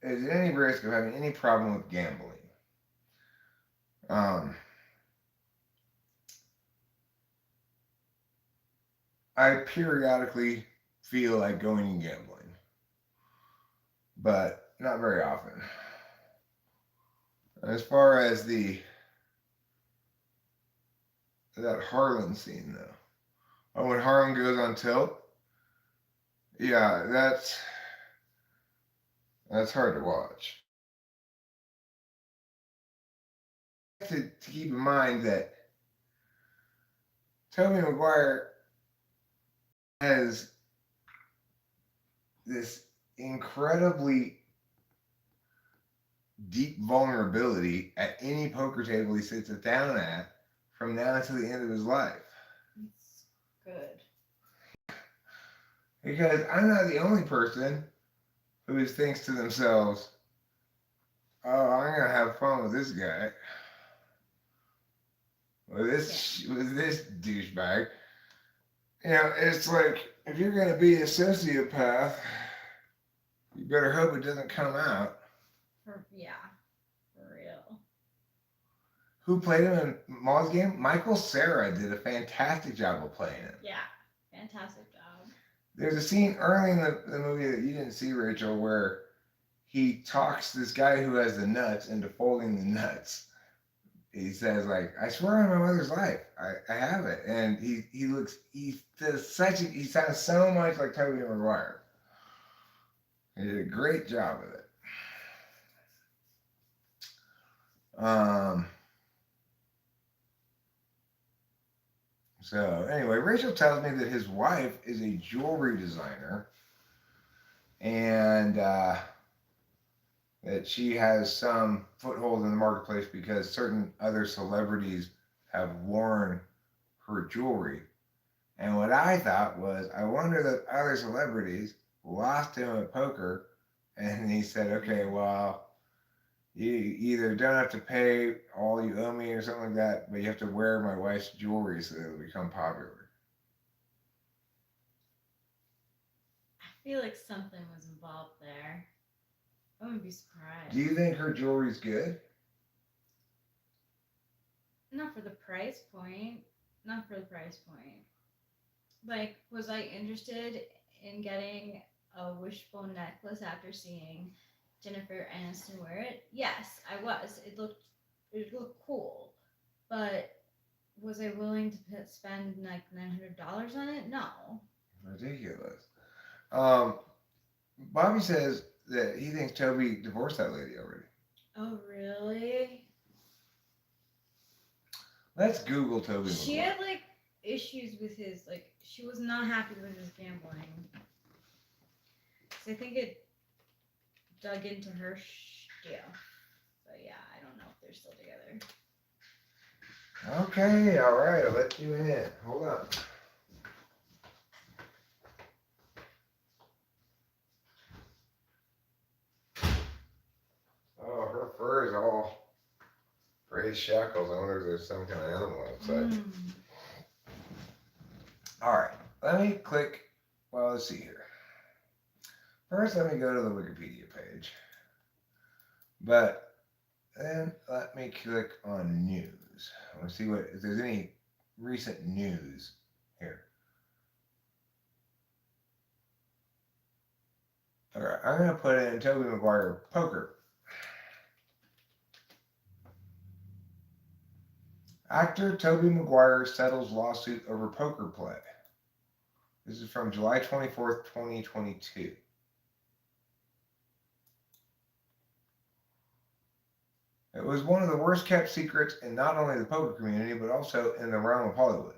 Speaker 2: is at any risk of having any problem with gambling. Um, I periodically feel like going and gambling, but not very often. As far as that Harlan scene though, oh, when Harlan goes on tilt, yeah, that's hard to watch. To keep in mind that Tobey Maguire has this incredibly deep vulnerability at any poker table he sits it down at from now until the end of his life.
Speaker 3: It's good.
Speaker 2: Because I'm not the only person who thinks to themselves, oh, I'm going to have fun with this guy. With this douchebag. You know, it's like, if you're going to be a sociopath, you better hope it doesn't come out.
Speaker 3: For real.
Speaker 2: Who played him in Maul's game? Michael Cera did a fantastic job of playing him.
Speaker 3: Yeah, fantastic job.
Speaker 2: There's a scene early in the movie that you didn't see, Rachel, where he talks this guy who has the nuts into folding the nuts. He says, like, I swear on my mother's life, I have it. And he sounds so much like Tobey Maguire. He did a great job of it. So anyway, Rachel tells me that his wife is a jewelry designer and that she has some foothold in the marketplace because certain other celebrities have worn her jewelry. And what I thought was, I wonder that other celebrities lost him at poker, and he said, okay, well, you either don't have to pay all you owe me or something like that, but you have to wear my wife's jewelry so that it'll become popular.
Speaker 3: I feel like something was involved there. I wouldn't be surprised.
Speaker 2: Do you think her jewelry's good?
Speaker 3: Not for the price point. Not for the price point. Like, was I interested in getting a wishbone necklace after seeing Jennifer Aniston wear it? Yes, I was. It looked cool, but was I willing to spend like $900 on it? No.
Speaker 2: Ridiculous. Um, Bobby says that he thinks Toby divorced that lady already.
Speaker 3: Oh really?
Speaker 2: Let's Google Toby
Speaker 3: She
Speaker 2: Maguire.
Speaker 3: had like issues with his like. She was not happy with his gambling. So I think it dug into her stuff. But yeah, I don't know if they're still together.
Speaker 2: Okay, all right, I'll let you in. Hold on. Oh, her fur is all raised shackles. I wonder if there's some kind of animal outside. All right, let me click. Well, let's see here. First, let me go to the Wikipedia page. But then let me click on news. I want to see if there's any recent news here. All right, I'm going to put in Toby Maguire poker. Actor Toby Maguire settles lawsuit over poker play. This is from July 24th, 2022. It was one of the worst kept secrets in not only the poker community, but also in the realm of Hollywood.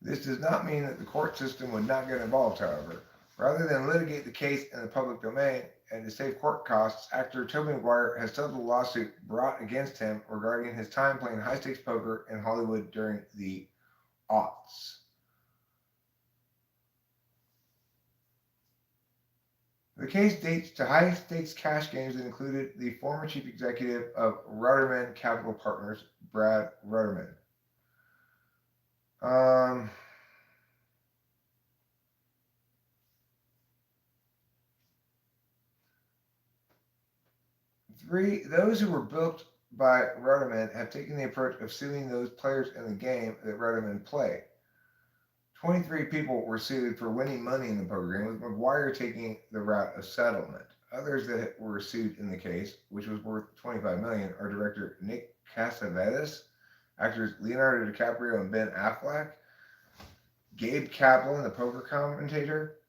Speaker 2: This does not mean that the court system would not get involved, however. Rather than litigate the case in the public domain and to save court costs, actor Toby Maguire has settled a lawsuit brought against him regarding his time playing high-stakes poker in Hollywood during the aughts. The case dates to high-stakes cash games that included the former chief executive of Rudderman Capital Partners, Brad Rudderman. Those who were built by Rudderman have taken the approach of suing those players in the game that Rudderman played. 23 people were sued for winning money in the poker game, with Maguire taking the route of settlement. Others that were sued in the case, which was worth $25 million, are director Nick Cassavetes, actors Leonardo DiCaprio and Ben Affleck, Gabe Kaplan, the poker commentator.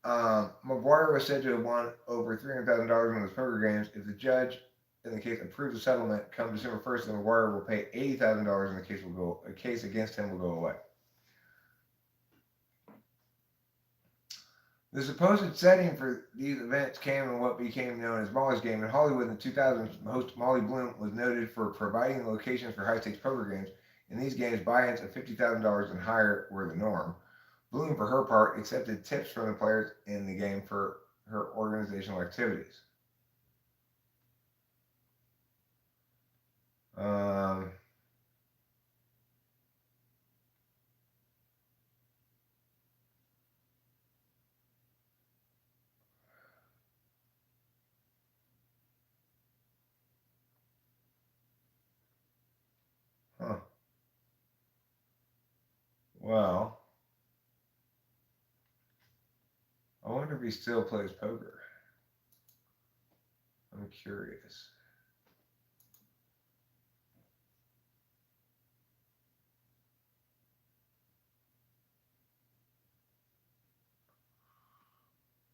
Speaker 2: Maguire was said to have won over $300,000 in his poker games. If the judge in the case approves the settlement come December 1st, then Maguire will pay $80,000 and the case against him will go away. The supposed setting for these events came in what became known as Molly's Game. In Hollywood in the 2000s, host Molly Bloom was noted for providing locations for high-stakes poker games. In these games, buy-ins of $50,000 and higher were the norm. Bloom, for her part, accepted tips from the players in the game for her organizational activities. Well, I wonder if he still plays poker. I'm curious.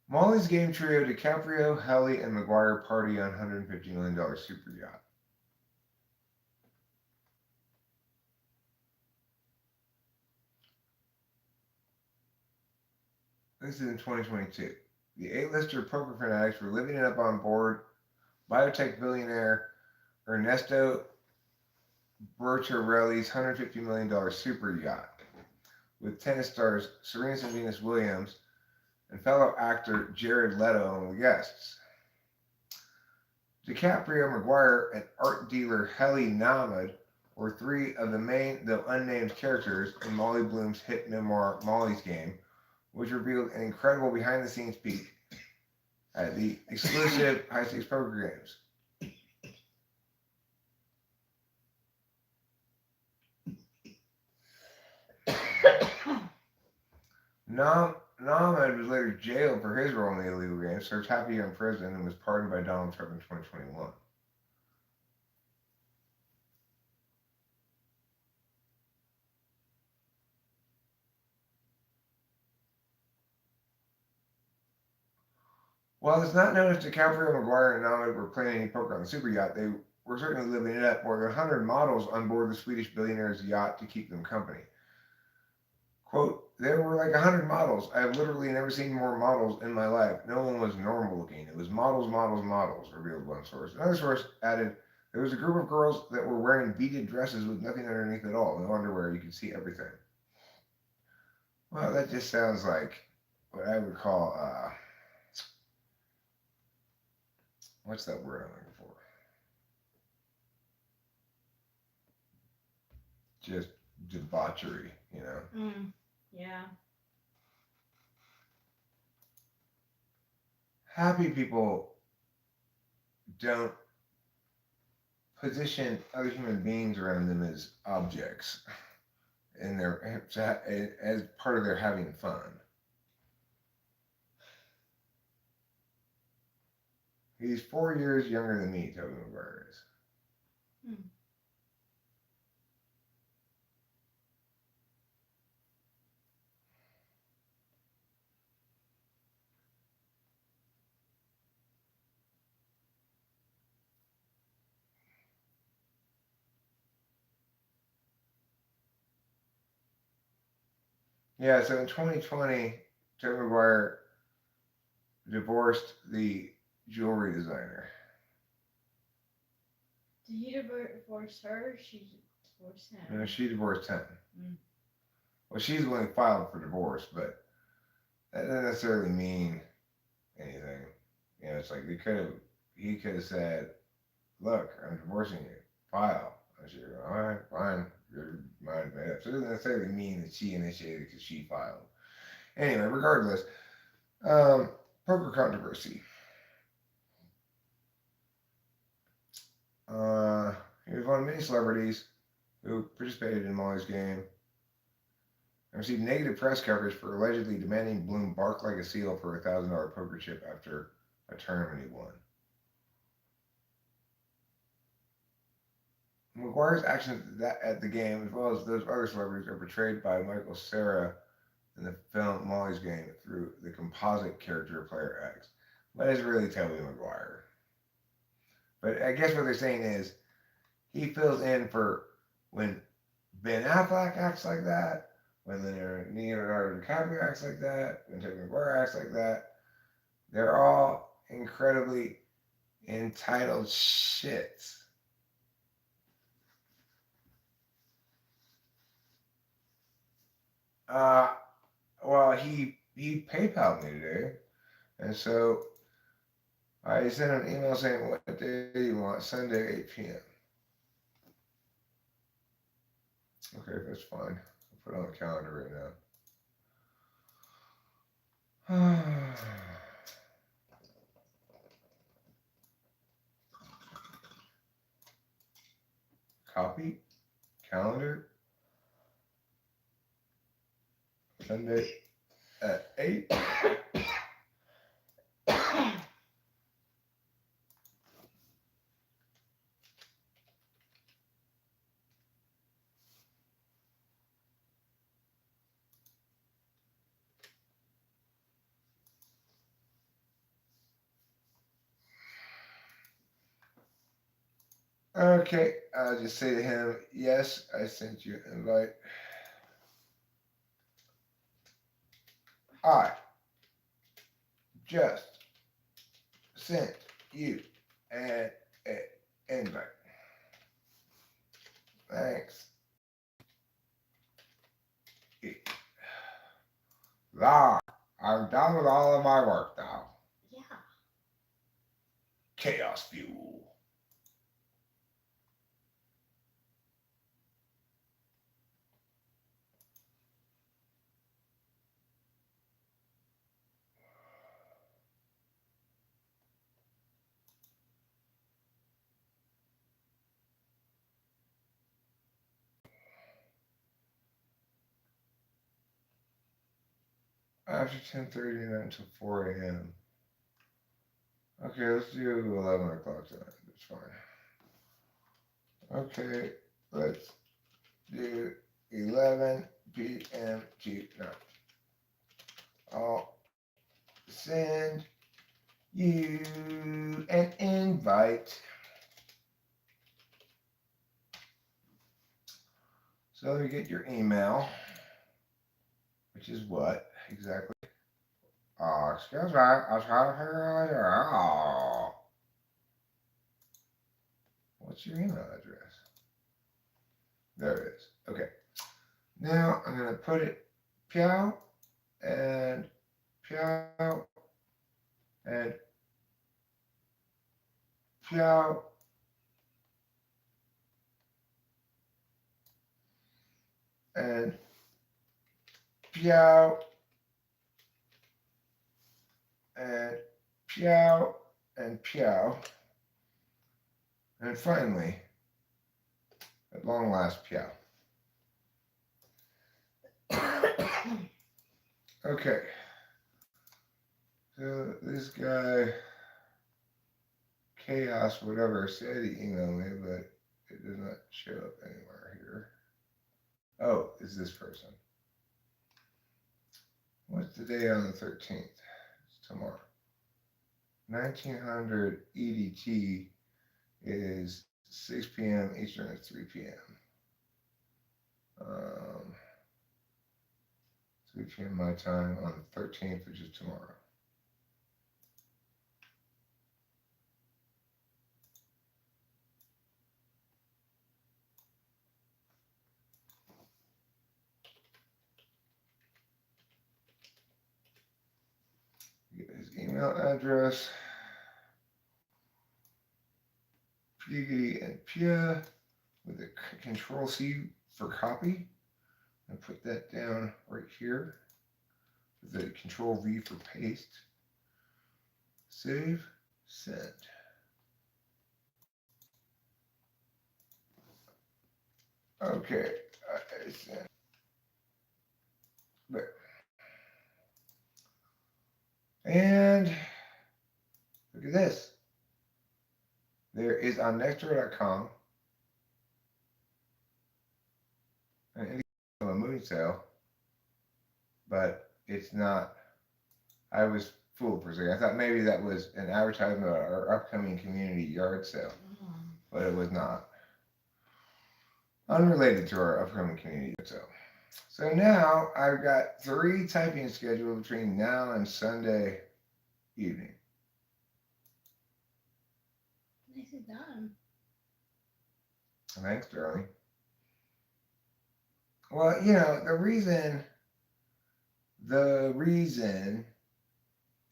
Speaker 2: Molly's Game trio DiCaprio, Helly, and Maguire party on $150 million super yacht. This is in 2022. The A-lister poker fanatics were living it up on board biotech billionaire Ernesto Bertorelli's $150 million super yacht. with tennis stars Serena and Venus Williams and fellow actor Jared Leto among the guests. DiCaprio, Maguire, and art dealer Heli Nahmad were three of the main, though unnamed, characters in Molly Bloom's hit memoir Molly's Game, which revealed an incredible behind-the-scenes peek at the exclusive high-stakes poker games. Nahmad was later jailed for his role in the illegal games, served half a year in prison, and was pardoned by Donald Trump in 2021. While it's not known if DiCaprio, Maguire, and Nahmad were playing any poker on the super yacht, they were certainly living it up. More than 100 models on board the Swedish billionaire's yacht to keep them company. Quote, there were like 100 models. I have literally never seen more models in my life. No one was normal looking. It was models, models, models, revealed one source. Another source added, there was a group of girls that were wearing beaded dresses with nothing underneath at all. No underwear. You could see everything. Well, that just sounds like what I would call, what's that word I'm looking for? Just debauchery, you know?
Speaker 3: Yeah.
Speaker 2: Happy people don't position other human beings around them as objects in their as part of their having fun. He's 4 years younger than me, Tobey Maguire is. Yeah, so in 2020, Tobey Maguire divorced the jewelry designer.
Speaker 3: Did he divorce her? Or she divorced him.
Speaker 2: No, she divorced him.
Speaker 3: Mm.
Speaker 2: Well, she's the one who filed for divorce, but that doesn't necessarily mean anything. You know, it's like he could have said, "Look, I'm divorcing you. File." And she goes, "All right, fine. Your mind made up." So it doesn't necessarily mean that she initiated because she filed. Anyway, regardless, poker controversy. He was one of many celebrities who participated in Molly's Game and received negative press coverage for allegedly demanding Bloom bark like a seal for a $1,000 poker chip after a tournament he won. Maguire's actions at the game, as well as those other celebrities, are portrayed by Michael Cera in the film Molly's Game through the composite character Player X. But it's really Tobey Maguire. But I guess what they're saying is he fills in for when Ben Affleck acts like that, when Leonardo DiCaprio acts like that, when Tobey Maguire acts like that. They're all incredibly entitled shits. Well, he PayPal'd me today, and so I sent an email saying, "What day do you want? Sunday, 8 p.m." Okay, that's fine. I'll put it on the calendar right now. Copy, calendar, Sunday at 8. Okay, I'll just say to him, yes, I sent you an invite. I just sent you an invite. Thanks. Ah, I'm done with all of my work now.
Speaker 3: Yeah.
Speaker 2: Chaos fuel. After 10:30 until 4 a.m. Okay, let's do 11 o'clock tonight. That's fine. Okay, let's do 11 p.m. tonight. I'll send you an invite. So you get your email, which is what exactly? Oh, excuse me. I was trying to figure out here. Oh. What's your email address? There it is. Okay. Now I'm going to put it Piao and Piao and Piao and Piao and Piao and Piao. And finally, at long last, Piao. Okay. So this guy, Chaos, whatever, said he emailed me, but it does not show up anywhere here. Oh, it's this person. What's the day on the 13th? It's tomorrow. 1900 EDT is 6 p.m. Eastern is 3 p.m. 3 p.m. my time on the 13th, which is tomorrow. Get his email address. Piggy and Pia with a control C for copy. And put that down right here. With the control V for paste. Save, send. Okay, I sent. There. And look at this. There is on nextdoor.com an indication of a moving sale, but it's not. I was fooled for a second. I thought maybe that was an advertisement of our upcoming community yard sale, but it was not. Unrelated to our upcoming community yard sale. So now I've got 3 typing scheduled between now and Sunday evening.
Speaker 3: Nicely done.
Speaker 2: Thanks, darling. Well, you know, the reason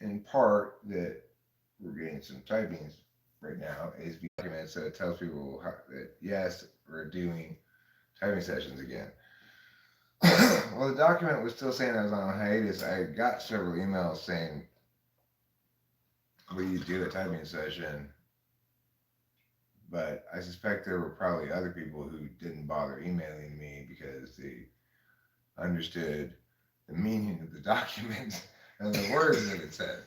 Speaker 2: in part that we're getting some typings right now is documents so it tells people that yes, we're doing typing sessions again. Well, the document was still saying I was on hiatus. I got several emails saying, will you do a typing session? But I suspect there were probably other people who didn't bother emailing me because they understood the meaning of the document and the words that it said.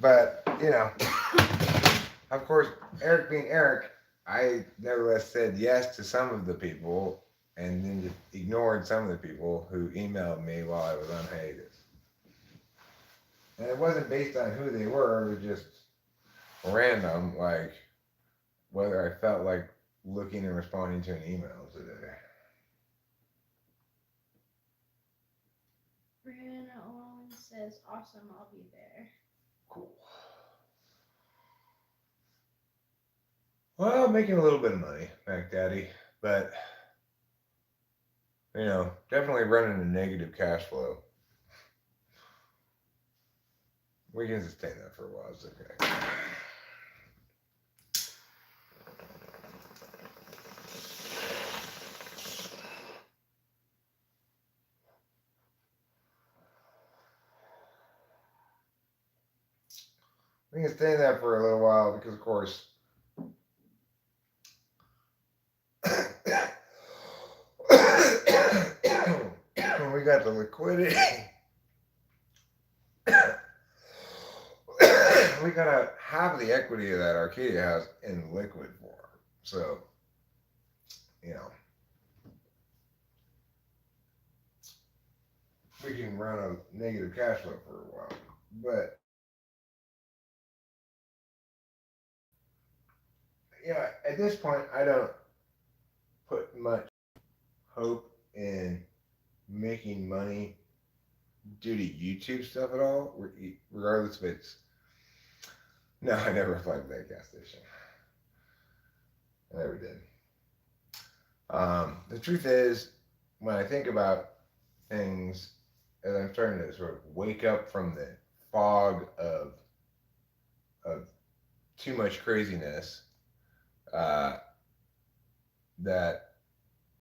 Speaker 2: But, you know, of course, Eric being Eric, I nevertheless said yes to some of the people and then just ignored some of the people who emailed me while I was on hiatus. And it wasn't based on who they were, it was just random, like whether I felt like looking and responding to an email today.
Speaker 3: Brianna Owen says, awesome, I'll be there.
Speaker 2: Cool. Well, making a little bit of money, Mac Daddy, but definitely running a negative cash flow. We can sustain that for a while. It's okay. We can stay in that for a little while because, of course, we got the liquidity. We got half of the equity of that Arcadia house in liquid form. So, we can run a negative cash flow for a while. But, at this point, I don't put much hope in making money due to YouTube stuff at all, regardless if it's. No, I never applied to that gas station. I never did. The truth is, when I think about things, as I'm starting to sort of wake up from the fog of too much craziness, that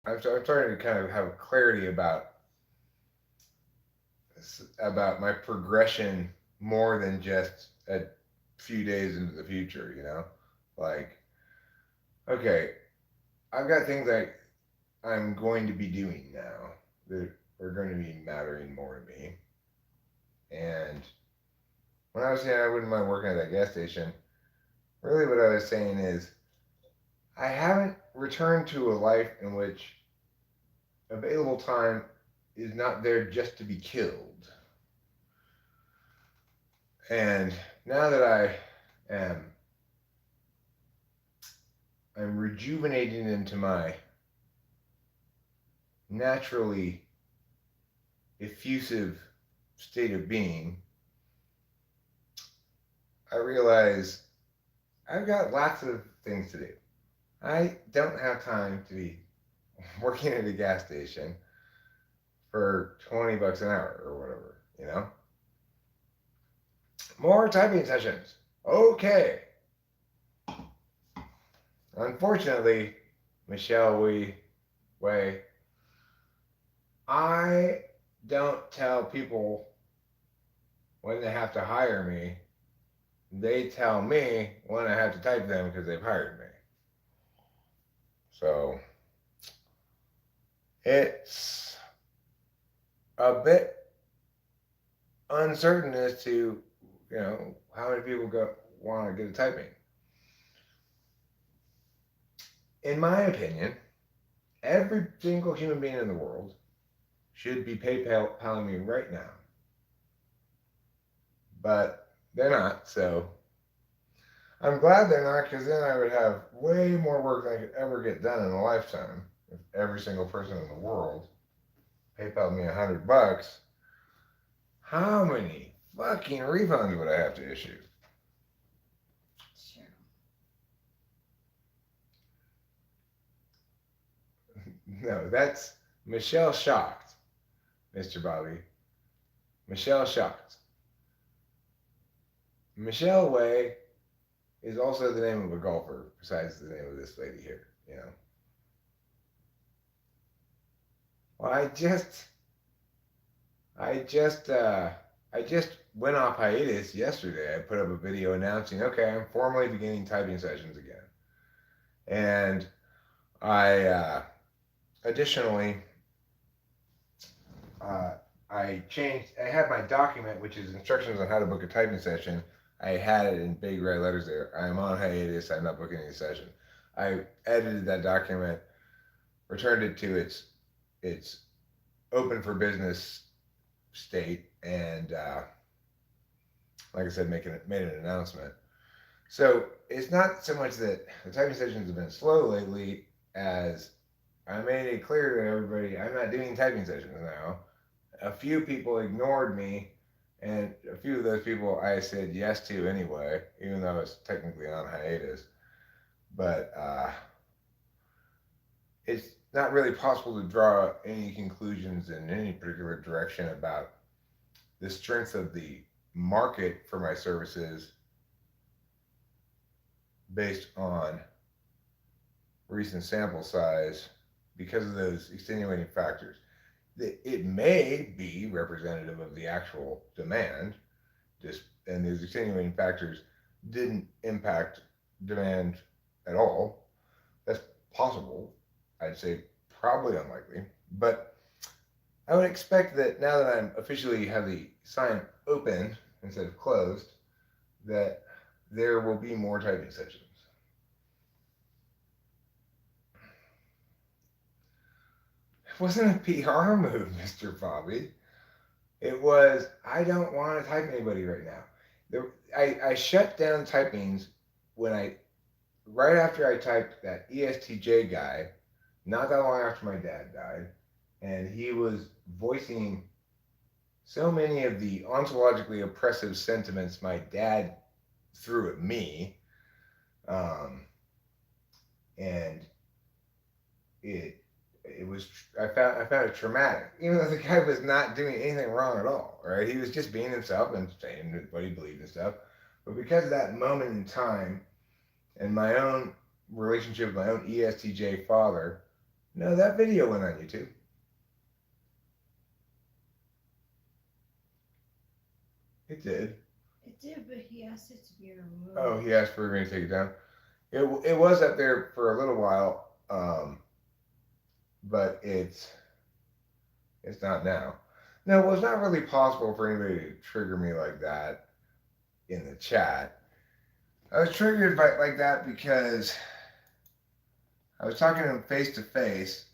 Speaker 2: I'm starting to kind of have clarity about my progression more than just a few days into the future. Like, okay, I've got things I'm going to be doing now that are going to be mattering more to me. And when I was saying I wouldn't mind working at that gas station, really what I was saying is I haven't returned to a life in which available time is not there just to be killed. And now that I'm rejuvenating into my naturally effusive state of being, I realize I've got lots of things to do. I don't have time to be working at a gas station for $20 an hour or whatever. More typing sessions. Okay. Unfortunately, Michelle Way, I don't tell people when they have to hire me. They tell me when I have to type them because they've hired me. So it's a bit uncertain as to, how many people want to get a typing. In my opinion, every single human being in the world should be PayPaling me right now. But they're not, so I'm glad they're not, because then I would have way more work than I could ever get done in a lifetime if every single person in the world PayPal'd me $100. How many fucking refunds would I have to issue?
Speaker 3: Sure.
Speaker 2: No, that's Michelle Shocked, Mr. Bobby. Michelle Shocked. Michelle Way is also the name of a golfer, besides the name of this lady here. Well, I just went off hiatus yesterday. I put up a video announcing, okay, I'm formally beginning typing sessions again. And I additionally, I had my document, which is instructions on how to book a typing session. I had it in big red letters there. I am on hiatus. I'm not booking any session. I edited that document, returned it to its open for business state, and like I said, made an announcement. So it's not so much that the typing sessions have been slow lately as I made it clear to everybody I'm not doing typing sessions now. A few people ignored me, and a few of those people I said yes to anyway, even though I was technically on hiatus. But not really possible to draw any conclusions in any particular direction about the strength of the market for my services based on recent sample size because of those extenuating factors. It may be representative of the actual demand, just and those extenuating factors didn't impact demand at all. That's possible. I'd say probably unlikely, but I would expect that now that I'm officially have the sign open instead of closed, that there will be more typing sessions. It wasn't a PR move, Mr. Bobby. It was, I don't want to type anybody right now. I shut down typings when right after I typed that ESTJ guy, not that long after my dad died, and he was voicing so many of the ontologically oppressive sentiments my dad threw at me, and it was I found it traumatic, even though the guy was not doing anything wrong at all. Right, he was just being himself and saying what he believed and stuff. But because of that moment in time and my own relationship with my own ESTJ father, no, that video went on YouTube. It did.
Speaker 3: It did, but he asked it to be removed.
Speaker 2: Oh, he asked for me to take it down. It was up there for a little while, but it's not now. No, it was not really possible for anybody to trigger me like that in the chat. I was triggered by like that because I was talking to him face to face,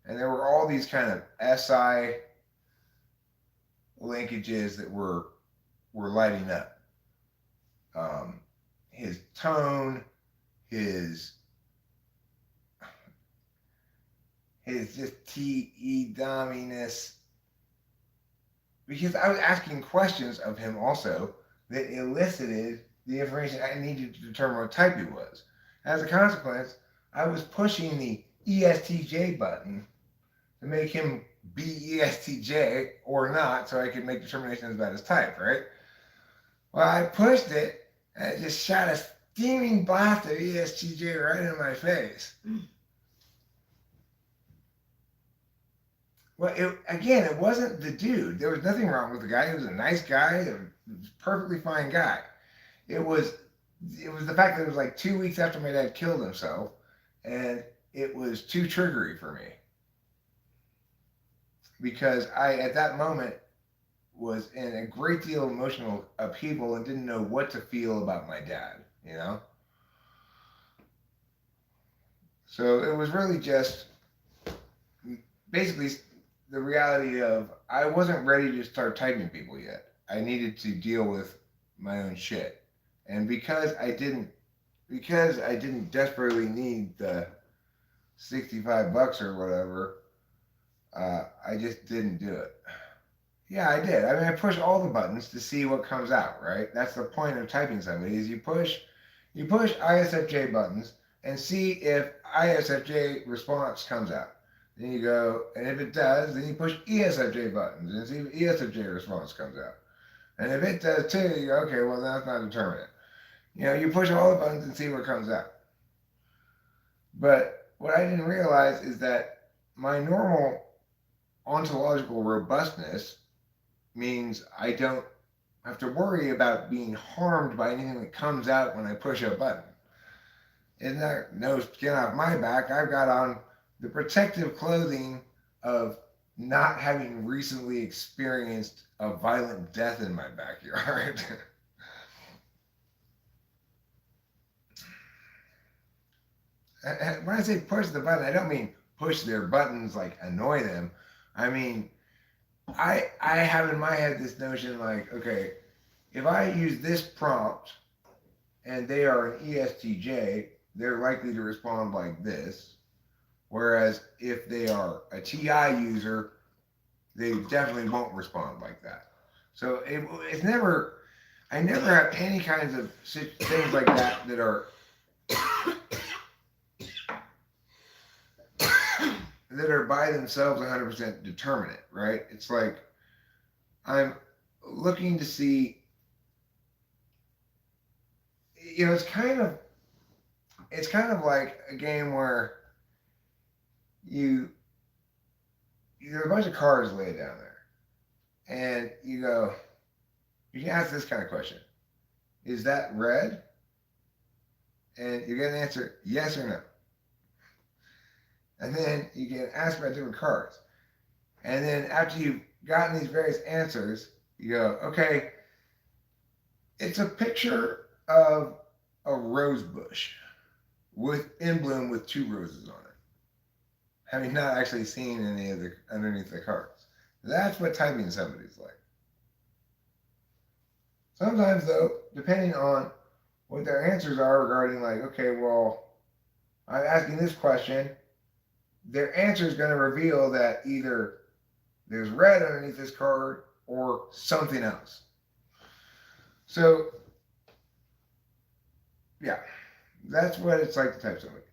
Speaker 2: and there were all these kind of SI linkages that were lighting up. His tone, his just TE dumminess. Because I was asking questions of him also that elicited the information I needed to determine what type he was. As a consequence, I was pushing the ESTJ button to make him be ESTJ or not so I could make determinations about his type, right? Well, I pushed it and it just shot a steaming blast of ESTJ right in my face. Well, it wasn't the dude. There was nothing wrong with the guy. He was a nice guy. He was a perfectly fine guy. It was the fact that it was like 2 weeks after my dad killed himself, and it was too triggery for me. Because I, at that moment, was in a great deal of emotional upheaval and didn't know what to feel about my dad, you know? So it was really just basically the reality of I wasn't ready to start typing people yet. I needed to deal with my own shit. And because I didn't desperately need the $65 or whatever, I just didn't do it. Yeah, I did. I mean, I pushed all the buttons to see what comes out, right? That's the point of typing somebody is you push ISFJ buttons and see if ISFJ response comes out. Then you go, and if it does, then you push ESFJ buttons and see if ESFJ response comes out. And if it does too, you go, okay, well, that's not determinate. You know, you push all the buttons and see what comes out. But what I didn't realize is that my normal ontological robustness means I don't have to worry about being harmed by anything that comes out when I push a button. Isn't that no skin off my back? I've got on the protective clothing of not having recently experienced a violent death in my backyard. When I say push the button, I don't mean push their buttons like annoy them. I mean, I have in my head this notion like, okay, if I use this prompt and they are an ESTJ, they're likely to respond like this. Whereas if they are a TI user, they definitely won't respond like that. So it's never, I never have any kinds of things like that that are that are by themselves 100% determinate, right? It's like I'm looking to see, it's kind of like a game where you there's a bunch of cards laid down there, and you can ask this kind of question: is that red? And you get an answer, yes or no. And then you get asked about different cards. And then after you've gotten these various answers, you go, okay, it's a picture of a rose bush in bloom with 2 roses on it. Having not actually seen any of the underneath the cards. That's what typing somebody's like. Sometimes though, depending on what their answers are regarding like, okay, well, I'm asking this question, their answer is going to reveal that either there's red underneath this card or something else. So, yeah, that's what it's like to type somebody.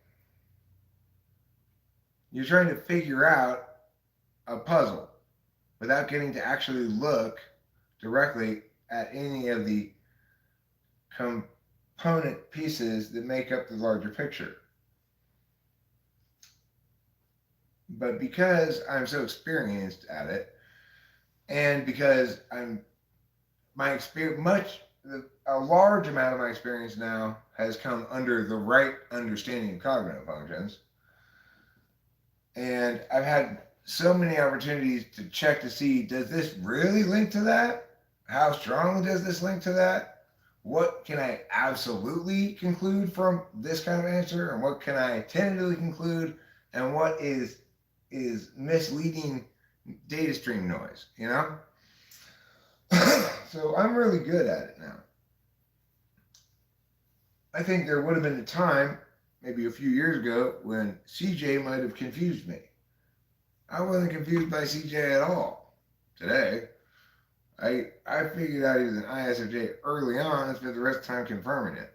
Speaker 2: You're trying to figure out a puzzle without getting to actually look directly at any of the component pieces that make up the larger picture. But because I'm so experienced at it, and because a large amount of my experience now has come under the right understanding of cognitive functions, and I've had so many opportunities to check to see, does this really link to that? How strongly does this link to that? What can I absolutely conclude from this kind of answer, and what can I tentatively conclude, and what is misleading data stream noise, So I'm really good at it now. I think there would have been a time, maybe a few years ago, when CJ might have confused me. I wasn't confused by CJ at all. Today, I figured out he was an ISFJ early on and spent the rest of the time confirming it.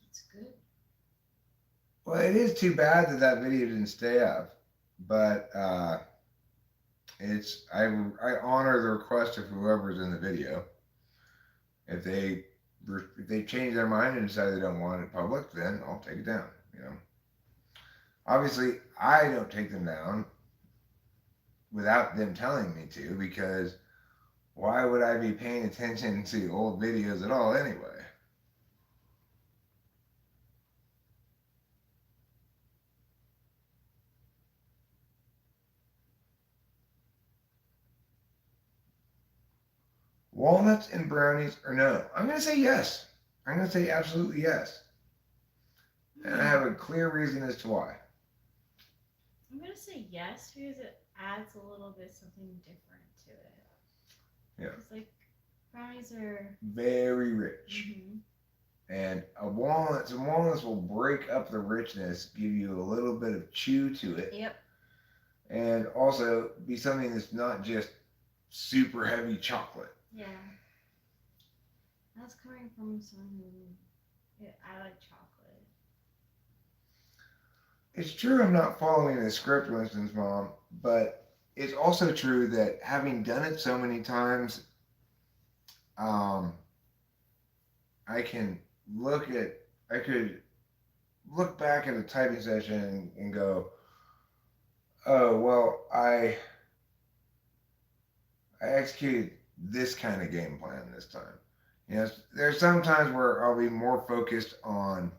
Speaker 3: That's good.
Speaker 2: Well, it is too bad that video didn't stay up, but I honor the request of whoever's in the video. If they change their mind and decide they don't want it public, then I'll take it down. Obviously, I don't take them down without them telling me to, because why would I be paying attention to old videos at all anyway? Walnuts and brownies or no? I'm going to say yes. I'm going to say absolutely yes. And I have a clear reason as to why.
Speaker 3: I'm going to say yes because it adds a little bit something different to it.
Speaker 2: Yeah.
Speaker 3: It's like brownies are
Speaker 2: very rich.
Speaker 3: Mm-hmm.
Speaker 2: And some walnuts will break up the richness, give you a little bit of chew to it.
Speaker 3: Yep.
Speaker 2: And also be something that's not just super heavy chocolate.
Speaker 3: Yeah. That's coming from someone who I like chocolate.
Speaker 2: It's true I'm not following the script, Winston's mom, but it's also true that having done it so many times, I could look back at a typing session and go, oh, well, I executed this kind of game plan this time. There's some times where I'll be more focused on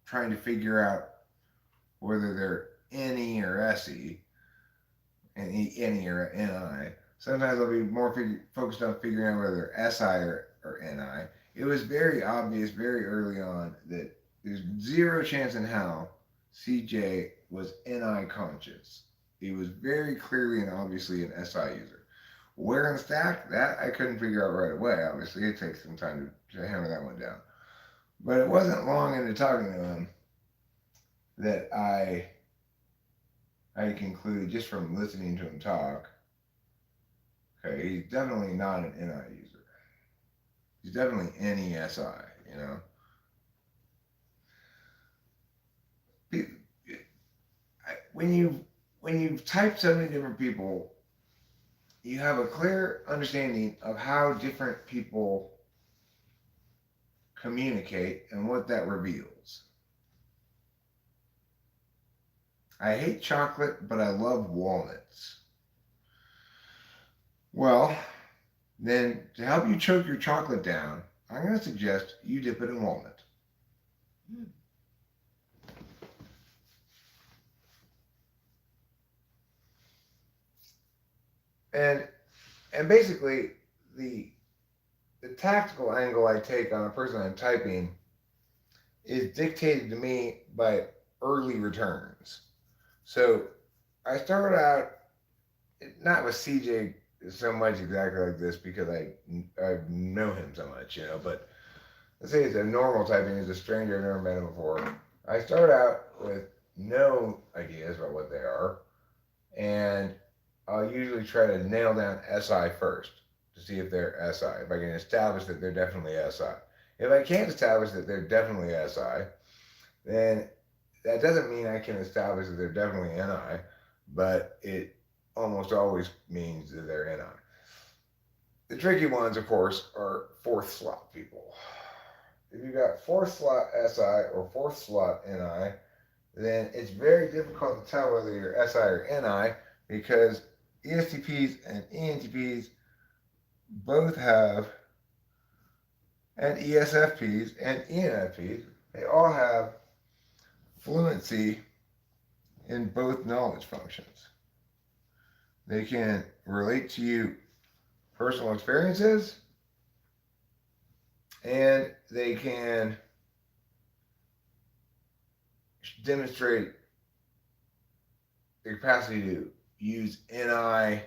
Speaker 2: trying to figure out whether they're NE or SE, and NE or NI. Sometimes I'll be more focused on figuring out whether they're SI or NI. It was very obvious very early on that there's zero chance in hell CJ was NI conscious. He was very clearly and obviously an SI user. Where in the stack? That I couldn't figure out right away. Obviously, it takes some time to hammer that one down. But it wasn't long into talking to him that I concluded just from listening to him talk, okay, he's definitely not an NI user. He's definitely NESI, when you type so many different people, you have a clear understanding of how different people communicate and what that reveals. I hate chocolate, but I love walnuts. Well, then to help you choke your chocolate down, I'm going to suggest you dip it in walnut. And basically the tactical angle I take on a person I'm typing is dictated to me by early returns. So I started out not with CJ so much exactly like this because I know him so much, you know, but let's say it's a normal typing, he's a stranger I've never met him before. I start out with no ideas about what they are, and I'll usually try to nail down SI first to see if they're SI. If I can establish that they're definitely SI. If I can't establish that they're definitely SI, then that doesn't mean I can establish that they're definitely NI, but it almost always means that they're NI. The tricky ones, of course, are fourth slot people. If you got fourth slot SI or fourth slot NI, then it's very difficult to tell whether you're SI or NI because ESTPs and ENTPs both have, and ESFPs and ENFPs, they all have fluency in both knowledge functions. They can relate to you personal experiences, and they can demonstrate the capacity to use NI,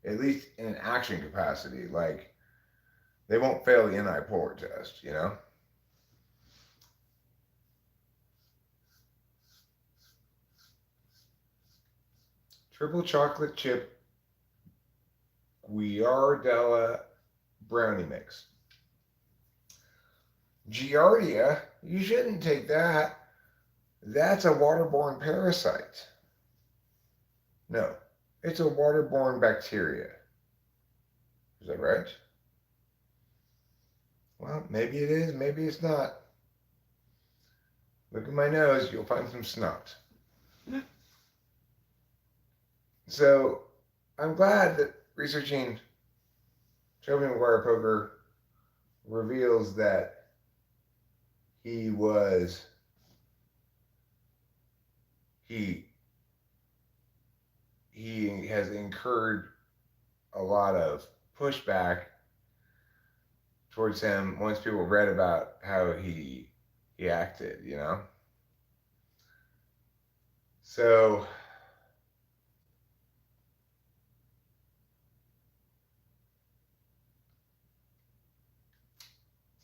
Speaker 2: at least in an action capacity. Like, they won't fail the NI polar test, you know? Triple chocolate chip Giardella brownie mix. Giardia, you shouldn't take that. That's a waterborne parasite. No, it's a waterborne bacteria. Is that right? Well, maybe it is, maybe it's not. Look at my nose, you'll find some snot. So I'm glad that researching Toby Maguire Poker reveals that he has incurred a lot of pushback towards him once people read about how he acted, you know? So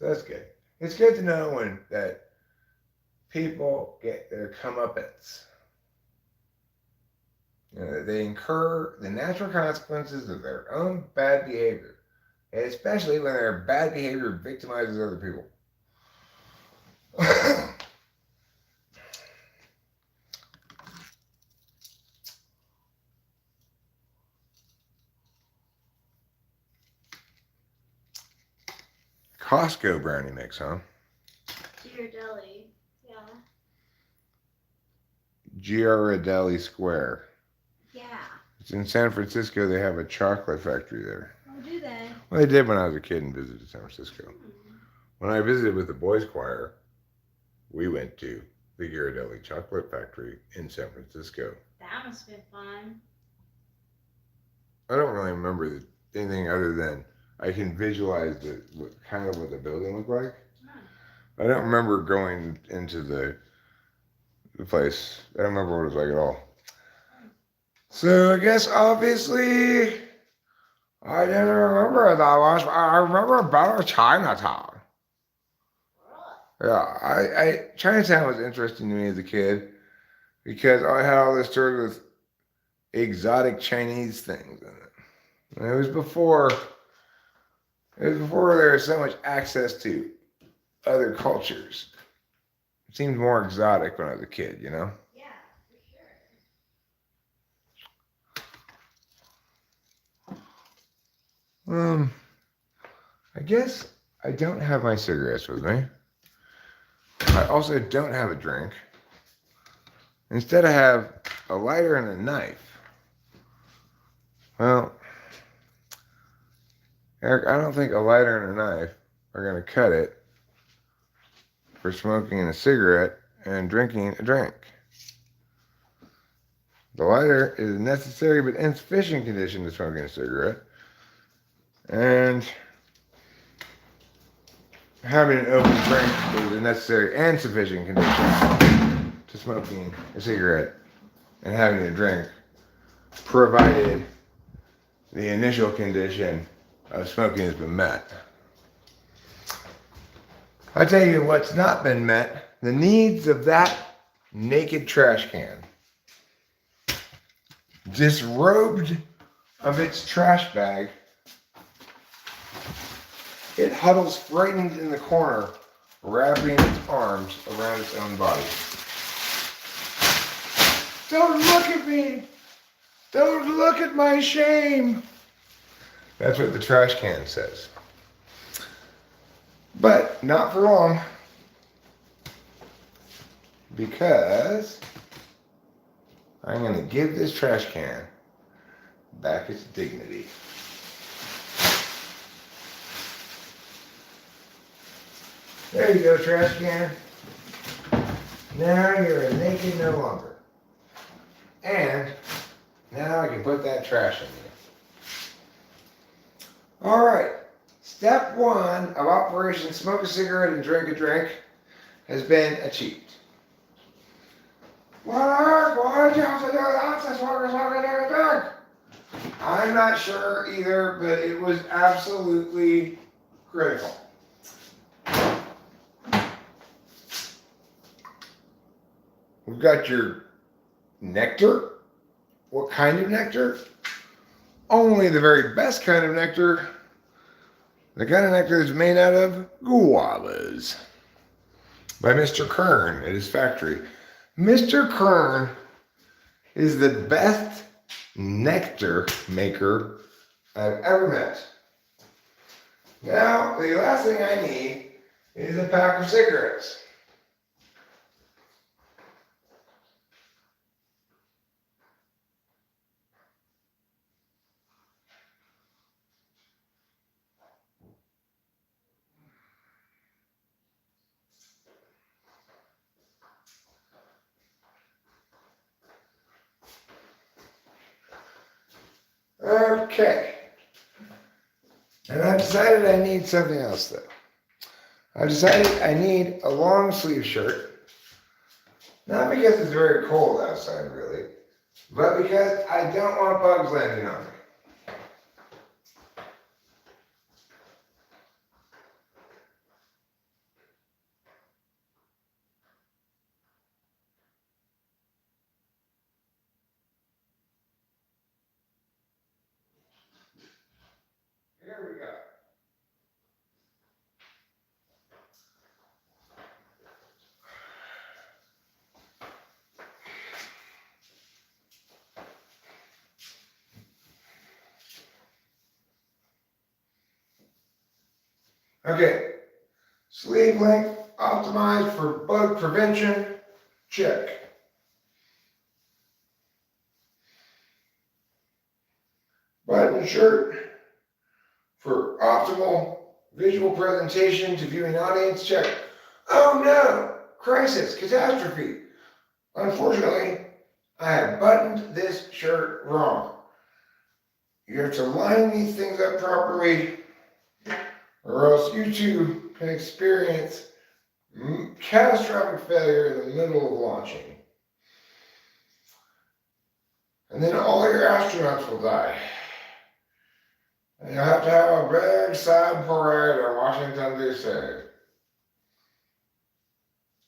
Speaker 2: that's good. It's good to know when that people get their comeuppance. You know, they incur the natural consequences of their own bad behavior, and especially when their bad behavior victimizes other people. Costco brownie mix, huh?
Speaker 3: Ghirardelli, yeah.
Speaker 2: Ghirardelli Square.
Speaker 3: Yeah.
Speaker 2: It's in San Francisco. They have a chocolate factory there.
Speaker 3: Oh, do they?
Speaker 2: Well, they did when I was a kid and visited San Francisco. When I visited with the boys' choir, we went to the Ghirardelli Chocolate Factory in San Francisco.
Speaker 3: That must have been fun.
Speaker 2: I don't really remember anything other than I can visualize kind of what the building looked like. I don't remember going into the place. I don't remember what it was like at all. So I guess obviously I didn't remember that much. I remember better Chinatown. Yeah, Chinatown was interesting to me as a kid because I had all this story with exotic Chinese things in it. And it was before there was so much access to other cultures. It seemed more exotic when I was a kid, you know?
Speaker 3: Yeah, for sure.
Speaker 2: I guess I don't have my cigarettes with me. I also don't have a drink. Instead, I have a lighter and a knife. Well, Eric, I don't think a lighter and a knife are going to cut it for smoking a cigarette and drinking a drink. The lighter is a necessary but insufficient condition to smoking a cigarette. And having an open drink is a necessary and sufficient condition to smoking a cigarette and having a drink, provided the initial condition of smoking has been met. I tell you what's not been met: the needs of that naked trash can. Disrobed of its trash bag, it huddles frightened in the corner, wrapping its arms around its own body. Don't look at me! Don't look at my shame! That's what the trash can says. But not for long, because I'm going to give this trash can back its dignity. There you go, trash can. Now you're naked no longer. And now I can put that trash in you. Alright, step 1 of Operation Smoke a Cigarette and Drink a Drink has been achieved. What on earth? Why did you have to do that? To smoke a drink? I'm not sure either, but it was absolutely critical. We've got your nectar. What kind of nectar? Only the very best kind of nectar. The kind of nectar that's made out of guavas. By Mr. Kern at his factory. Mr. Kern is the best nectar maker I've ever met. Now, the last thing I need is a pack of cigarettes. Okay. And I've decided I need something else though. I've decided I need a long sleeve shirt. Not because it's very cold outside really, but because I don't want bugs landing on me. Here we go. Okay, sleeve length optimized for bug prevention, check. Button shirt for optimal visual presentation to viewing audience, check. Oh no, crisis, catastrophe. Unfortunately, I have buttoned this shirt wrong. You have to line these things up properly, or else you too can experience catastrophic failure in the middle of launching. And then all your astronauts will die. And you'll have to have a big sad parade in Washington, D.C.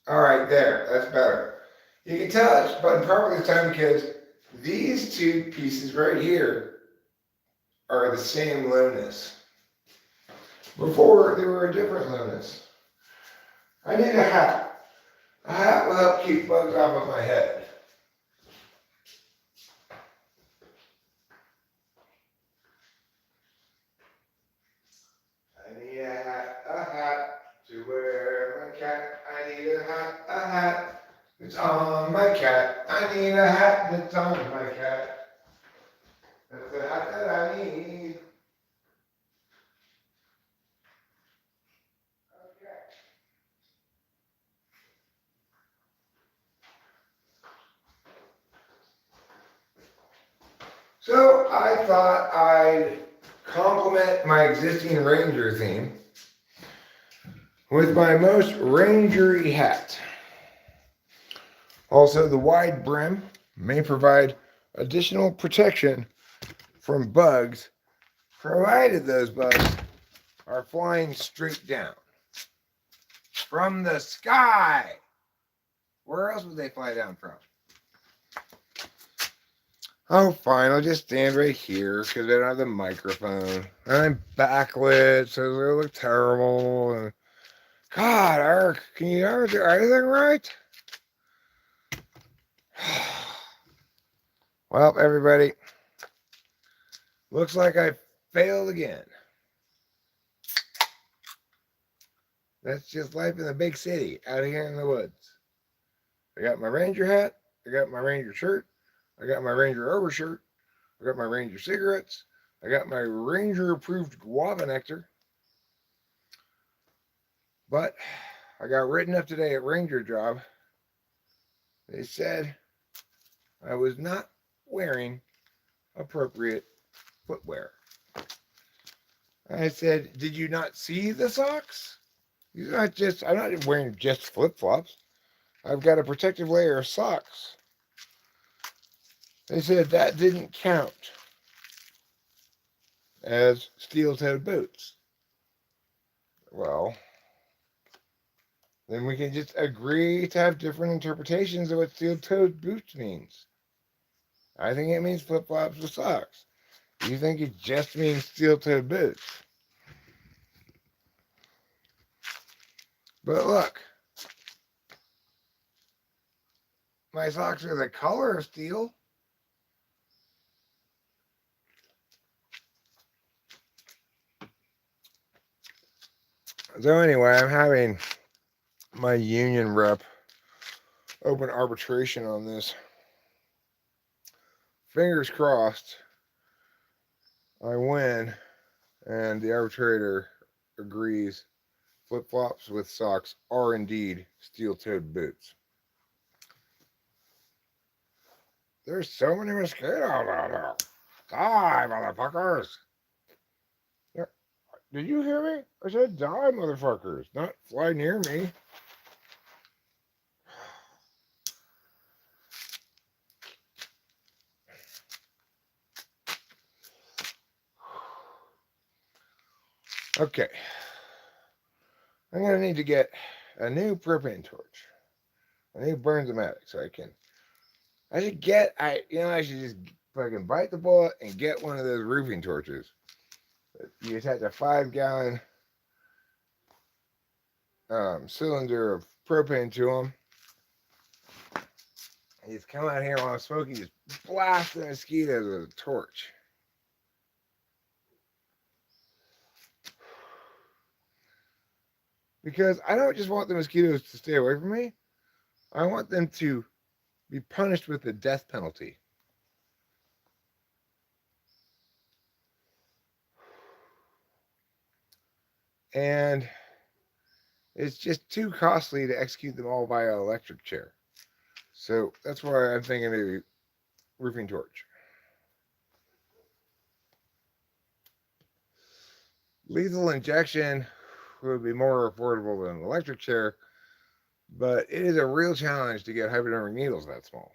Speaker 2: Alright, there, that's better. You can tell it's buttoned properly this time because these two pieces right here are the same lowness. Before, they were a different lowness. I need a hat. A hat will help keep bugs off of my head. a hat to wear my cat. I need a hat that's on my cat. I need a hat that's on my cat. That's the hat that I need. Okay. So I thought I'd complement my existing Ranger theme with my most rangery hat. Also, the wide brim may provide additional protection from bugs, provided those bugs are flying straight down from the sky. Where else would they fly down from? Oh, fine, I'll just stand right here because I don't have the microphone. And I'm backlit, so it'll look terrible. And God, Eric, can you ever do anything right? Well, everybody, looks like I failed again. That's just life in the big city, out here in the woods. I got my Ranger hat, I got my Ranger shirt, I got my Ranger overshirt, I got my Ranger cigarettes, I got my Ranger approved guava nectar. But I got written up today at Ranger job. They said I was not wearing appropriate footwear. I said, did you not see the socks? I'm not wearing just flip-flops. I've got a protective layer of socks. They said that didn't count as steel-toed boots. Well, then we can just agree to have different interpretations of what steel-toed boots means. I think it means flip-flops with socks. You think it just means steel-toed boots. But look, my socks are the color of steel. So anyway, I'm having my union rep open arbitration on this. Fingers crossed I win and the arbitrator agrees flip-flops with socks are indeed steel-toed boots. There's so many mosquitoes out there. Die, motherfuckers. Did you hear me? I said die, motherfuckers, not fly near me. Okay. I'm going to need to get a new propane torch. A new Burns-O-Matic so I should just fucking bite the bullet and get one of those roofing torches. You attach a 5-gallon cylinder of propane to them. And just come out here while I'm smoking, just blast the mosquitoes with a torch. Because I don't just want the mosquitoes to stay away from me. I want them to be punished with the death penalty. And it's just too costly to execute them all via electric chair. So that's why I'm thinking maybe roofing torch. Lethal injection would be more affordable than an electric chair, but it is a real challenge to get hypodermic needles that small.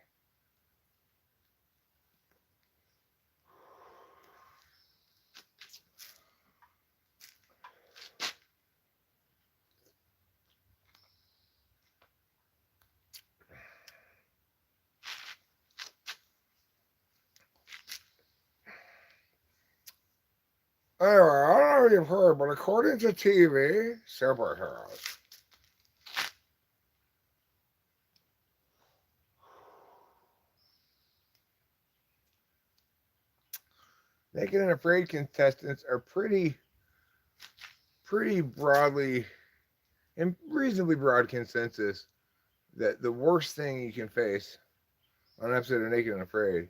Speaker 2: Anyway, I don't know if you've heard, but according to TV, superheroes. Naked and Afraid contestants are pretty pretty broadly and reasonably broad consensus that the worst thing you can face on an episode of Naked and Afraid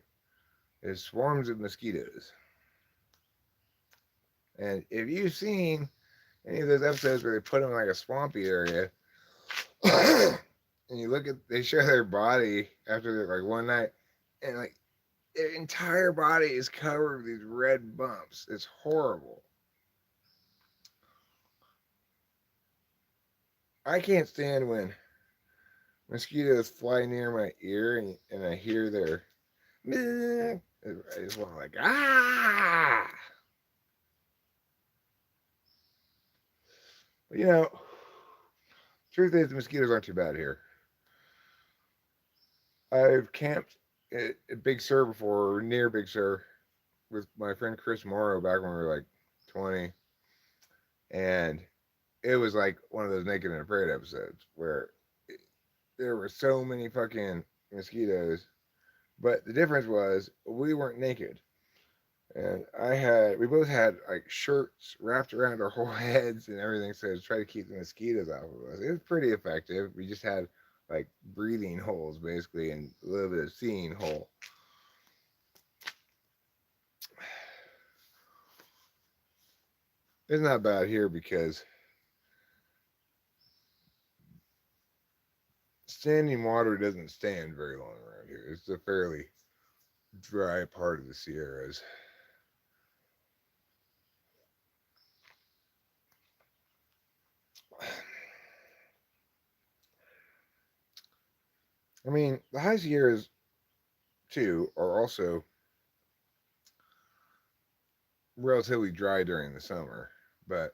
Speaker 2: is swarms of mosquitoes. And if you've seen any of those episodes where they put them in like a swampy area, and you look at, they show their body after they're like one night, and like their entire body is covered with these red bumps. It's horrible. I can't stand when mosquitoes fly near my ear and I hear their, I just want to like, ah. But truth is the mosquitoes aren't too bad here. I've camped at Big Sur before, or near Big Sur, with my friend Chris Morrow back when we were like 20. And it was like one of those Naked and Afraid episodes where there were so many fucking mosquitoes. But the difference was we weren't naked. And we both had like shirts wrapped around our whole heads and everything, so to try to keep the mosquitoes off of us. It was pretty effective. We just had like breathing holes basically and a little bit of seeing hole. It's not bad here because standing water doesn't stand very long around here. It's a fairly dry part of the Sierras. I mean, the high Sierras too are also relatively dry during the summer, but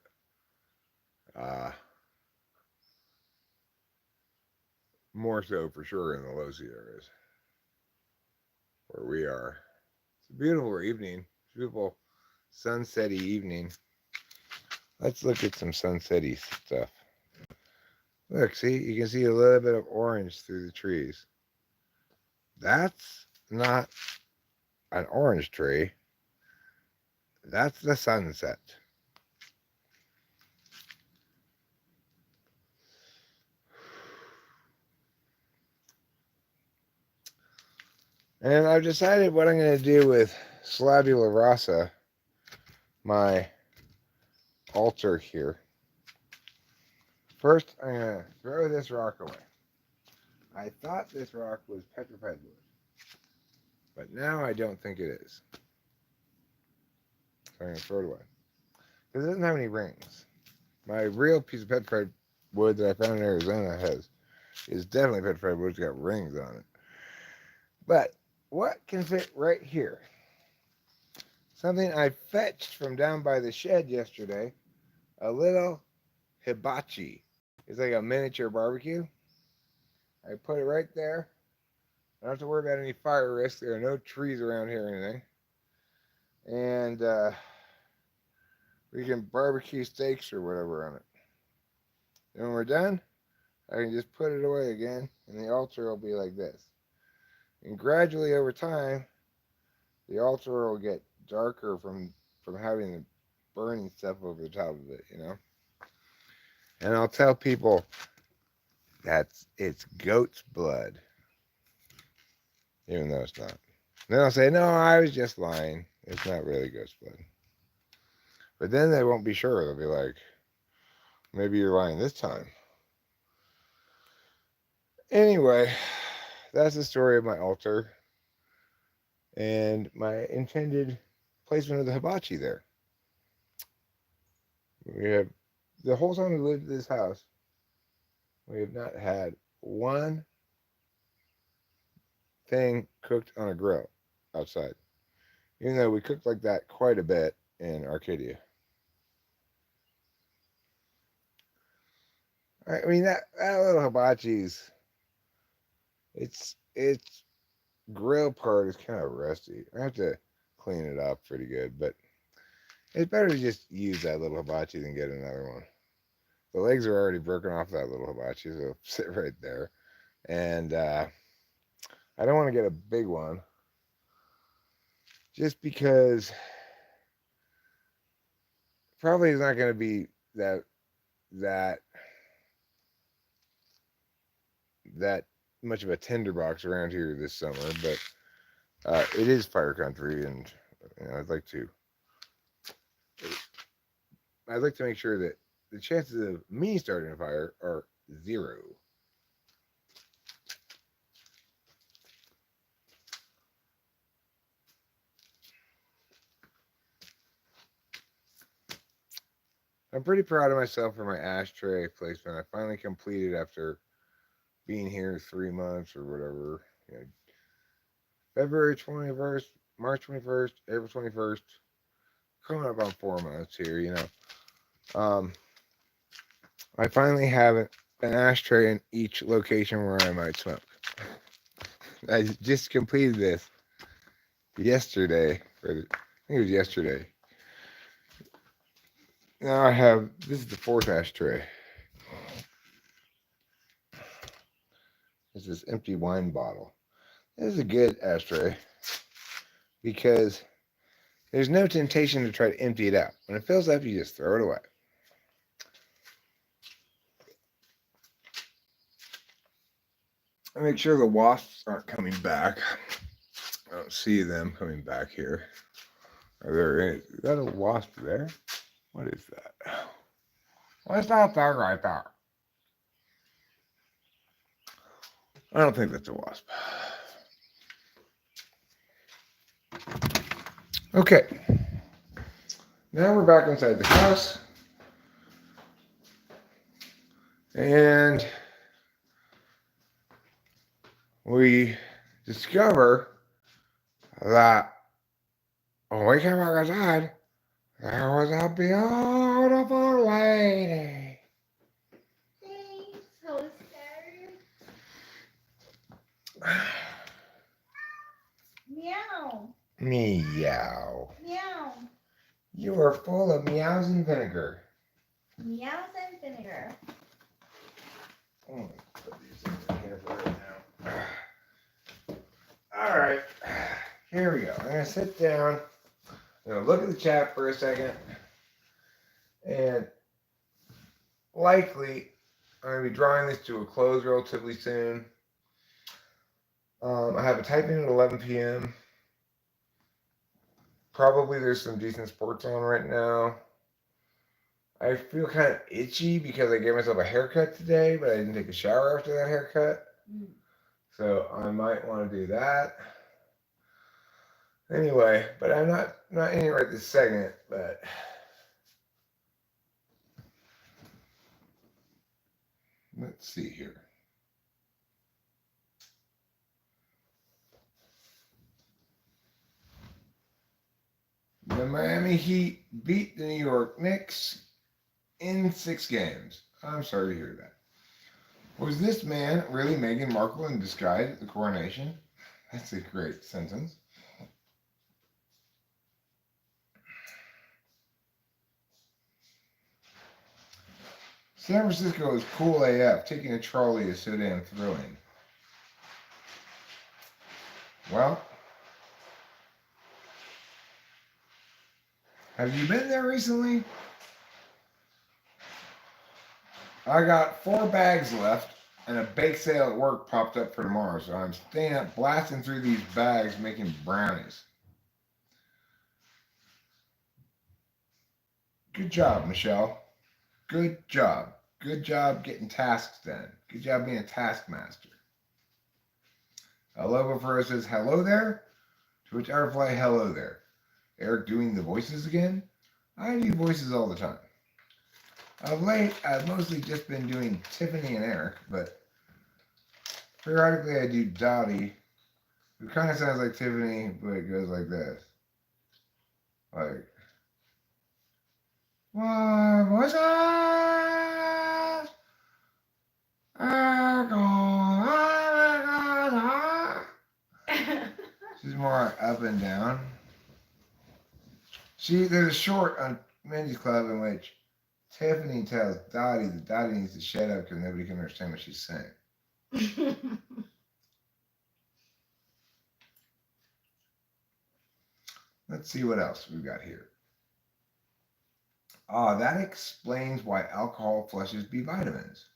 Speaker 2: more so for sure in the low Sierras where we are. It's a beautiful evening, beautiful sunsetty evening. Let's look at some sunsetty stuff. Look, see, you can see a little bit of orange through the trees. That's not an orange tree. That's the sunset. And I've decided what I'm going to do with Slabula rasa, my altar here. First, I'm going to throw this rock away. I thought this rock was petrified wood, but now I don't think it is. So I'm going to throw it away. Because it doesn't have any rings. My real piece of petrified wood that I found in Arizona is definitely petrified wood. It's got rings on it. But what can fit right here? Something I fetched from down by the shed yesterday. A little hibachi. It's like a miniature barbecue. I put it right there. I don't have to worry about any fire risk. There are no trees around here or anything. And we can barbecue steaks or whatever on it. And when we're done, I can just put it away again, and the altar will be like this. And gradually over time, the altar will get darker from having the burning stuff over the top of it, And I'll tell people it's goat's blood, even though it's not. Then I'll say, no, I was just lying. It's not really goat's blood. But then they won't be sure. They'll be like, maybe you're lying this time. Anyway, that's the story of my altar and my intended placement of the hibachi there. We have, the whole time we lived in this house, we have not had one thing cooked on a grill outside. Even though we cooked like that quite a bit in Arcadia. I mean, that little hibachi's, its grill part is kind of rusty. I have to clean it up pretty good, but it's better to just use that little hibachi than get another one. The legs are already broken off that little hibachi, so it'll sit right there. And I don't want to get a big one just because probably it's not going to be that that that much of a tinderbox around here this summer, but it is fire country, and I'd like to make sure that the chances of me starting a fire are zero. I'm pretty proud of myself for my ashtray placement. I finally completed after being here 3 months or whatever. You know, February 21st, March 21st, April 21st, coming up on 4 months here, I finally have an ashtray in each location where I might smoke. I just completed this yesterday. I think it was yesterday. Now this is the fourth ashtray. This is empty wine bottle. This is a good ashtray because there's no temptation to try to empty it out. When it fills up, you just throw it away. I make sure the wasps aren't coming back. I don't see them coming back here. Is that a wasp there? What is that? What's that thing right there? I don't think that's a wasp. Okay. Now we're back inside the house. And we discover that when we came back inside, there was a beautiful lady.
Speaker 3: So scared. Meow.
Speaker 2: Meow.
Speaker 3: Meow.
Speaker 2: You are full of meows and vinegar.
Speaker 3: Meows and vinegar.
Speaker 2: Put these in here for right now. All right. Here we go. I'm going to sit down. I'm going to look at the chat for a second. And likely, I'm going to be drawing this to a close relatively soon. I have a typing at 11 p.m. Probably there's some decent sports on right now. I feel kind of itchy because I gave myself a haircut today, but I didn't take a shower after that haircut. So I might want to do that. Anyway, but I'm not in it right this second, but let's see here. The Miami Heat beat the New York Knicks in 6 games. I'm sorry to hear that. Was this man really Meghan Markle in disguise at the coronation? That's a great sentence. San Francisco is cool AF. Taking a trolley is so damn thrilling. Well, have you been there recently? I got 4 bags left, and a bake sale at work popped up for tomorrow, so I'm staying up blasting through these bags making brownies. Good job, Michelle. Good job. Good job getting tasks done. Good job being a taskmaster. Lobo Furrow says, hello there? To which I reply, hello there. Eric doing the voices again? I do voices all the time. Of late, I've mostly just been doing Tiffany and Eric, but periodically I do Dottie, who kind of sounds like Tiffany, but it goes like this. Like, what was that? She's more up and down. There's a short on Men's Club in which Tiffany tells Dottie that Dottie needs to shut up because nobody can understand what she's saying. Let's see what else we've got here. Ah, that explains why alcohol flushes B vitamins.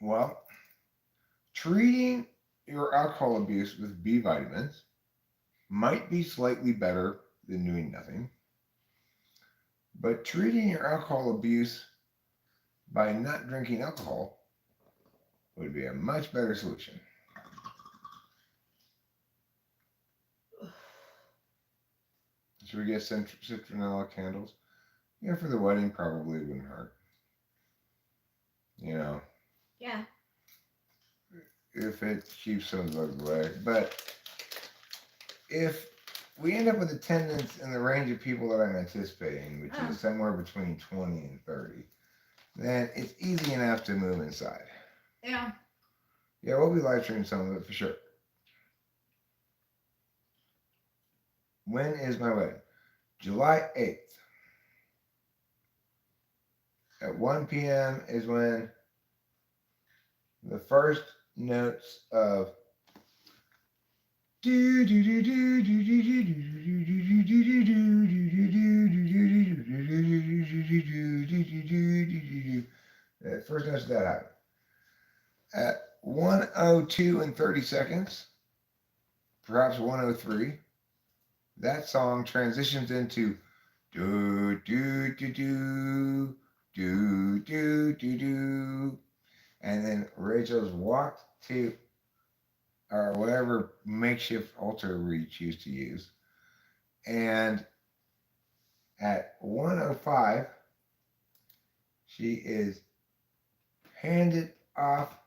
Speaker 2: Well, treating your alcohol abuse with B vitamins might be slightly better than doing nothing, but treating your alcohol abuse by not drinking alcohol would be a much better solution. Should we get citronella candles? Yeah, for the wedding probably wouldn't hurt. You know,
Speaker 3: Yeah.
Speaker 2: if it keeps some of the bugs away. But if we end up with attendance in the range of people that I'm anticipating, which is somewhere between 20 and 30, then it's easy enough to move inside.
Speaker 3: Yeah.
Speaker 2: Yeah, we'll be live streaming some of it for sure. When is my wedding? July 8th. At 1 p.m. is when the first notes of the first notes of that happen. At 1:02 and 30 seconds, perhaps 1:03, that song transitions into do do do do do do do do, and then Rachel's walked to or whatever makeshift altar we choose to use, and at 1:05 she is handed off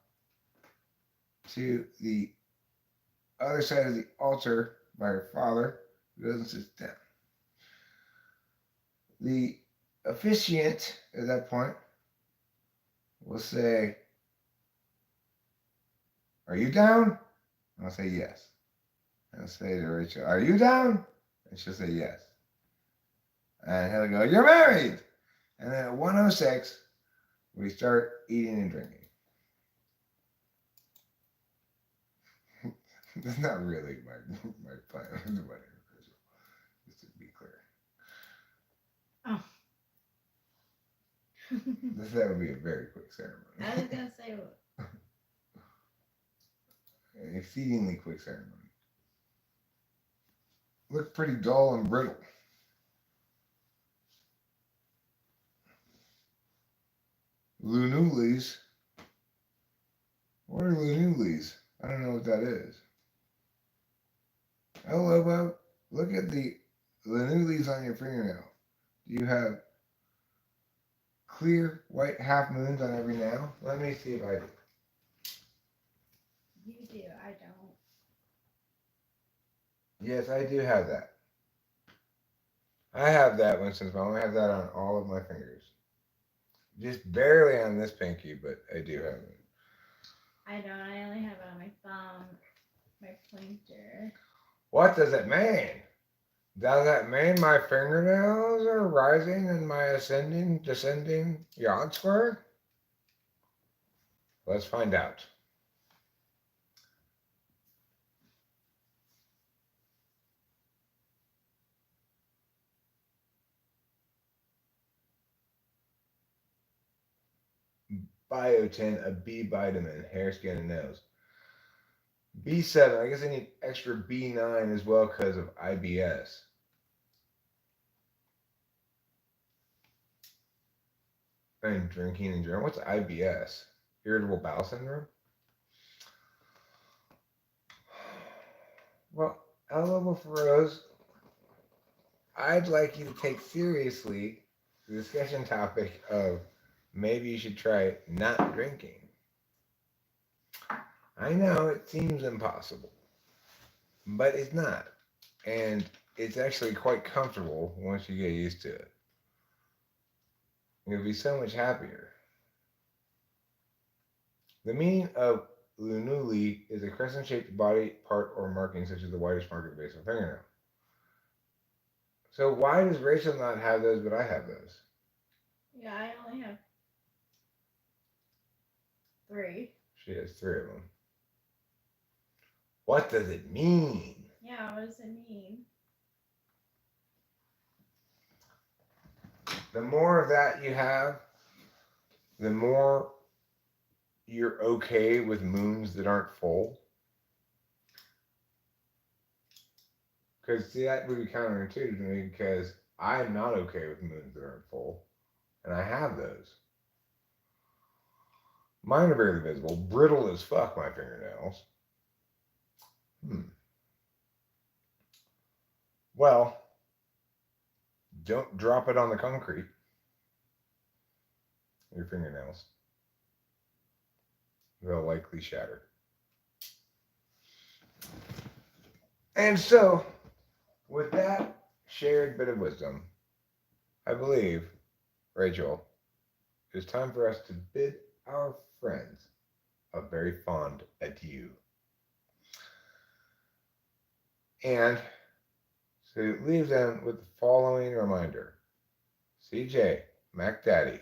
Speaker 2: to the other side of the altar by her father, who doesn't sit down. The officiant at that point will say, "Are you down?" And I'll say, "Yes." And I'll say to Rachel, "Are you down?" And she'll say, "Yes." And he'll go, "You're married!" And then at 1:06, we start eating and drinking. That's not really my plan of the wedding, just to be clear.
Speaker 3: Oh.
Speaker 2: That would be a very quick ceremony.
Speaker 3: I was gonna say what?
Speaker 2: An exceedingly quick ceremony. Look pretty dull and brittle. Lunulis. What are lunulis? I don't know what that is. Oh, Lobo, look at the lunulis on your fingernail. Do you have clear white half moons on every nail? Let me see if I do.
Speaker 3: You do, I don't.
Speaker 2: Yes, I do have that. I have that one since mom. I have that on all of my fingers. Just barely on this pinky, but I do have it.
Speaker 3: I don't. I only have it on my thumb, my pointer.
Speaker 2: What does it mean? Does it mean my fingernails are rising in my ascending, descending yard square? Let's find out. Biotin, a B vitamin, hair, skin, and nails. B7, I guess I need extra B9 as well because of IBS. And drinking and drinking. What's IBS? Irritable bowel syndrome? Well, L. Rose, I'd like you to take seriously the discussion topic of maybe you should try not drinking. I know it seems impossible, but it's not. And it's actually quite comfortable once you get used to it. You'll be so much happier. The meaning of lunuli is a crescent-shaped body part or marking such as the whitish mark at the base of a fingernail. So why does Rachel not have those, but I have those?
Speaker 3: Yeah, I only have 3.
Speaker 2: She has 3 of them. What does it mean?
Speaker 3: Yeah, What does it mean?
Speaker 2: The more of that you have, the more you're okay with moons that aren't full. Because, see, that would be counterintuitive to me because I'm not okay with moons that aren't full. And I have those. Mine are barely visible. Brittle as fuck, my fingernails. Well, don't drop it on the concrete. Your fingernails. They'll likely shatter. And so, with that shared bit of wisdom, I believe, Rachel, it's time for us to bid our friends a very fond adieu. And so leave them with the following reminder. CJ, Mac Daddy,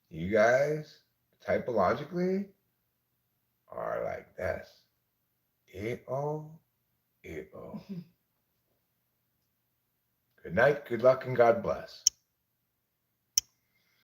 Speaker 2: you guys, typologically, are like this. E-O. Good night, good luck, and God bless.